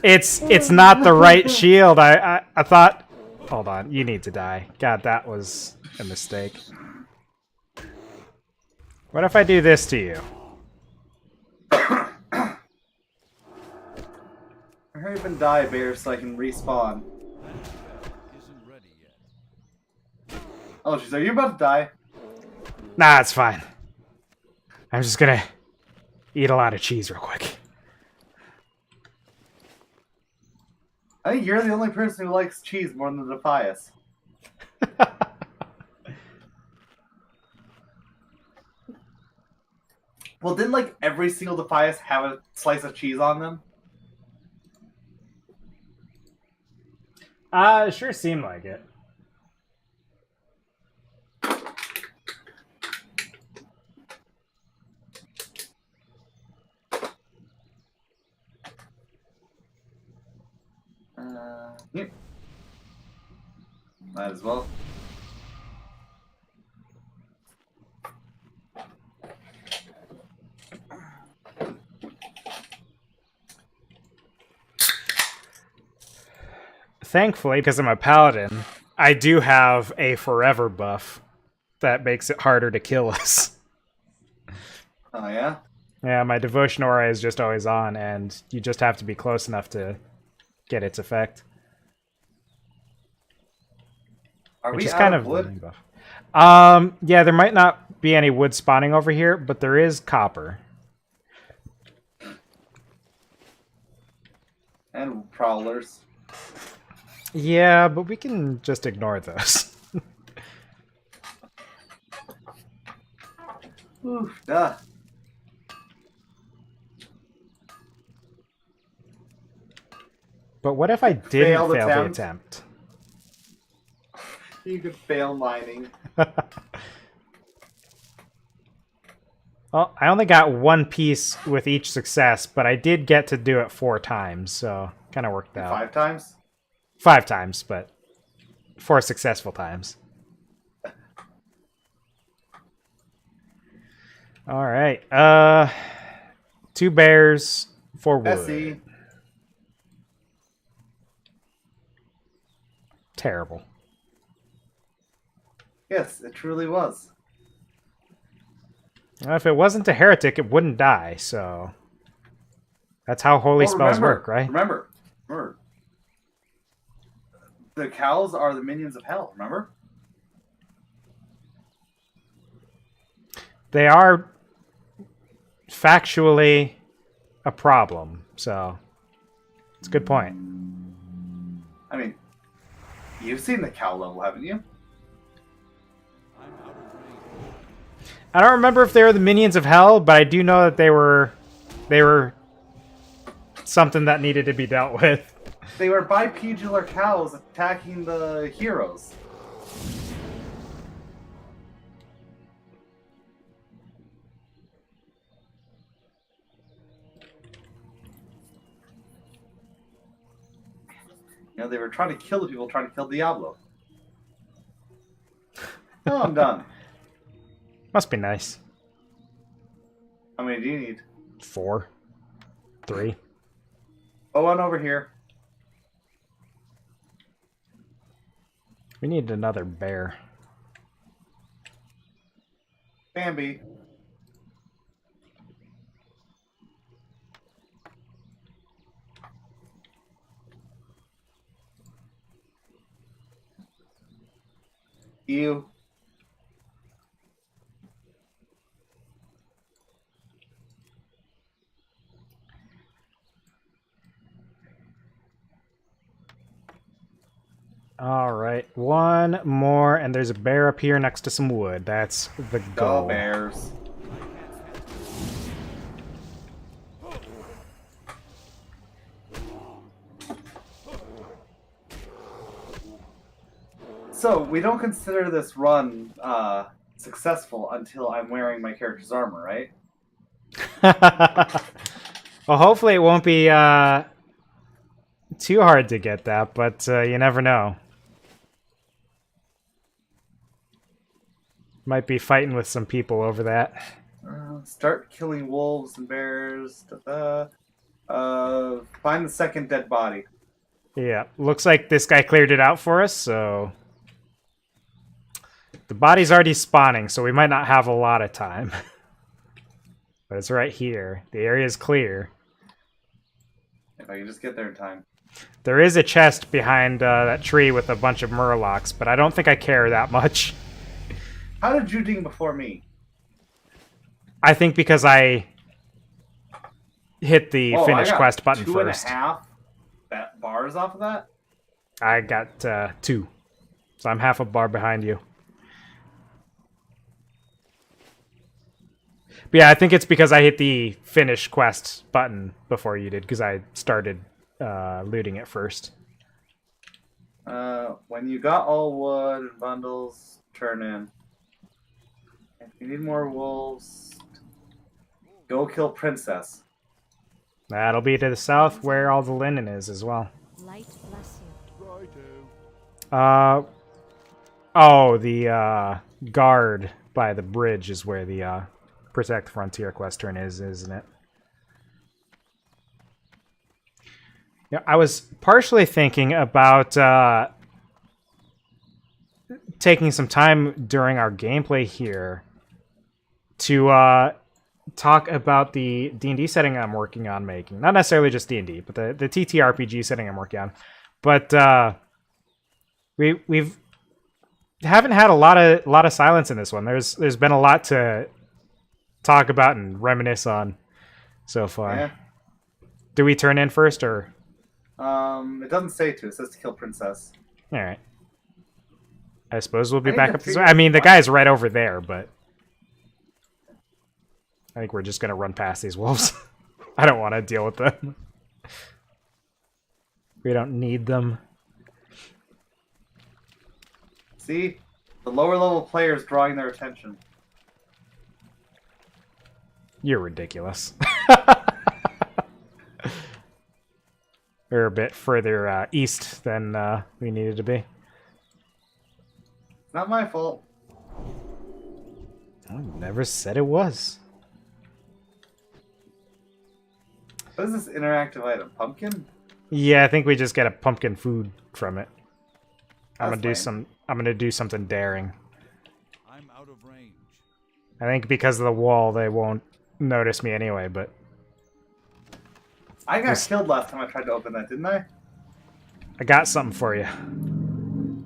It's not the right shield. I thought... Hold on, you need to die. God, that was a mistake. What if I do this to you? Hurry up and die, bear, so I can respawn. That spell isn't ready yet. Oh, jeez, are you about to die? Nah, it's fine. I'm just gonna eat a lot of cheese real quick. I think you're the only person who likes cheese more than Defias. Well, didn't like every single Defias have a slice of cheese on them? It sure seemed like it. Yep. Might as well. Thankfully, because I'm a paladin, I do have a forever buff that makes it harder to kill us. Oh, yeah? Yeah, my devotion aura is just always on, and you just have to be close enough to get its effect. Are Which we is out kind of of wood? buff. Yeah, there might not be any wood spawning over here, but there is copper. And prowlers. Yeah, but we can just ignore those. Oof, duh. But what if I didn't Failed fail the attempt. attempt? You could fail mining. Well, I only got 1 piece with each success, but I did get to do it 4 times, so kind of worked out. 5 times? 5 times, but 4 successful times. All right. 2 bears, 4 wood. Essie. Terrible. Yes, it truly was. Well, if it wasn't a heretic, it wouldn't die, so... That's how holy spells work, right? Remember. The cows are the minions of hell, remember? They are factually a problem, so... It's a good point. I mean, you've seen the cow level, haven't you? I'm out of range. I don't remember if they were the minions of hell, but I do know that they were something that needed to be dealt with. They were bipedular cows attacking the heroes. You know, they were trying to kill the people trying to kill Diablo. Oh, I'm done. Must be nice. How many do you need? 4. 3. Oh, one over here. We need another bear. Bambi. You. All right, one more, and there's a bear up here next to some wood. That's the goal. Go bears. So, we don't consider this run successful until I'm wearing my character's armor, right? Well, hopefully it won't be too hard to get that, but you never know. Might be fighting with some people over that. Start killing wolves and bears. Find the second dead body. Yeah, looks like this guy cleared it out for us, so... The body's already spawning, so we might not have a lot of time. But it's right here. The area's clear. If I can just get there in time. There is a chest behind that tree with a bunch of murlocs, but I don't think I care that much. How did you ding before me? I think because I hit the finish quest button first. 2.5 bars off of that? I got 2. So I'm half a bar behind you. But yeah, I think it's because I hit the finish quest button before you did, because I started looting it first. When you got all wood and bundles, turn in. If you need more wolves, go kill Princess. That'll be to the south where all the linen is as well. Light bless you. Righto. Oh, the guard by the bridge is where the Protect Frontier quest turn is, isn't it? Yeah, I was partially thinking about taking some time during our gameplay here to talk about the D&D setting I'm working on making. Not necessarily just D&D, but the TTRPG setting I'm working on. But we've haven't had a lot of silence in this one. There's been a lot to talk about and reminisce on so far. Yeah. Do we turn in first, or? It doesn't say to. It says to kill Princess. All right. I suppose we'll be I need back to up this figure way. I mean, the out- guy's right over there, but I think we're just gonna run past these wolves. I don't want to deal with them. We don't need them. See? The lower level players drawing their attention. You're ridiculous. We're a bit further east than we needed to be. It's not my fault. I never said it was. What is this interactive item? Pumpkin? Yeah, I think we just get a pumpkin food from it. I'm That's gonna do something daring. I'm out of range. I think because of the wall, they won't notice me anyway. But I got killed last time I tried to open that, didn't I? I got something for you.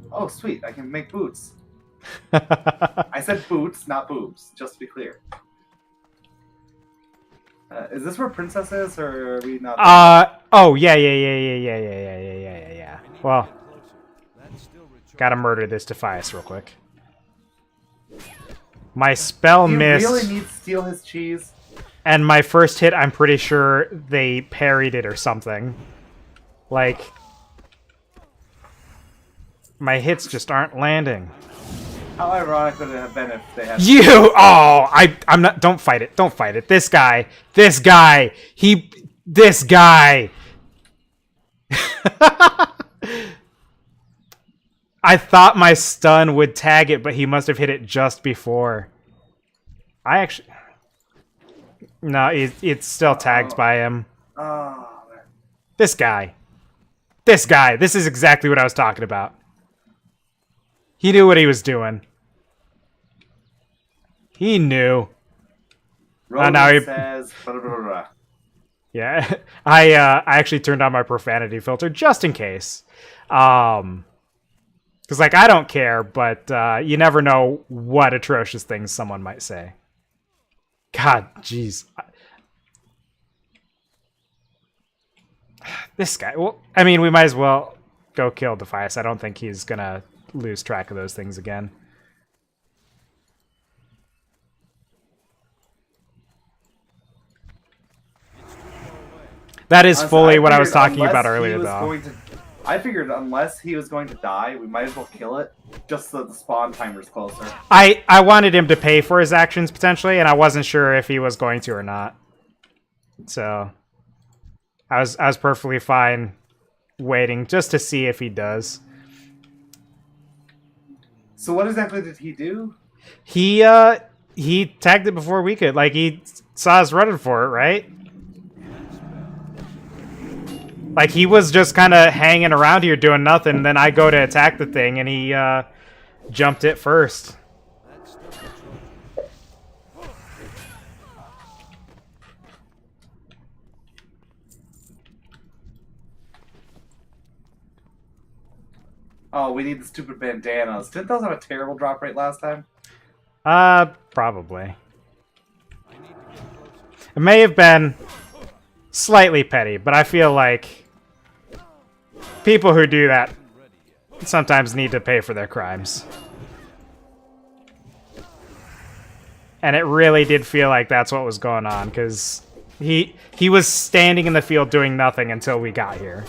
Oh, sweet. I can make boots. I said boots, not boobs, just to be clear. Is this where Princess is, or are we not? Oh yeah. Well, That's still recharged. gotta murder this Defias real quick. My spell Do you missed, really need to steal his cheese? and my first hit, I'm pretty sure they parried it or something. Like, my hits just aren't landing. How ironic would it have been if they had... I'm not, don't fight it, This guy, this guy. I thought my stun would tag it, but he must have hit it just before. I actually... No, it's still tagged by him. Oh, man. This guy. This guy. This is exactly what I was talking about. He knew what he was doing. He knew. Roland now he... says... Blah, blah, blah, blah. Yeah, I actually turned on my profanity filter just in case. Because, like, I don't care, but you never know what atrocious things someone might say. God, jeez. This guy, well, I mean, we might as well go kill Defias. I don't think he's going to lose track of those things again. That is fully what I was talking about earlier, though. I figured unless he was going to die, we might as well kill it, just so the spawn timer's closer. I wanted him to pay for his actions, potentially, and I wasn't sure if he was going to or not. So, I was perfectly fine waiting just to see if he does. So what exactly did he do? He tagged it before we could. Like, he saw us running for it, right? Like, he was just kind of hanging around here doing nothing, and then I go to attack the thing, and he jumped it first. Oh, we need the stupid bandanas. Didn't those have a terrible drop rate last time? Probably. It may have been slightly petty, but I feel like people who do that sometimes need to pay for their crimes. And it really did feel like that's what was going on, because he was standing in the field doing nothing until we got here.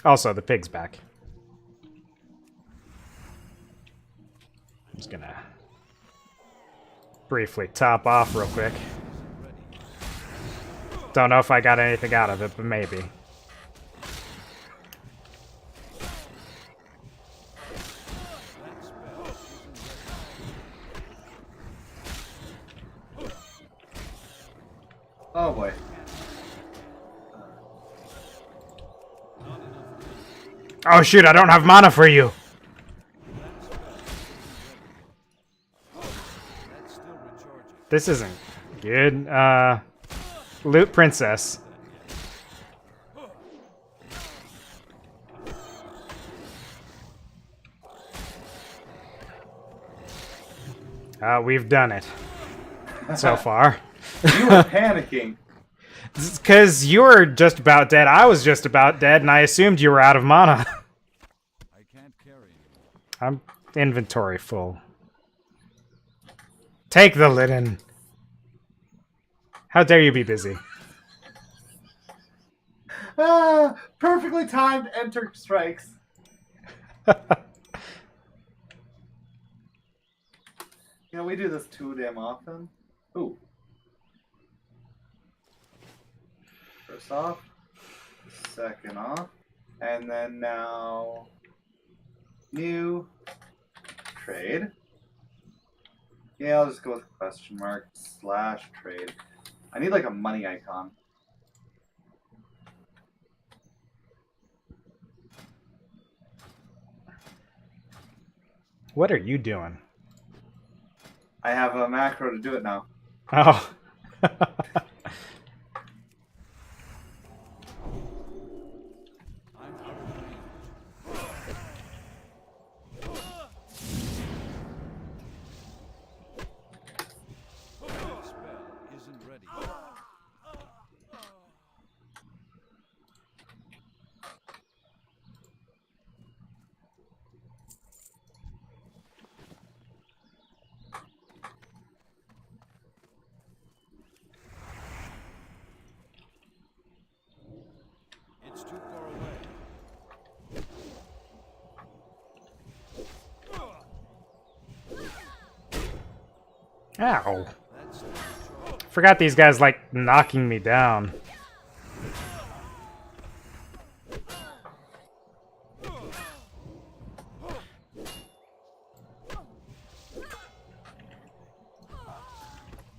Also, the pig's back. I'm just gonna briefly top off real quick. Don't know if I got anything out of it, but maybe. Oh boy. Oh shoot, I don't have mana for you! This isn't good. Loot Princess. We've done it. So far. You were panicking. Because you were just about dead, I was just about dead, and I assumed you were out of mana. I can't carry you. I'm inventory full. Take the linen. How dare you be busy? Ah, perfectly timed enter strikes. You know, we do this too damn often. Ooh. First off, second off, and then now new trade. Yeah, I'll just go with question mark / trade. I need like a money icon. What are you doing? I have a macro to do it now. Oh. It's too far away. Ow. Forgot these guys like knocking me down.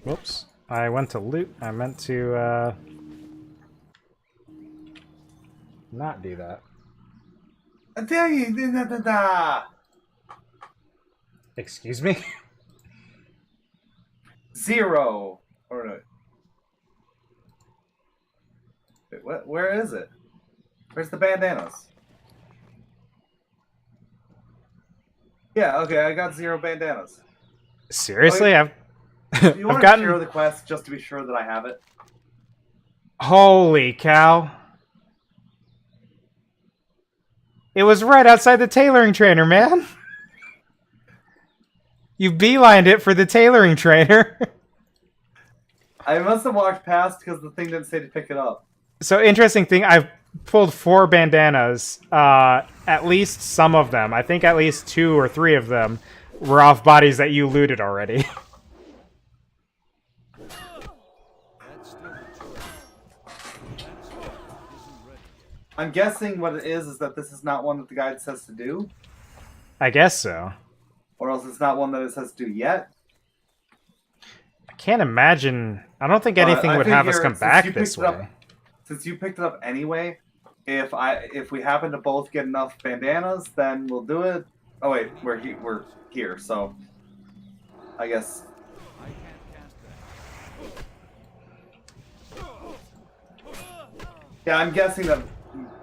Whoops. I went to loot. I meant to not do that. Excuse me? 0. Or no. Wait, what? Where is it? Where's the bandanas? Yeah, okay, I got 0 bandanas. Seriously? Oh, you want I've to gotten... share the quest just to be sure that I have it? Holy cow. It was right outside the tailoring trainer, man. You beelined it for the tailoring trainer. I must have walked past because the thing didn't say to pick it up. So, interesting thing, I've pulled 4 bandanas. At least some of them. I think at least 2 or 3 of them were off bodies that you looted already. That's still the choice. That sword isn't ready yet. I'm guessing what it is that this is not one that the guide says to do, I guess so. or else it's not one that it says to do yet. I can't imagine... I don't think anything I would have us figure come since back you this picked it up- way. Since you picked it up anyway, if we happen to both get enough bandanas, then we'll do it. Oh wait, we're here, so I guess. I can't cast that. Yeah, I'm guessing that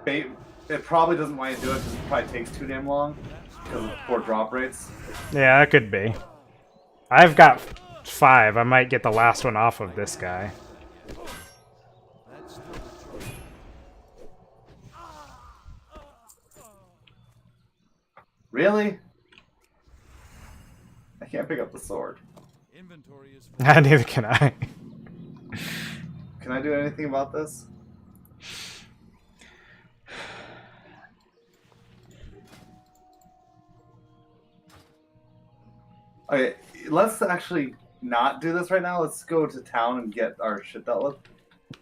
it probably doesn't want you to do it because it probably takes too damn long because of poor drop rates. Yeah, that could be. I've got 5. I might get the last one off of this guy. That's still the choice. Really? I can't pick up the sword. Inventory is Neither can I. Can I do anything about this? Okay, let's actually not do this right now. Let's go to town and get our shit dealt with.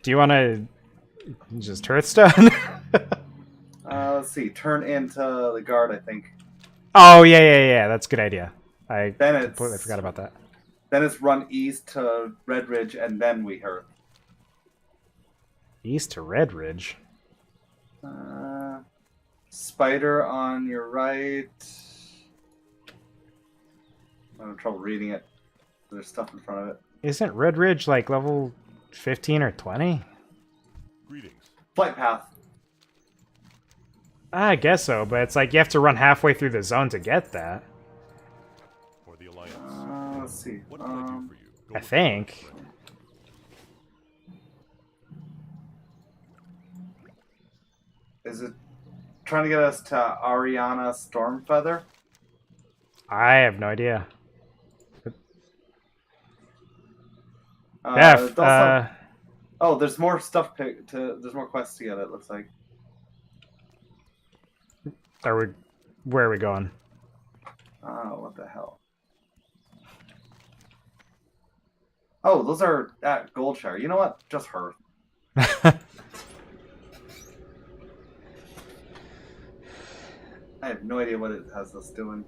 Do you want to just Hearthstone? Let's see. Turn into the guard, I think. Oh, yeah. That's a good idea. I Then it's completely forgot about that. Then it's run east to Red Ridge, and then we heard. East to Red Ridge. Spider on your right. I'm having trouble reading it. There's stuff in front of it. Isn't Red Ridge like level 15 or 20? greetings. Flight path. I guess so, but it's like you have to run halfway through the zone to get that. For the Alliance. Let's see. What can I do for you? Go I with think. Is it trying to get us to Ariana Stormfeather? I have no idea. There's also- oh, there's more stuff there's more quests to get. It looks like. Where are we going? Oh, what the hell? Oh, those are at Goldshire. You know what? Just her. I have no idea what it has us doing.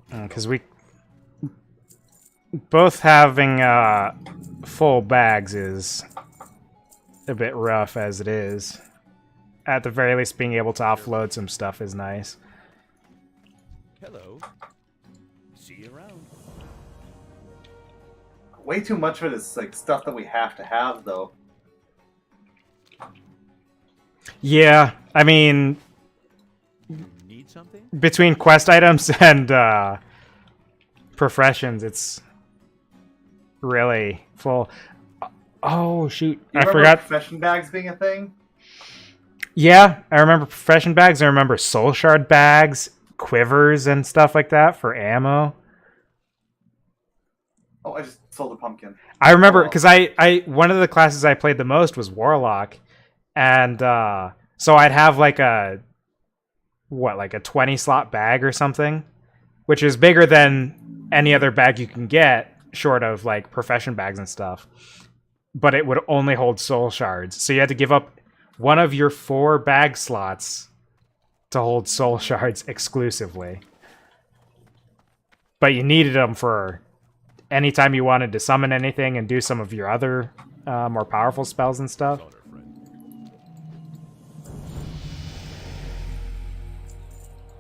Because we both having full bags is a bit rough as it is. At the very least, being able to offload some stuff is nice. Hello. See you around. Way too much of it is like stuff that we have to have, though. Yeah, I mean, Need something? between quest items and professions, it's really full. Oh, shoot. You I remember forgot. profession bags being a thing? Yeah, I remember profession bags. I remember soul shard bags, quivers, and stuff like that for ammo. Oh, I just sold a pumpkin. I remember because I one of the classes I played the most was Warlock, and so I'd have like a what, like a 20 slot bag or something, which is bigger than any other bag you can get, short of like profession bags and stuff. But it would only hold soul shards, so you had to give up one of your 4 bag slots to hold soul shards exclusively. But you needed them for anytime you wanted to summon anything and do some of your other more powerful spells and stuff. Honor, friend.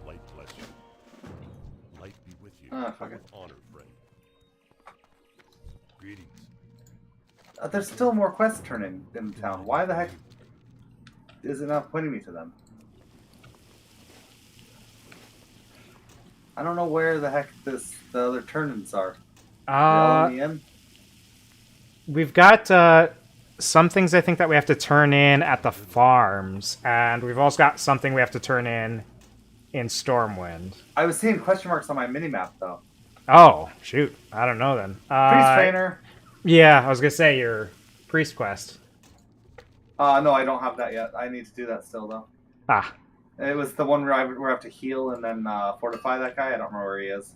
Light bless you. Light be with you. Ah, fuck it. Honor, friend. Greetings. There's still more quests turning in town. Why the heck is it not pointing me to them? I don't know where the heck the other turn-ins are. They all in the end? We've got some things I think that we have to turn in at the farms, and we've also got something we have to turn in Stormwind. I was seeing question marks on my mini-map, though. Oh, shoot. I don't know then. Priest Trainer. Yeah, I was going to say your priest quest. No, I don't have that yet. I need to do that still, though. Ah. It was the one where I have to heal and then fortify that guy. I don't remember where he is.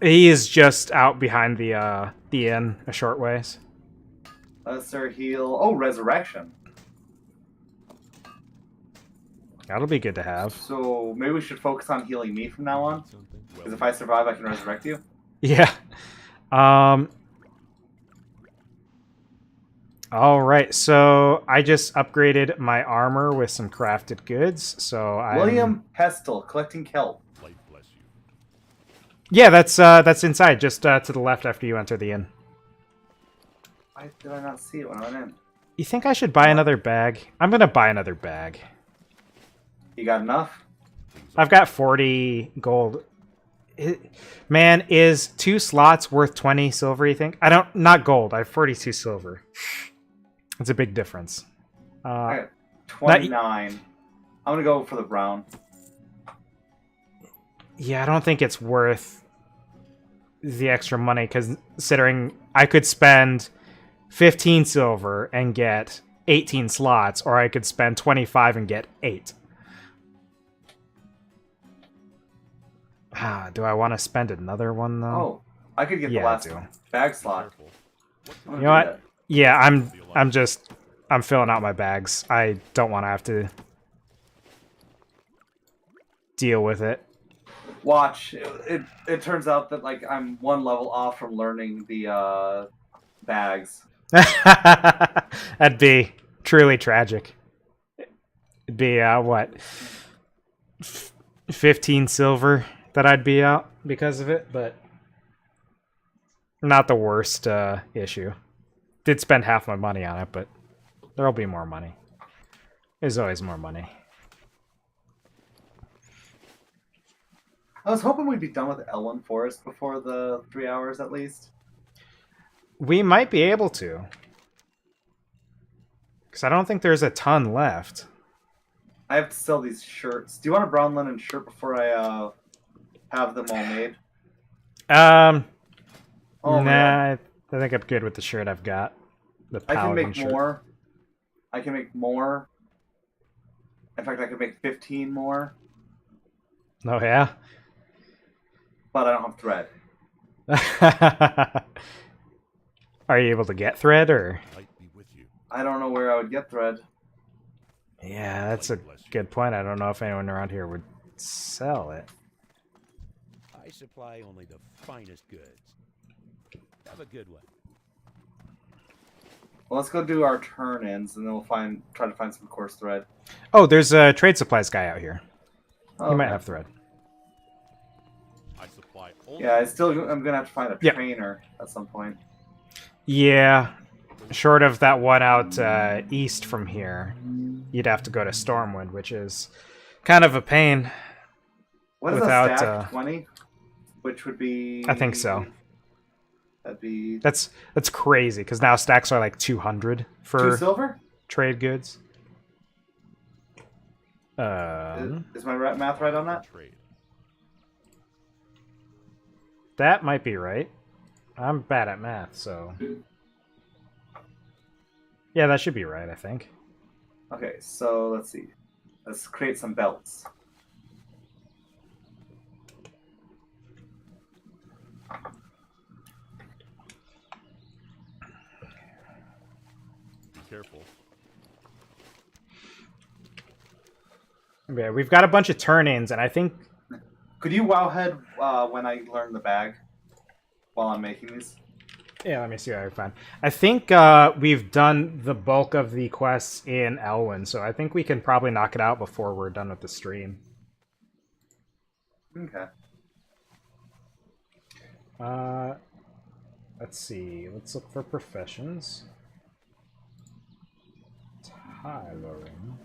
He is just out behind the inn a short ways. Sir, heal. Oh, resurrection. That'll be good to have. So maybe we should focus on healing me from now on. Because if I survive, I can resurrect you. Yeah. All right, so I just upgraded my armor with some crafted goods. So William Pestle, collecting kelp. Light bless you. Yeah, that's inside, just to the left after you enter the inn. Why did I not see it when I went in? You think I should buy another bag? I'm gonna buy another bag. You got enough? I've got 40 gold. Man, is 2 slots worth 20 silver, you think? Not gold, I have 42 silver. It's a big difference. I got 29. I'm gonna go for the brown. Yeah, I don't think it's worth the extra money, considering I could spend 15 silver and get 18 slots, or I could spend 25 and get 8. Do I want to spend another one, though? Oh, I could get Yeah, the I last do. bag slot. Careful. I'm You gonna know do what? that. Yeah, I'm filling out my bags. I don't want to have to deal with it. Watch. It turns out that like I'm one level off from learning the bags. That'd be truly tragic. It'd be, what? 15 silver that I'd be out because of it, but not the worst issue. Did spend half my money on it, but there'll be more money. There's always more money. I was hoping we'd be done with Elwyn Forest before the 3 hours at least. We might be able to. Because I don't think there's a ton left. I have to sell these shirts. Do you want a brown linen shirt before I have them all made? Oh, Nah, man. I think I'm good with the shirt I've got. The I can paladin make shirt. more. I can make more. In fact, I can make 15 more, Oh, yeah? but I don't have thread. Are you able to get thread, or? Light be with you. I don't know where I would get thread. Yeah, that's a good point. I don't know if anyone around here would sell it. I supply only the finest goods. Have a good one. Well, let's go do our turn-ins, and then we'll try to find some coarse thread. Oh, there's a trade supplies guy out here. Oh, He might okay. have thread. I supply only. Yeah, I'm gonna have to find a Yeah. trainer at some point. Yeah, short of that one out east from here, you'd have to go to Stormwind, which is kind of a pain. What is Without, a stack? 20? Which would be... I think so. That'd be... That's crazy, because now stacks are like 200 2 for silver? trade goods. Is my math right on that? Trade. That might be right. I'm bad at math, so... Yeah, that should be right, I think. Okay, so let's see. Let's create some belts. careful. Yeah, we've got a bunch of turn-ins, and I think... Could you wowhead when I learn the bag while I'm making these? Yeah, let me see what I can find. I think we've done the bulk of the quests in Elwyn, so I think we can probably knock it out before we're done with the stream. Okay. Let's see. Let's look for professions. Tailoring.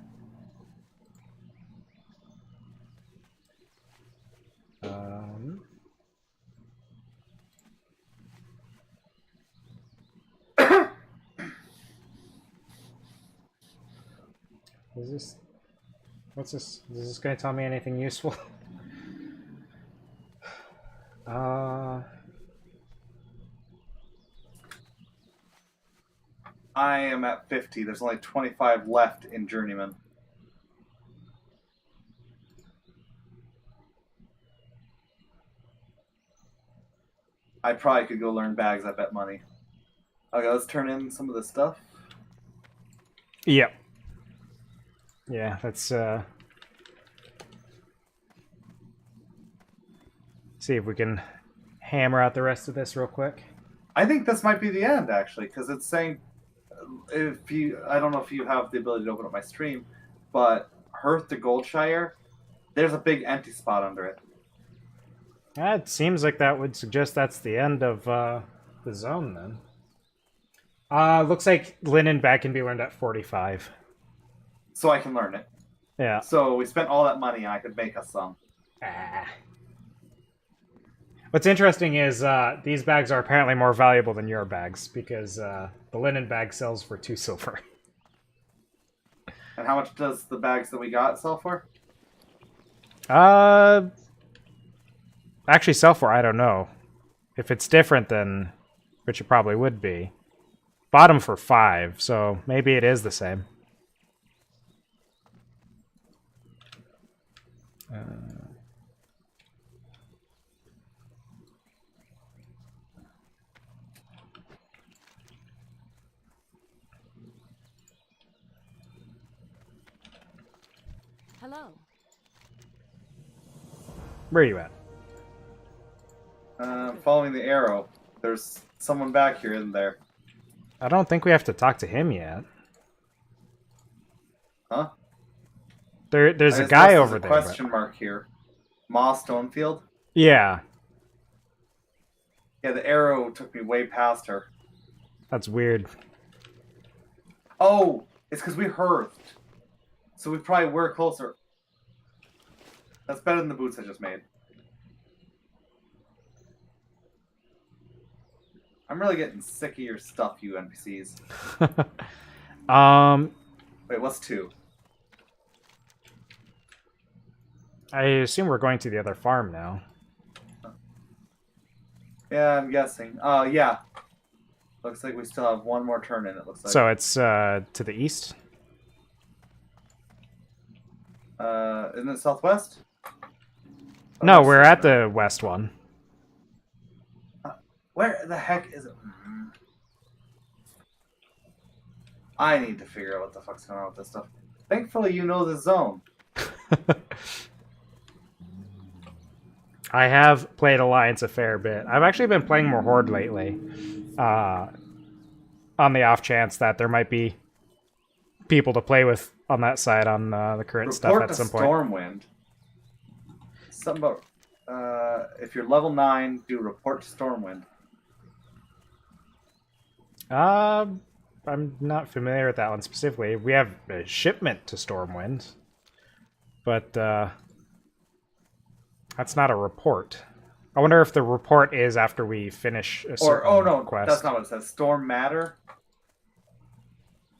Is this... What's this? Is this going to tell me anything useful? I am at 50. There's only 25 left in Journeyman. I probably could go learn bags, I bet money. Okay, let's turn in some of this stuff. Yep. Yeah, let's see if we can hammer out the rest of this real quick. I think this might be the end, actually, because it's saying, if you, I don't know if you have the ability to open up my stream, but Hearth to Goldshire, there's a big empty spot under it. It seems like that would suggest that's the end of the zone, then. Looks like Linen Bag can be learned at 45. So I can learn it. Yeah. So we spent all that money and I could make us some. What's interesting is these bags are apparently more valuable than your bags, because the Linen Bag sells for 2 silver. And how much does the bags that we got sell for? Actually sell for, I don't know. If it's different, then, which it probably would be. Bottom for 5, so maybe it is the same. Hello. Where are you at? Following the arrow. There's someone back here, isn't there? I don't think we have to talk to him yet. Huh? There's a I guy guess over there's a there. question mark here. Ma Stonefield? Yeah, Yeah, the arrow took me way past her. that's weird. Oh, it's because we hearthed. So we probably were closer. That's better than the boots I just made. I'm really getting sick of your stuff, you NPCs. Wait, what's 2? I assume we're going to the other farm now. Yeah, I'm guessing. Yeah. Looks like we still have one more turn in, it looks like. So it's to the east? Isn't it southwest? No, Oh, we're at the west one. Where the heck is it? I need to figure out what the fuck's going on with this stuff. Thankfully, you know the zone. I have played Alliance a fair bit. I've actually been playing more Horde lately. On the off chance that there might be people to play with on that side on the current stuff at some point. Stormwind. Something about if you're level 9, do report to Stormwind. I'm not familiar with that one specifically. We have a shipment to Stormwind, but that's not a report. I wonder if the report is after we finish a certain quest. That's not what it says. Storm Matter.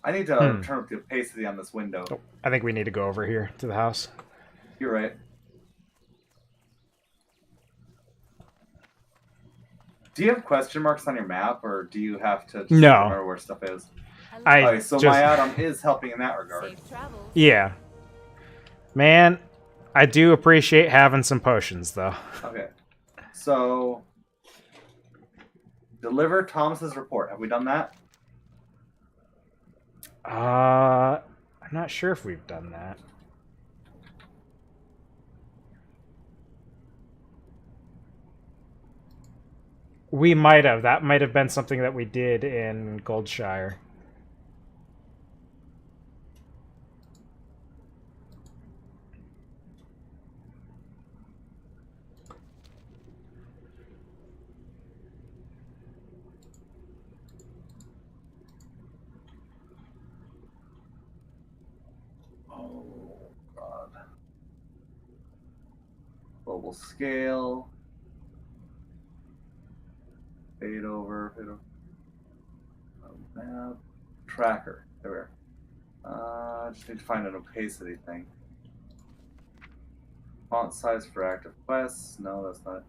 I need to turn up the opacity on this window. Oh, I think we need to go over here to the house. You're right. Do you have question marks on your map, or do you have to just remember where stuff is? Okay, so my add-on is helping in that regard. Safe travels. Yeah. Man, I do appreciate having some potions, though. Okay. So, deliver Thomas's report. Have we done that? I'm not sure if we've done that. We might have. That might have been something that we did in Goldshire. Oh, God. Global scale. Fade over. Map. Tracker. There we are. Just need to find an opacity thing. Font size for active quests. No, that's not it.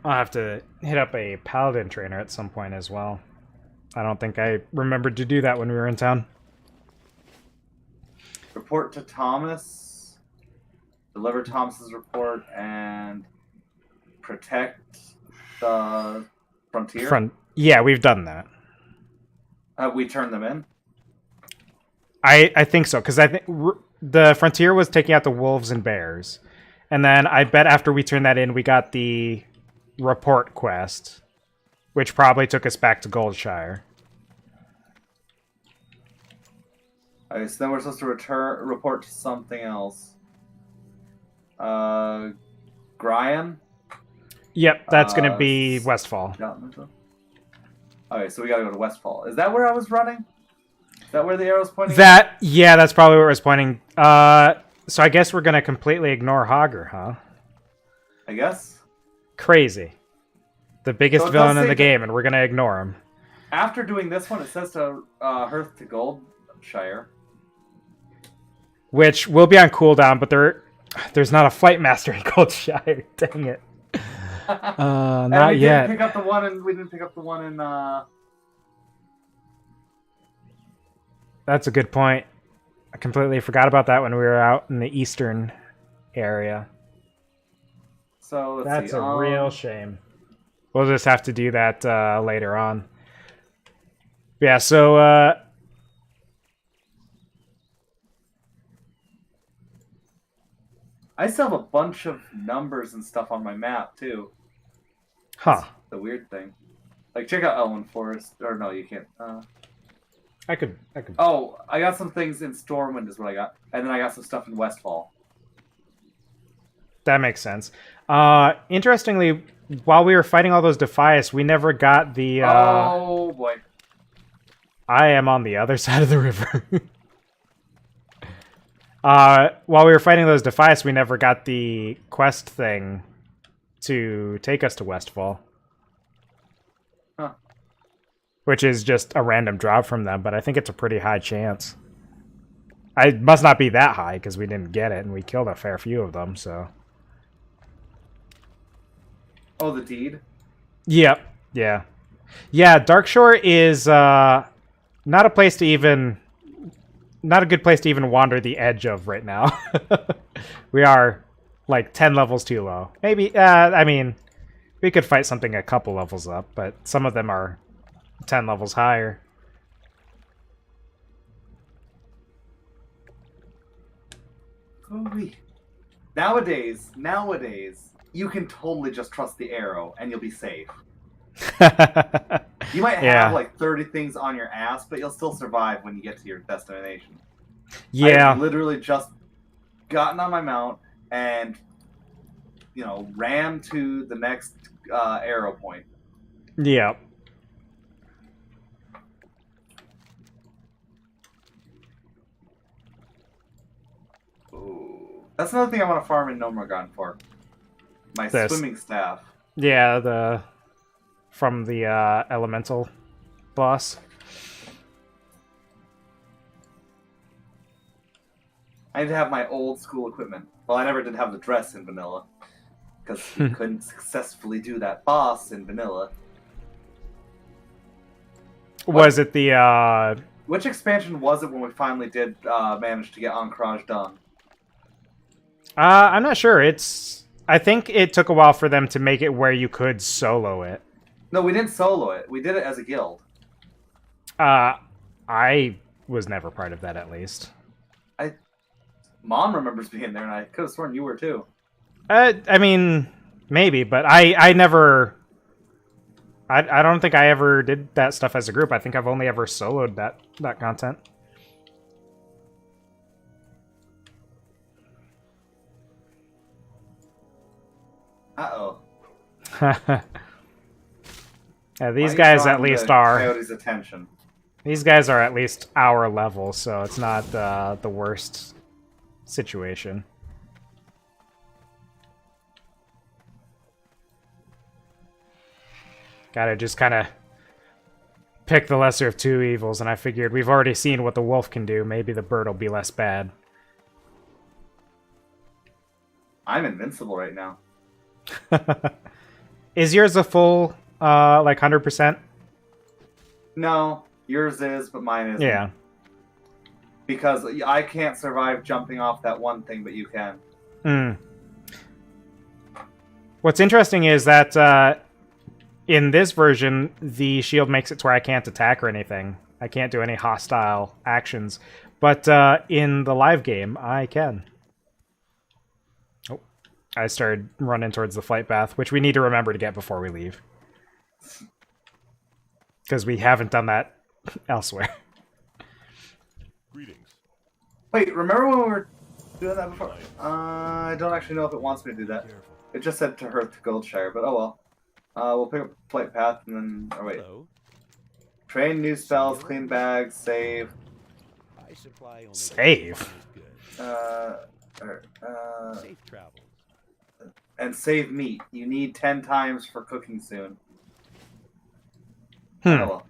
I'll have to hit up a paladin trainer at some point as well. I don't think I remembered to do that when we were in town. Report to Thomas. Deliver Thomas's report and protect the frontier. Yeah, we've done that. Have we turned them in? I think so, because I think the frontier was taking out the wolves and bears. And then I bet after we turned that in, we got the report quest, which probably took us back to Goldshire. Okay, so then we're supposed to report to something else. Gryan? Yep, that's going to be Westfall. Okay, so we gotta go to Westfall. Is that where I was running? Is that where the arrow's pointing? Yeah, that's probably where it was pointing. So I guess we're going to completely ignore Hogger, huh? I guess. Crazy. The biggest So villain in the game, and we're going to ignore him. After doing this one, it says to Hearth to Goldshire. Which will be on cooldown, but there's not a fight master in Goldshire. Dang it. Not yet. We didn't pick up the one in. That's a good point. I completely forgot about that when we were out in the eastern area. So that's a real shame. We'll just have to do that later on. Yeah, so I still have a bunch of numbers and stuff on my map too. Huh. That's the weird thing. Like check out Elwyn Forest. Or no, you can't. I could. Oh, I got some things in Stormwind is what I got. And then I got some stuff in Westfall. That makes sense. Interestingly, while we were fighting all those Defias, we never got the... oh, boy. I am on the other side of the river. While we were fighting those Defias, we never got the quest thing to take us to Westfall. Huh. Which is just a random drop from them, but I think it's a pretty high chance. It must not be that high, because we didn't get it, and we killed a fair few of them, so... Oh, the deed? Yep. Yeah. Yeah, Darkshore is not a place to even... Not a good place to even wander the edge of right now. We are, like, 10 levels too low. Maybe, I mean, we could fight something a couple levels up, but some of them are 10 levels higher. Holy. Nowadays, you can totally just trust the arrow and you'll be safe. You might have like 30 things on your ass, but you'll still survive when you get to your destination. Yeah. I've literally just gotten on my mount and, you know, ran to the next arrow point. Yeah. Ooh. That's another thing I want to farm in Nomargon for. My swimming staff. Yeah, from the elemental boss. I need to have my old school equipment. Well, I never did have the dress in vanilla. Because you couldn't successfully do that boss in vanilla. Was it the... Which expansion was it when we finally did manage to get Ancrage done? I'm not sure. I think it took a while for them to make it where you could solo it. No, we didn't solo it. We did it as a guild. I was never part of that, at least. Mom remembers being there, and I could have sworn you were too. I mean, maybe, but I never... I don't think I ever did that stuff as a group. I think I've only ever soloed that content. Uh-oh. Yeah, these Why guys are you at drawing least the are... Coyote's attention. These guys are at least our level, so it's not the worst situation. Gotta just kind of pick the lesser of two evils, and I figured we've already seen what the wolf can do. Maybe the bird will be less bad. I'm invincible right now. Is yours a full, like 100%? No, yours is, but mine isn't. Yeah. Because I can't survive jumping off that one thing, but you can. Hmm. What's interesting is that in this version, the shield makes it to where I can't attack or anything. I can't do any hostile actions. But in the live game, I can. Oh, I started running towards the flight path, which we need to remember to get before we leave. Because we haven't done that elsewhere. Greetings. Wait, remember when we were doing that before? I don't actually know if it wants me to do that. Careful. It just said to Hearth Goldshire, but oh well. We'll pick up flight path and then... Oh wait. Hello. Train new spells, clean bags, save. I supply only Save? Safe travels. And save meat. You need 10 times for cooking soon. Hmm. Oh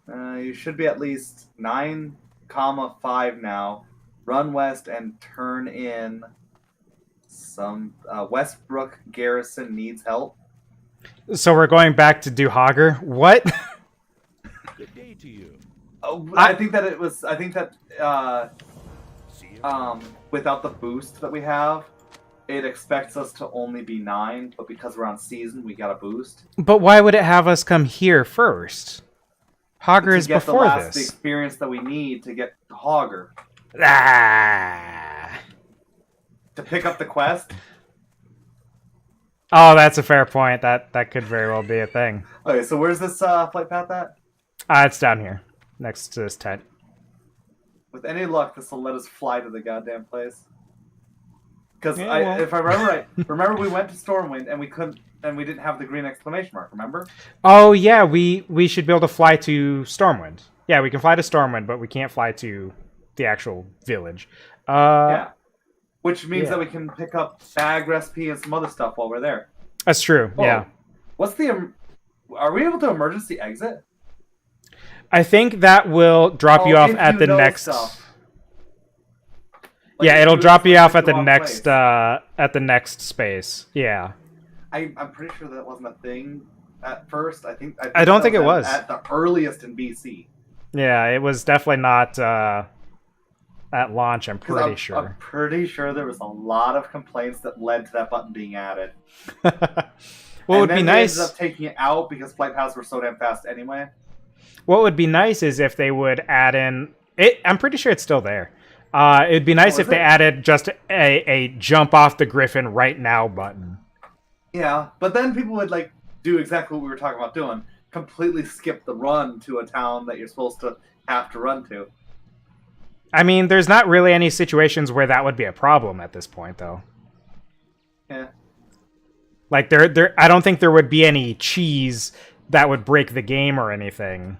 well. You should be at least 9,5 now. Run west and turn in. Some Westbrook garrison needs help. So we're going back to do Hogger? What? Good day to you. Oh, I think that it was. I think that See you. without the boost that we have, it expects us to only be 9. But because we're on season, we got a boost. But why would it have us come here first? Hogger To is get before the last this. experience that we need to get to Hogger. Ah. To pick up the quest. Oh, that's a fair point. That could very well be a thing. Okay, so where's this flight path at? It's down here, next to this tent. With any luck, this will let us fly to the goddamn place. Because Yeah, well. if I remember right, remember we went to Stormwind and we couldn't, and we didn't have the green exclamation mark. Remember? Oh yeah, we should be able to fly to Stormwind. Yeah, we can fly to Stormwind, but we can't fly to the actual village. Yeah. Which means yeah. that we can pick up bag recipe and some other stuff while we're there. That's true. Oh, Yeah, What's the? Are we able to emergency exit? I think that will drop you off if at you the know next. stuff. Like, Yeah, if it'll you drop you just off at the wrong next place. space. Yeah. I'm pretty sure that wasn't a thing at first. I think I don't that think it was. at the earliest in BC. Yeah, it was definitely not at launch. I'm 'Cause pretty sure. I'm pretty sure there was a lot of complaints that led to that button being added. What would be We nice? ended up taking it out because flight paths were so damn fast anyway. What would be nice is if they would add in it. I'm pretty sure it's still there. It'd be nice if is they it? added just a jump off the Griffin right now button. Yeah, but then people would like do exactly what we were talking about doing. Completely skip the run to a town that you're supposed to have to run to. I mean, there's not really any situations where that would be a problem at this point, though. Yeah. Like I don't think there would be any cheese that would break the game or anything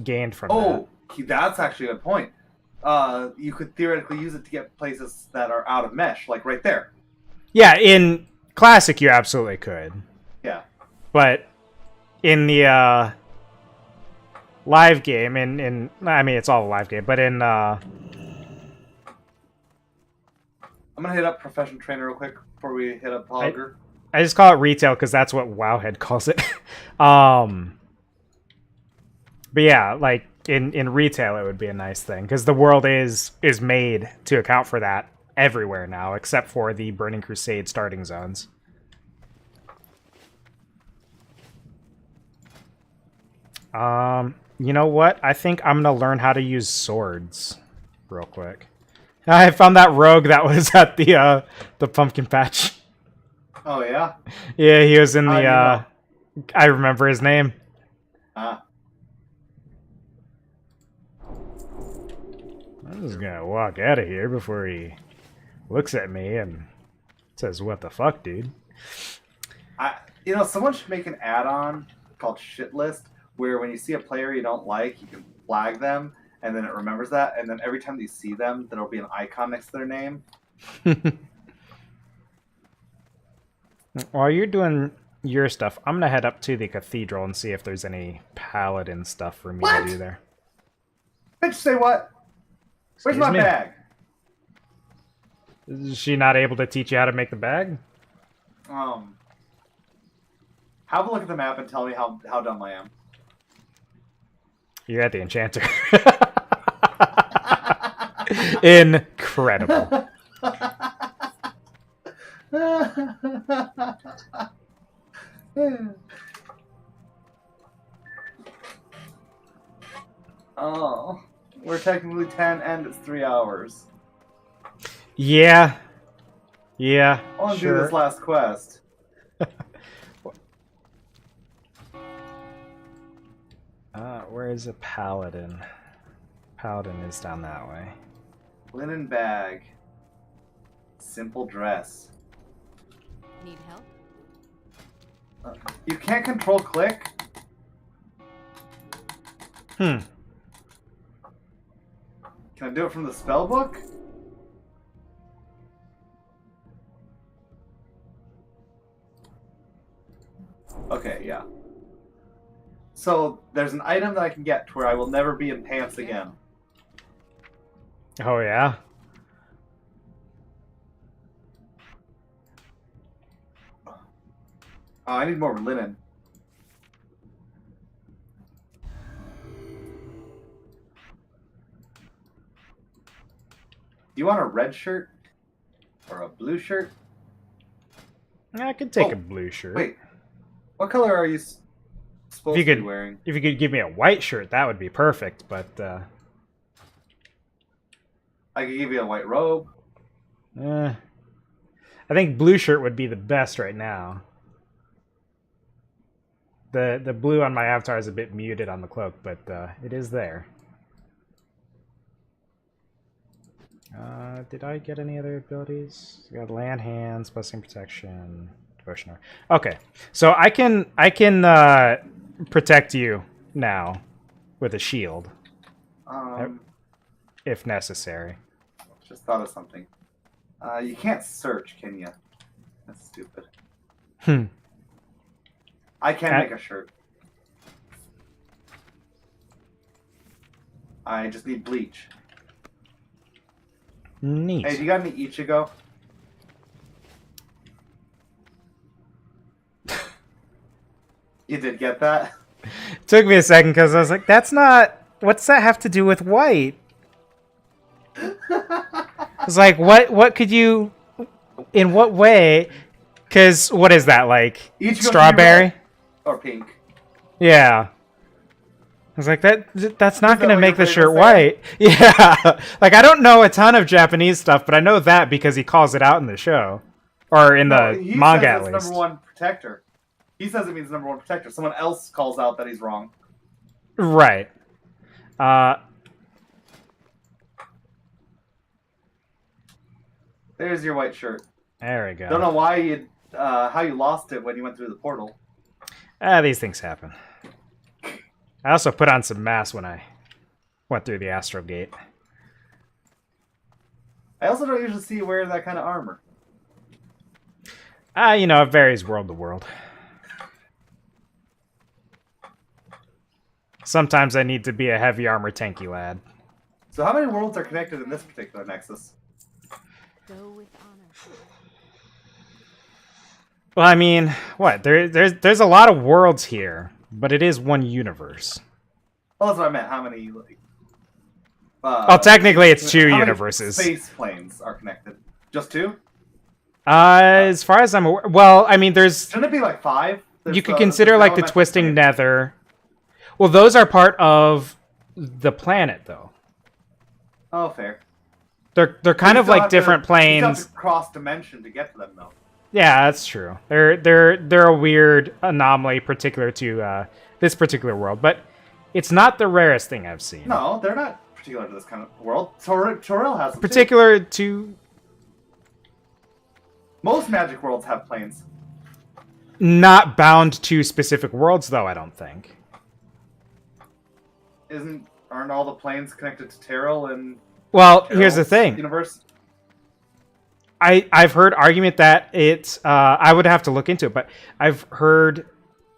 gained from that. Oh, that's actually a good point. You could theoretically use it to get places that are out of mesh, like right there. Yeah, in Classic you absolutely could. Yeah. But in the live game, in I mean it's all a live game, but in I'm gonna hit up Profession Trainer real quick before we hit up Hogger. I just call it retail because that's what Wowhead calls it. But yeah, like in retail, it would be a nice thing because the world is made to account for that everywhere now, except for the Burning Crusade starting zones. You know what? I think I'm gonna learn how to use swords real quick. I found that rogue that was at the pumpkin patch. Oh yeah. Yeah, he was in the. You know? I remember his name. Ah. I'm just gonna walk out of here before he looks at me and says, "What the fuck, dude?" Someone should make an add-on called Shit List, where when you see a player you don't like, you can flag them, and then it remembers that, and then every time you see them, there'll be an icon next to their name. While you're doing your stuff, I'm gonna head up to the cathedral and see if there's any paladin stuff for me to do there. Bitch, say what? Where's Excuse my me? bag? Is she not able to teach you how to make the bag? Have a look at the map and tell me how dumb I am. You're at the enchanter. Incredible. Oh, we're technically 10 and it's 3 hours. Yeah. Yeah. I want to do sure. this last quest. Where is a paladin? Paladin is down that way. Linen bag. Simple dress. Need help? You can't control click? Hmm. Can I do it from the spell book? Okay, yeah. So there's an item that I can get to where I will never be in pants again. Oh, yeah? Oh, I need more linen. Do you want a red shirt? Or a blue shirt? I could take Oh, a blue shirt. Wait. What color are you supposed If you to could- be wearing? If you could give me a white shirt, that would be perfect, but, I could give you a white robe. I think blue shirt would be the best right now. The blue on my avatar is a bit muted on the cloak, but it is there. Did I get any other abilities? I got land hands, blessing protection, devotion. Okay, so I can protect you now with a shield if necessary. Just thought of something. You can't search, can you? That's stupid. I can make a shirt. I just need bleach. Neat. Hey, do you got any Ichigo? You did get that? Took me a second because I was like, that's not... What's that have to do with white? It's like, what could you... In what way? Because what is that, like? Ichigo Strawberry? Or pink. Yeah. I was like, that's not going to what make the you're shirt saying? white. Yeah. Like, I don't know a ton of Japanese stuff, but I know that because he calls it out in the show. Or in the He manga, says at it's least. number one protector. He says it means number one protector. Someone else calls out that he's wrong. Right. There's your white shirt. There we go. Don't know why you how you lost it when you went through the portal. These things happen. I also put on some mass when I went through the Astral Gate. I also don't usually see you wear that kind of armor. You know, it varies world to world. Sometimes I need to be a heavy armor tanky lad. So how many worlds are connected in this particular Nexus? Go with honor. Well, I mean, what? There's a lot of worlds here, but it is one universe. Well, that's what I meant. How many, like... Well, technically it's two how many universes. space planes are connected. Just 2? As far as I'm aware, well, I mean, there's Shouldn't it be like 5? you could consider like the elemental Twisting plane. Nether. Well, those are part of the planet, though. Oh, fair. They're kind You of still like have to- different you still planes. have to cross dimension to get to them, though. Yeah, that's true. They're a weird anomaly particular to this particular world, but it's not the rarest thing I've seen. No, they're not particular to this kind of world. Toril has them too. Particular to Most magic worlds have planes. not bound to specific worlds, though. I don't think. Aren't all the planes connected to Terrell and Well, here's the Terrell's thing. universe? I've heard argument that it's I would have to look into it, but I've heard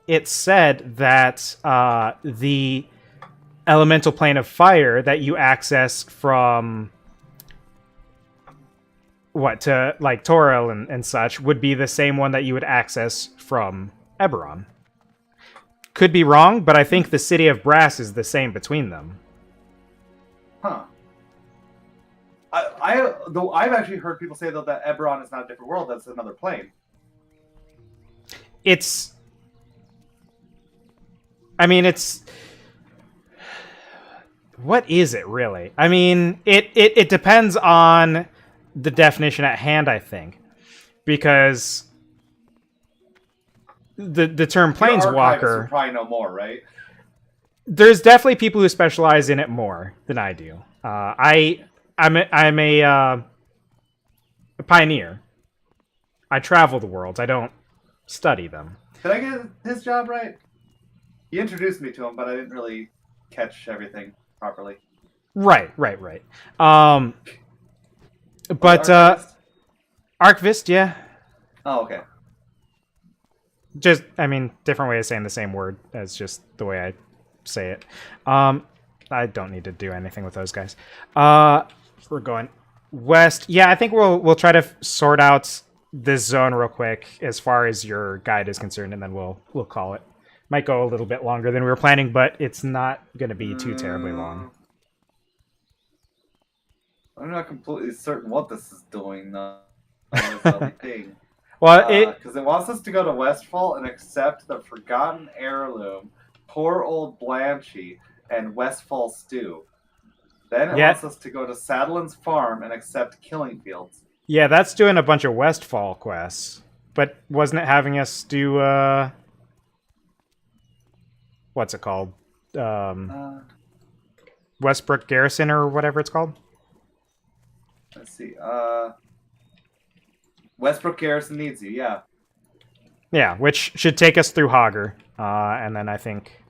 it said that the elemental plane of fire that you access from to like Toril and such would be the same one that you would access from Eberron. Could be wrong, but I think the City of Brass is the same between them. Huh. I've actually heard people say though that Eberron is not a different world. That's another plane. It's what is it really? I mean, it depends on the definition at hand, I think, because the term Your archivists planeswalker, would probably know more, right? there's definitely people who specialize in it more than I do. I'm a pioneer. I travel the worlds. I don't study them. Did I get his job right? You introduced me to him, but I didn't really catch everything properly. Right. But Archivist? Archivist, yeah. Oh, okay. Just, I mean, different way of saying the same word. That's just the way I say it. I don't need to do anything with those guys. We're going west. Yeah, I think we'll try to sort out this zone real quick as far as your guide is concerned, and then we'll call it. Might go a little bit longer than we were planning, but it's not going to be too terribly long. I'm not completely certain what this is doing, though. That's the only thing. Well, Because it wants us to go to Westfall and accept the Forgotten Heirloom, Poor Old Blanchy, and Westfall Stew. Then it wants us to go to Saddlands Farm and accept Killing Fields. yeah, that's doing a bunch of Westfall quests, but wasn't it having us do what's it called? Westbrook Garrison or whatever it's called. Let's see. Westbrook Garrison needs you, yeah. Yeah, which should take us through Hogger, and then I think.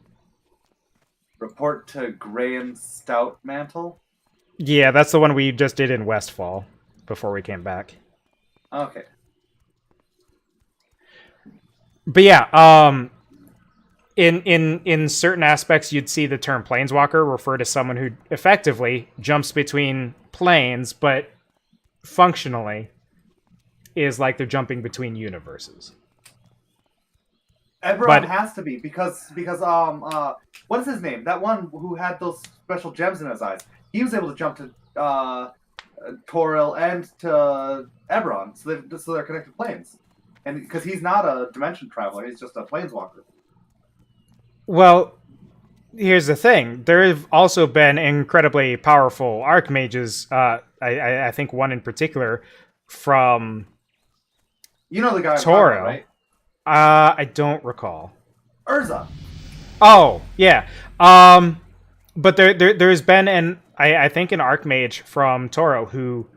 Report to Graham Stout Mantle. Yeah, that's the one we just did in Westfall before we came back. Okay. But yeah, in certain aspects, you'd see the term planeswalker refer to someone who effectively jumps between planes, but functionally is like they're jumping between universes. Eberron has to be because what is his name? That one who had those special gems in his eyes. He was able to jump to Toril and to Eberron, so they're connected planes. And because he's not a dimension traveler, he's just a planeswalker. Well, here's the thing. There have also been incredibly powerful archmages. I think one in particular from You know the guy I'm talking Toril, about, right? I don't recall. Urza. Oh, yeah. But there's been I think an archmage from Toril who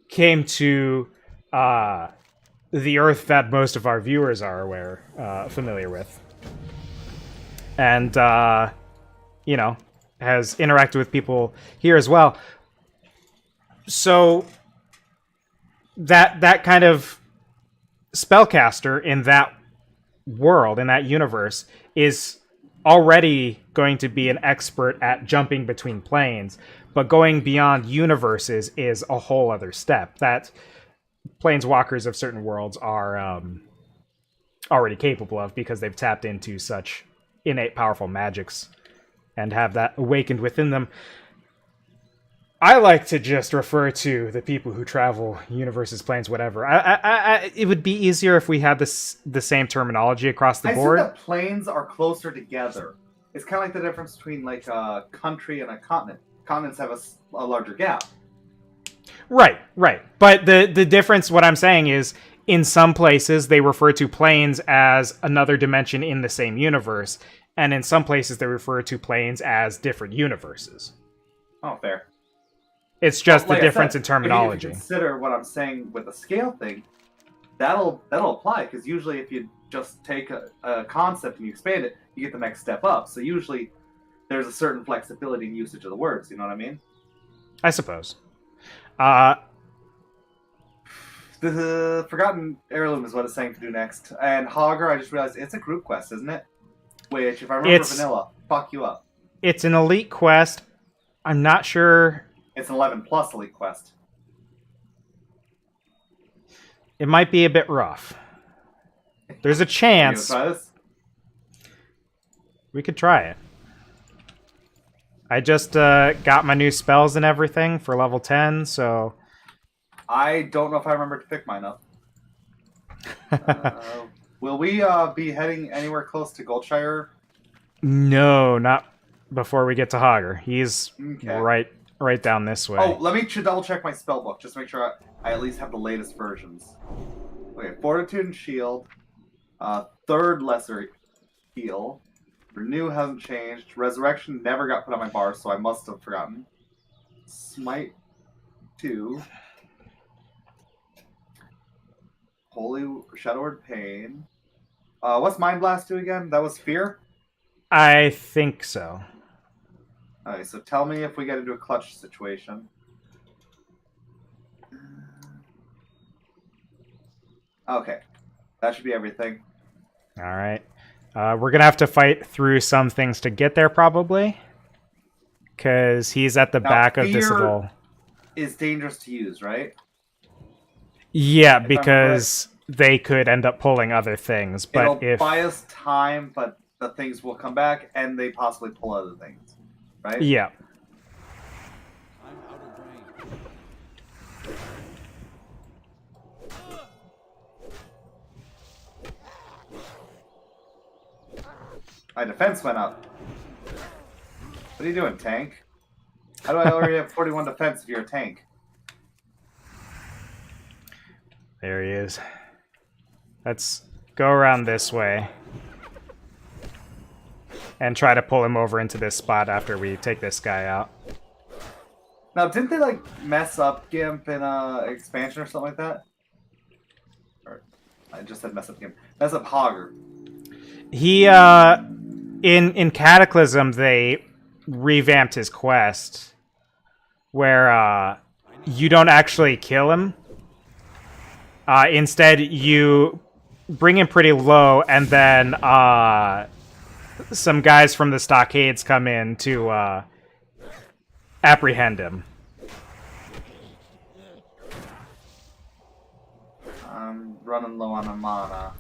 came to the Earth that most of our viewers are familiar with, and has interacted with people here as well. So that kind of spellcaster in that world, in that universe, is already going to be an expert at jumping between planes, but going beyond universes is a whole other step that planeswalkers of certain worlds are already capable of because they've tapped into such innate powerful magics and have that awakened within them. I like to just refer to the people who travel universes, planes, whatever. It would be easier if we had the same terminology across the board. I see that planes are closer together. It's kind of like the difference between like a country and a continent. Continents have a larger gap. Right. But the difference, what I'm saying is, in some places they refer to planes as another dimension in the same universe, and in some places they refer to planes as different universes. Oh, fair. It's just Like the difference said, in terminology. If you consider what I'm saying with the scale thing, that'll apply, because usually if you just take a concept and you expand it, you get the next step up. So usually there's a certain flexibility in usage of the words. You know what I mean? I suppose. The Forgotten Heirloom is what it's saying to do next. And Hogger, I just realized it's a group quest, isn't it? Which, if I remember vanilla, fuck you up. It's an elite quest. I'm not sure. It's an 11 plus elite quest. It might be a bit rough. There's a chance. Try this? We could try it. I just got my new spells and everything for level 10, so... I don't know if I remember to pick mine up. Will we be heading anywhere close to Goldshire? No, not before we get to Hogger. He's okay. right down this way. Oh, let me double check my spell book, just to make sure I at least have the latest versions. Okay, Fortitude and Shield. Third Lesser Heal. Renew hasn't changed. Resurrection never got put on my bar, so I must have forgotten. Smite 2. Holy Shadowward Pain. What's Mind Blast do again? That was Fear? I think so. Alright, so tell me if we get into a clutch situation. Okay. That should be everything. Alright. We're going to have to fight through some things to get there, probably. Because he's at the back of this little... is dangerous to use, right? Yeah, because they could end up pulling other things. But It'll buy us time, but the things will come back, and they possibly pull other things, right? Yeah. I'm out of range. My defense went up. What are you doing, tank? How do I already have 41 defense if you're a tank? There he is. Let's go around this way. And try to pull him over into this spot after we take this guy out. Now, didn't they, like, mess up Gimp in expansion or something like that? Or, I just said mess up Gimp. Mess up Hogger. He, in Cataclysm, they revamped his quest. Where, you don't actually kill him. Instead, you bring him pretty low, and then some guys from the stockades come in to apprehend him. I'm running low on a mana.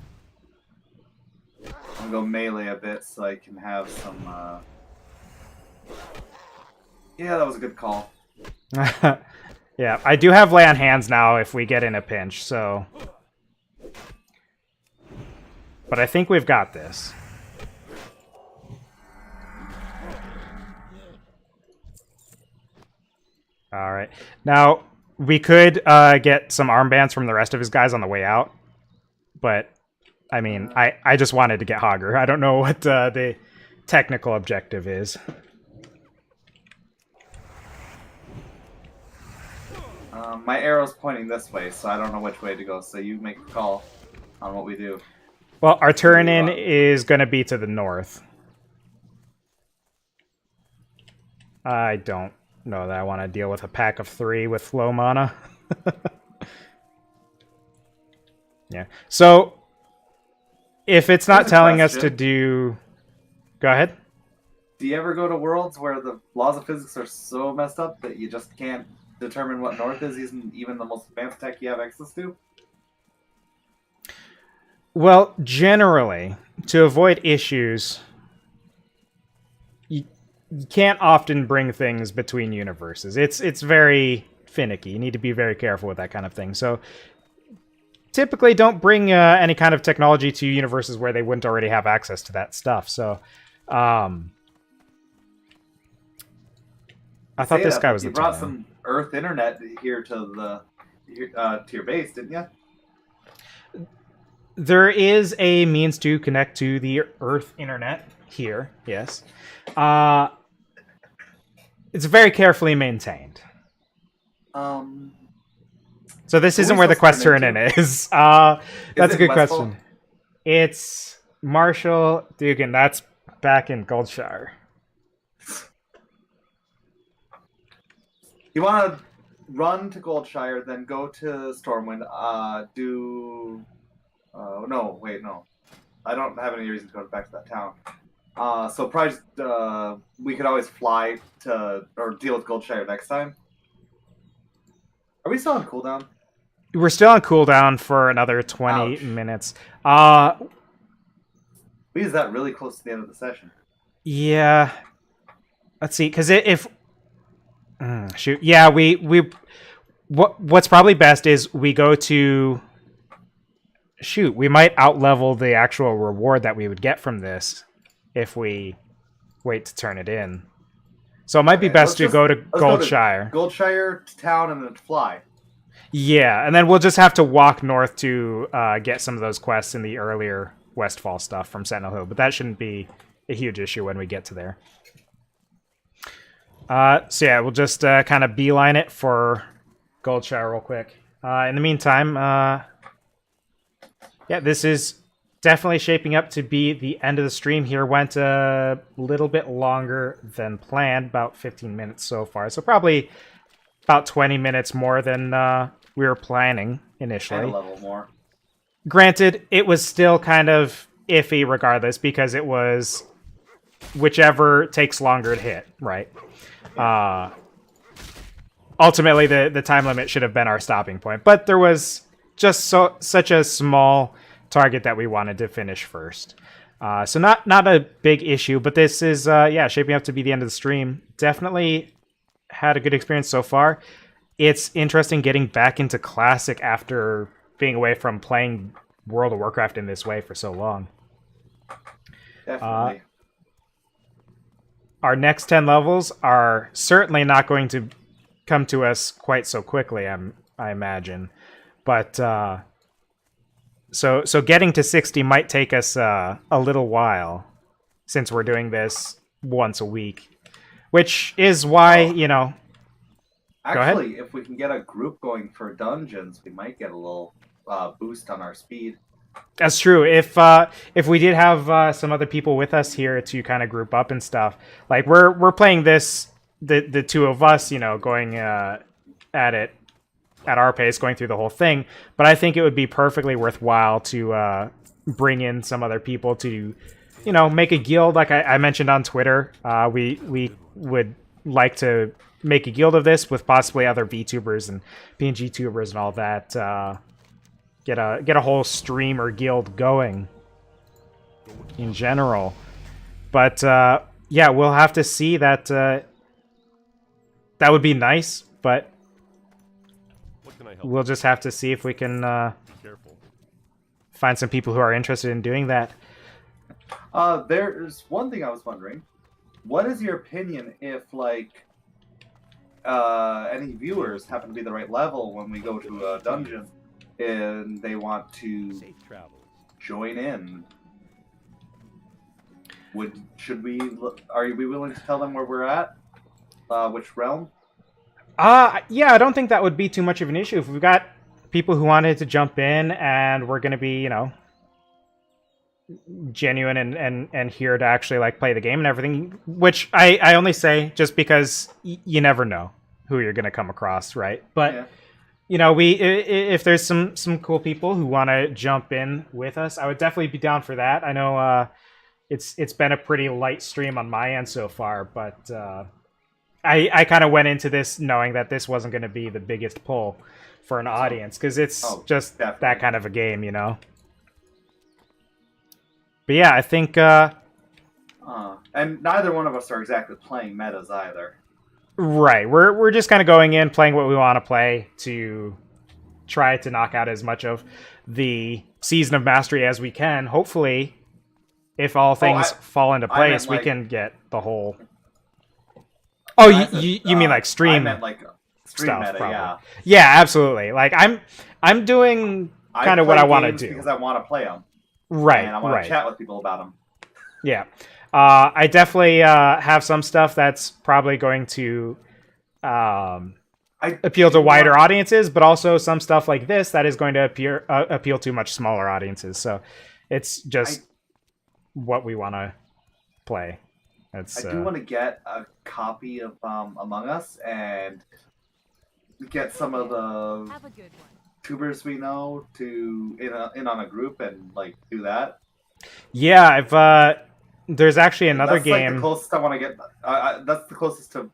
I'm gonna go melee a bit so I can have some... Yeah, that was a good call. Yeah, I do have lay on hands now if we get in a pinch, so... But I think we've got this. Alright. Now, we could get some armbands from the rest of his guys on the way out. But, I mean, I just wanted to get Hogger. I don't know what the technical objective is. My arrow's pointing this way, so I don't know which way to go, so you make the call on what we do. Well, our turn-in is going to be to the north. I don't know that I want to deal with a pack of 3 with low mana. Yeah. So, if it's not telling us to do... Go ahead. Do you ever go to worlds where the laws of physics are so messed up that you just can't determine what north is, even the most advanced tech you have access to? Well, generally, to avoid issues, you can't often bring things between universes. It's very finicky. You need to be very careful with that kind of thing. So typically don't bring any kind of technology to universes where they wouldn't already have access to that stuff. So I thought this guy was the You brought Tano. some Earth internet here to your base, didn't you? There is a means to connect to the Earth internet here, yes. It's very carefully maintained. So this isn't where the quest turn-in is. That's a good question. It's Marshall Dugan. That's back in Goldshire. You want to run to Goldshire, then go to Stormwind. No. I don't have any reason to go back to that town. So probably we could always fly to or deal with Goldshire next time. Are we still on cooldown? We're still on cooldown for another 20 Ouch. minutes. We use that really close to the end of the session. Yeah. Let's see, because if shoot, yeah, what's probably best is we go to shoot. We might outlevel the actual reward that we would get from this if we wait to turn it in. So it might be best to go to Goldshire. Goldshire town and then fly. Yeah, and then we'll just have to walk north to get some of those quests in the earlier Westfall stuff from Sentinel Hill, but that shouldn't be a huge issue when we get to there. So yeah, we'll just kind of beeline it for Goldshire real quick. In the meantime, yeah, this is definitely shaping up to be the end of the stream here. Went a little bit longer than planned, about 15 minutes so far. So probably about 20 minutes more than we were planning initially. And a level more. Granted, it was still kind of iffy regardless because it was whichever takes longer to hit, right? Ultimately, the time limit should have been our stopping point, but there was just such a small target that we wanted to finish first. So not a big issue, but this is yeah, shaping up to be the end of the stream. Definitely had a good experience so far. It's interesting getting back into Classic after being away from playing World of Warcraft in this way for so long. Definitely. Our next 10 levels are certainly not going to come to us quite so quickly, I imagine. But so getting to 60 might take us a little while since we're doing this once a week, which is why, you know. Actually, if we can get a group going for dungeons, we might get a little boost on our speed. That's true. If we did have some other people with us here to kind of group up and stuff, like we're playing this, the two of us, you know, going at it at our pace, going through the whole thing. But I think it would be perfectly worthwhile to bring in some other people to, you know, make a guild. Like I mentioned on Twitter, we would like to make a guild of this with possibly other VTubers and PNG tubers and all that. Get a whole stream or guild going in general. But yeah, we'll have to see that. That would be nice, but we'll just have to see if we can find some people who are interested in doing that. There's one thing I was wondering. What is your opinion if, like, any viewers happen to be the right level when we go to a dungeon and they want to join in? Are we willing to tell them where we're at? Which realm? Yeah, I don't think that would be too much of an issue. If we've got people who wanted to jump in and we're going to be, you know, genuine and here to actually like play the game and everything, which I only say just because you never know who you're going to come across, right? But Yeah. you know, if there's some cool people who want to jump in with us, I would definitely be down for that. I know it's been a pretty light stream on my end so far, but I kind of went into this knowing that this wasn't going to be the biggest pull for an audience because it's just definitely that kind of a game, you know. But yeah, I think And neither one of us are exactly playing metas either. Right. We're just kind of going in, playing what we want to play to try to knock out as much of the Season of Mastery as we can. Hopefully, if all things fall into place, we can get the whole... Oh, you mean like stream? I meant like stream stuff, meta, probably. yeah. Yeah, absolutely. Like I'm doing kind of what I want to do because I want to play them. Right. And I want to chat with people about them. Yeah. I definitely have some stuff that's probably going to appeal to wider audiences, but also some stuff like this that is going to appeal to much smaller audiences. So it's just what we want to play. I do want to get a copy of Among Us and get some of the Have a good one. tubers we know to in on a group and like do that. Yeah, I've there's actually another that's game. Like the closest I want to get. That's the closest to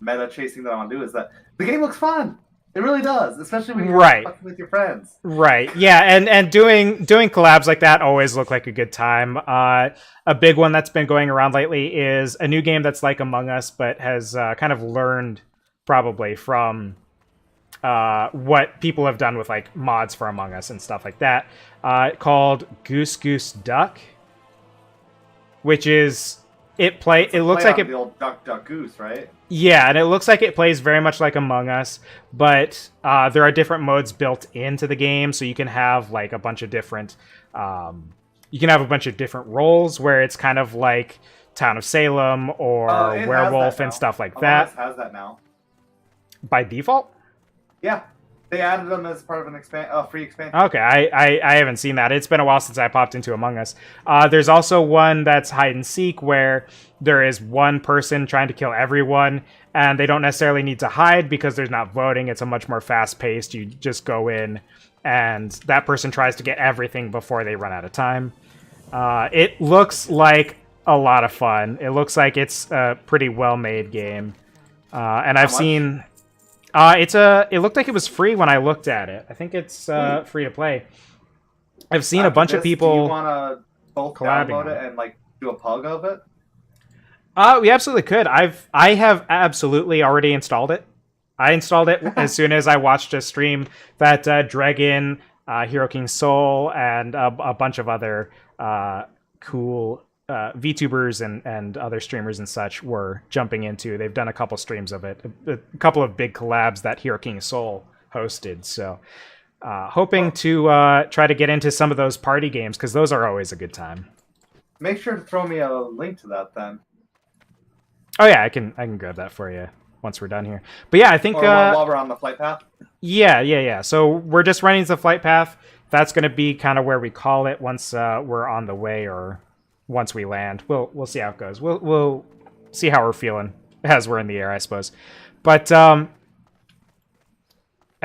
meta chasing that I want to do. Is that the game looks fun? It really does, especially when you're fucking with your friends. Right. Yeah, and doing collabs like that always look like a good time. A big one that's been going around lately is a new game that's like Among Us, but has kind of learned probably from what people have done with like mods for Among Us and stuff like that. Called Goose Goose Duck, which is it looks like the old Duck Duck Goose, right? Yeah, and it looks like it plays very much like Among Us, but there are different modes built into the game, so you can have like a bunch of different roles where it's kind of like Town of Salem or Werewolf and stuff like that. Among Us has that now. By default? Yeah. They added them as part of an free expansion. Okay, I haven't seen that. It's been a while since I popped into Among Us. There's also one that's hide and seek where there is one person trying to kill everyone, and they don't necessarily need to hide because there's not voting. It's a much more fast-paced. You just go in, and that person tries to get everything before they run out of time. It looks like a lot of fun. It looks like it's a pretty well-made game. And I've seen... it looked like it was free when I looked at it. I think it's free to play. I've seen a bunch of people. Do you want to both download it and like do a pug of it? We absolutely could. I have absolutely already installed it. I installed it as soon as I watched a stream that Dragon, Hero King Soul, and a bunch of other cool VTubers and other streamers and such were jumping into. They've done a couple streams of it, a couple of big collabs that Hero King Soul hosted. So hoping to try to get into some of those party games because those are always a good time. Make sure to throw me a link to that then. Oh yeah, I can grab that for you once we're done here. But yeah, I think while we're on the flight path. Yeah. So we're just running the flight path. That's going to be kind of where we call it once we're on the way or once we land. We'll see how it goes. We'll see how we're feeling as we're in the air, I suppose. But I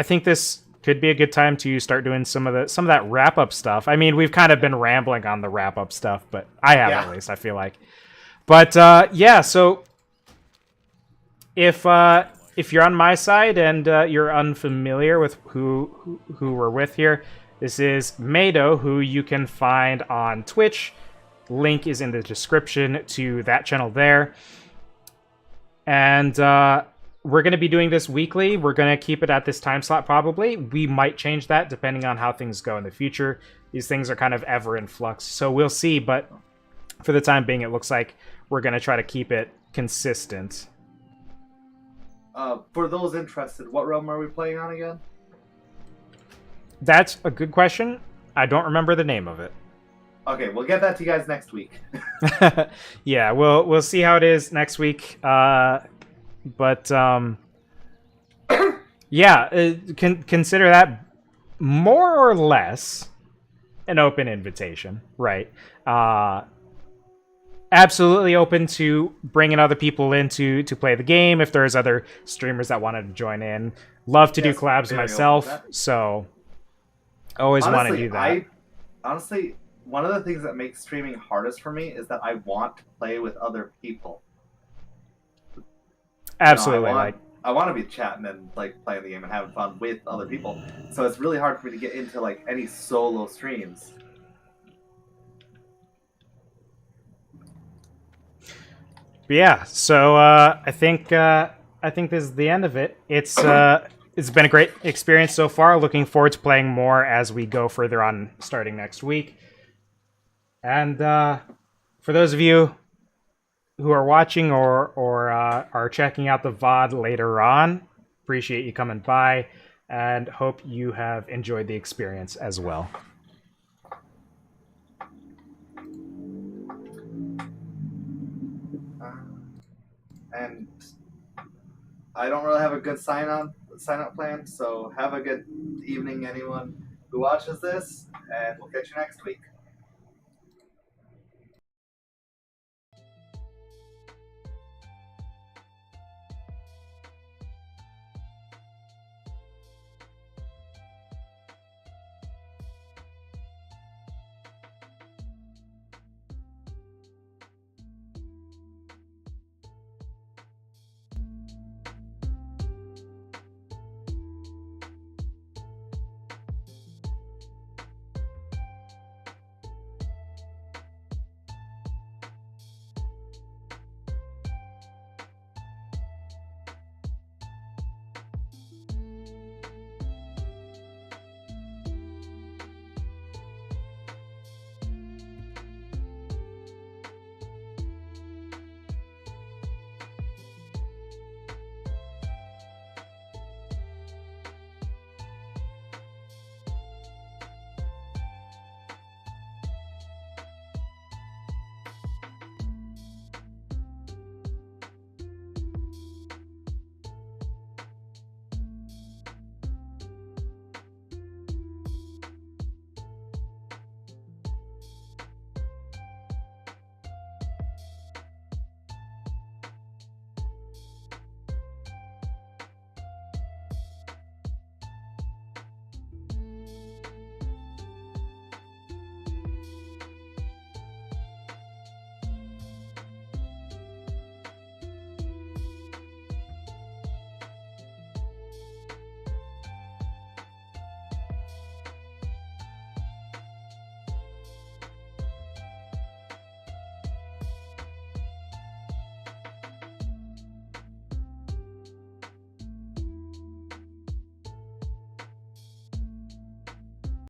think this could be a good time to start doing some of that wrap up stuff. I mean, we've kind of been rambling on the wrap up stuff, but I have at least, I feel like. But yeah, so if you're on my side and you're unfamiliar with who we're with here, this is Meido, who you can find on Twitch. Link is in the description to that channel there. And we're going to be doing this weekly. We're going to keep it at this time slot probably. We might change that depending on how things go in the future. These things are kind of ever in flux, so we'll see. But for the time being, it looks like we're going to try to keep it consistent. For those interested, what realm are we playing on again? That's a good question. I don't remember the name of it. Okay, we'll get that to you guys next week. Yeah, we'll see how it is next week. But yeah, consider that more or less an open invitation, right? Absolutely open to bringing other people in to play the game if there's other streamers that wanted to join in. Love to do collabs myself, so always want to do that. Honestly, one of the things that makes streaming hardest for me is that I want to play with other people. Absolutely, I want to be chatting and like playing the game and having fun with other people. So it's really hard for me to get into like any solo streams. But yeah, so I think this is the end of it. It's been a great experience so far. Looking forward to playing more as we go further on, starting next week. And for those of you who are watching or are checking out the VOD later on, appreciate you coming by, and hope you have enjoyed the experience as well. And I don't really have a good sign up plan, so have a good evening, anyone who watches this, and we'll catch you next week.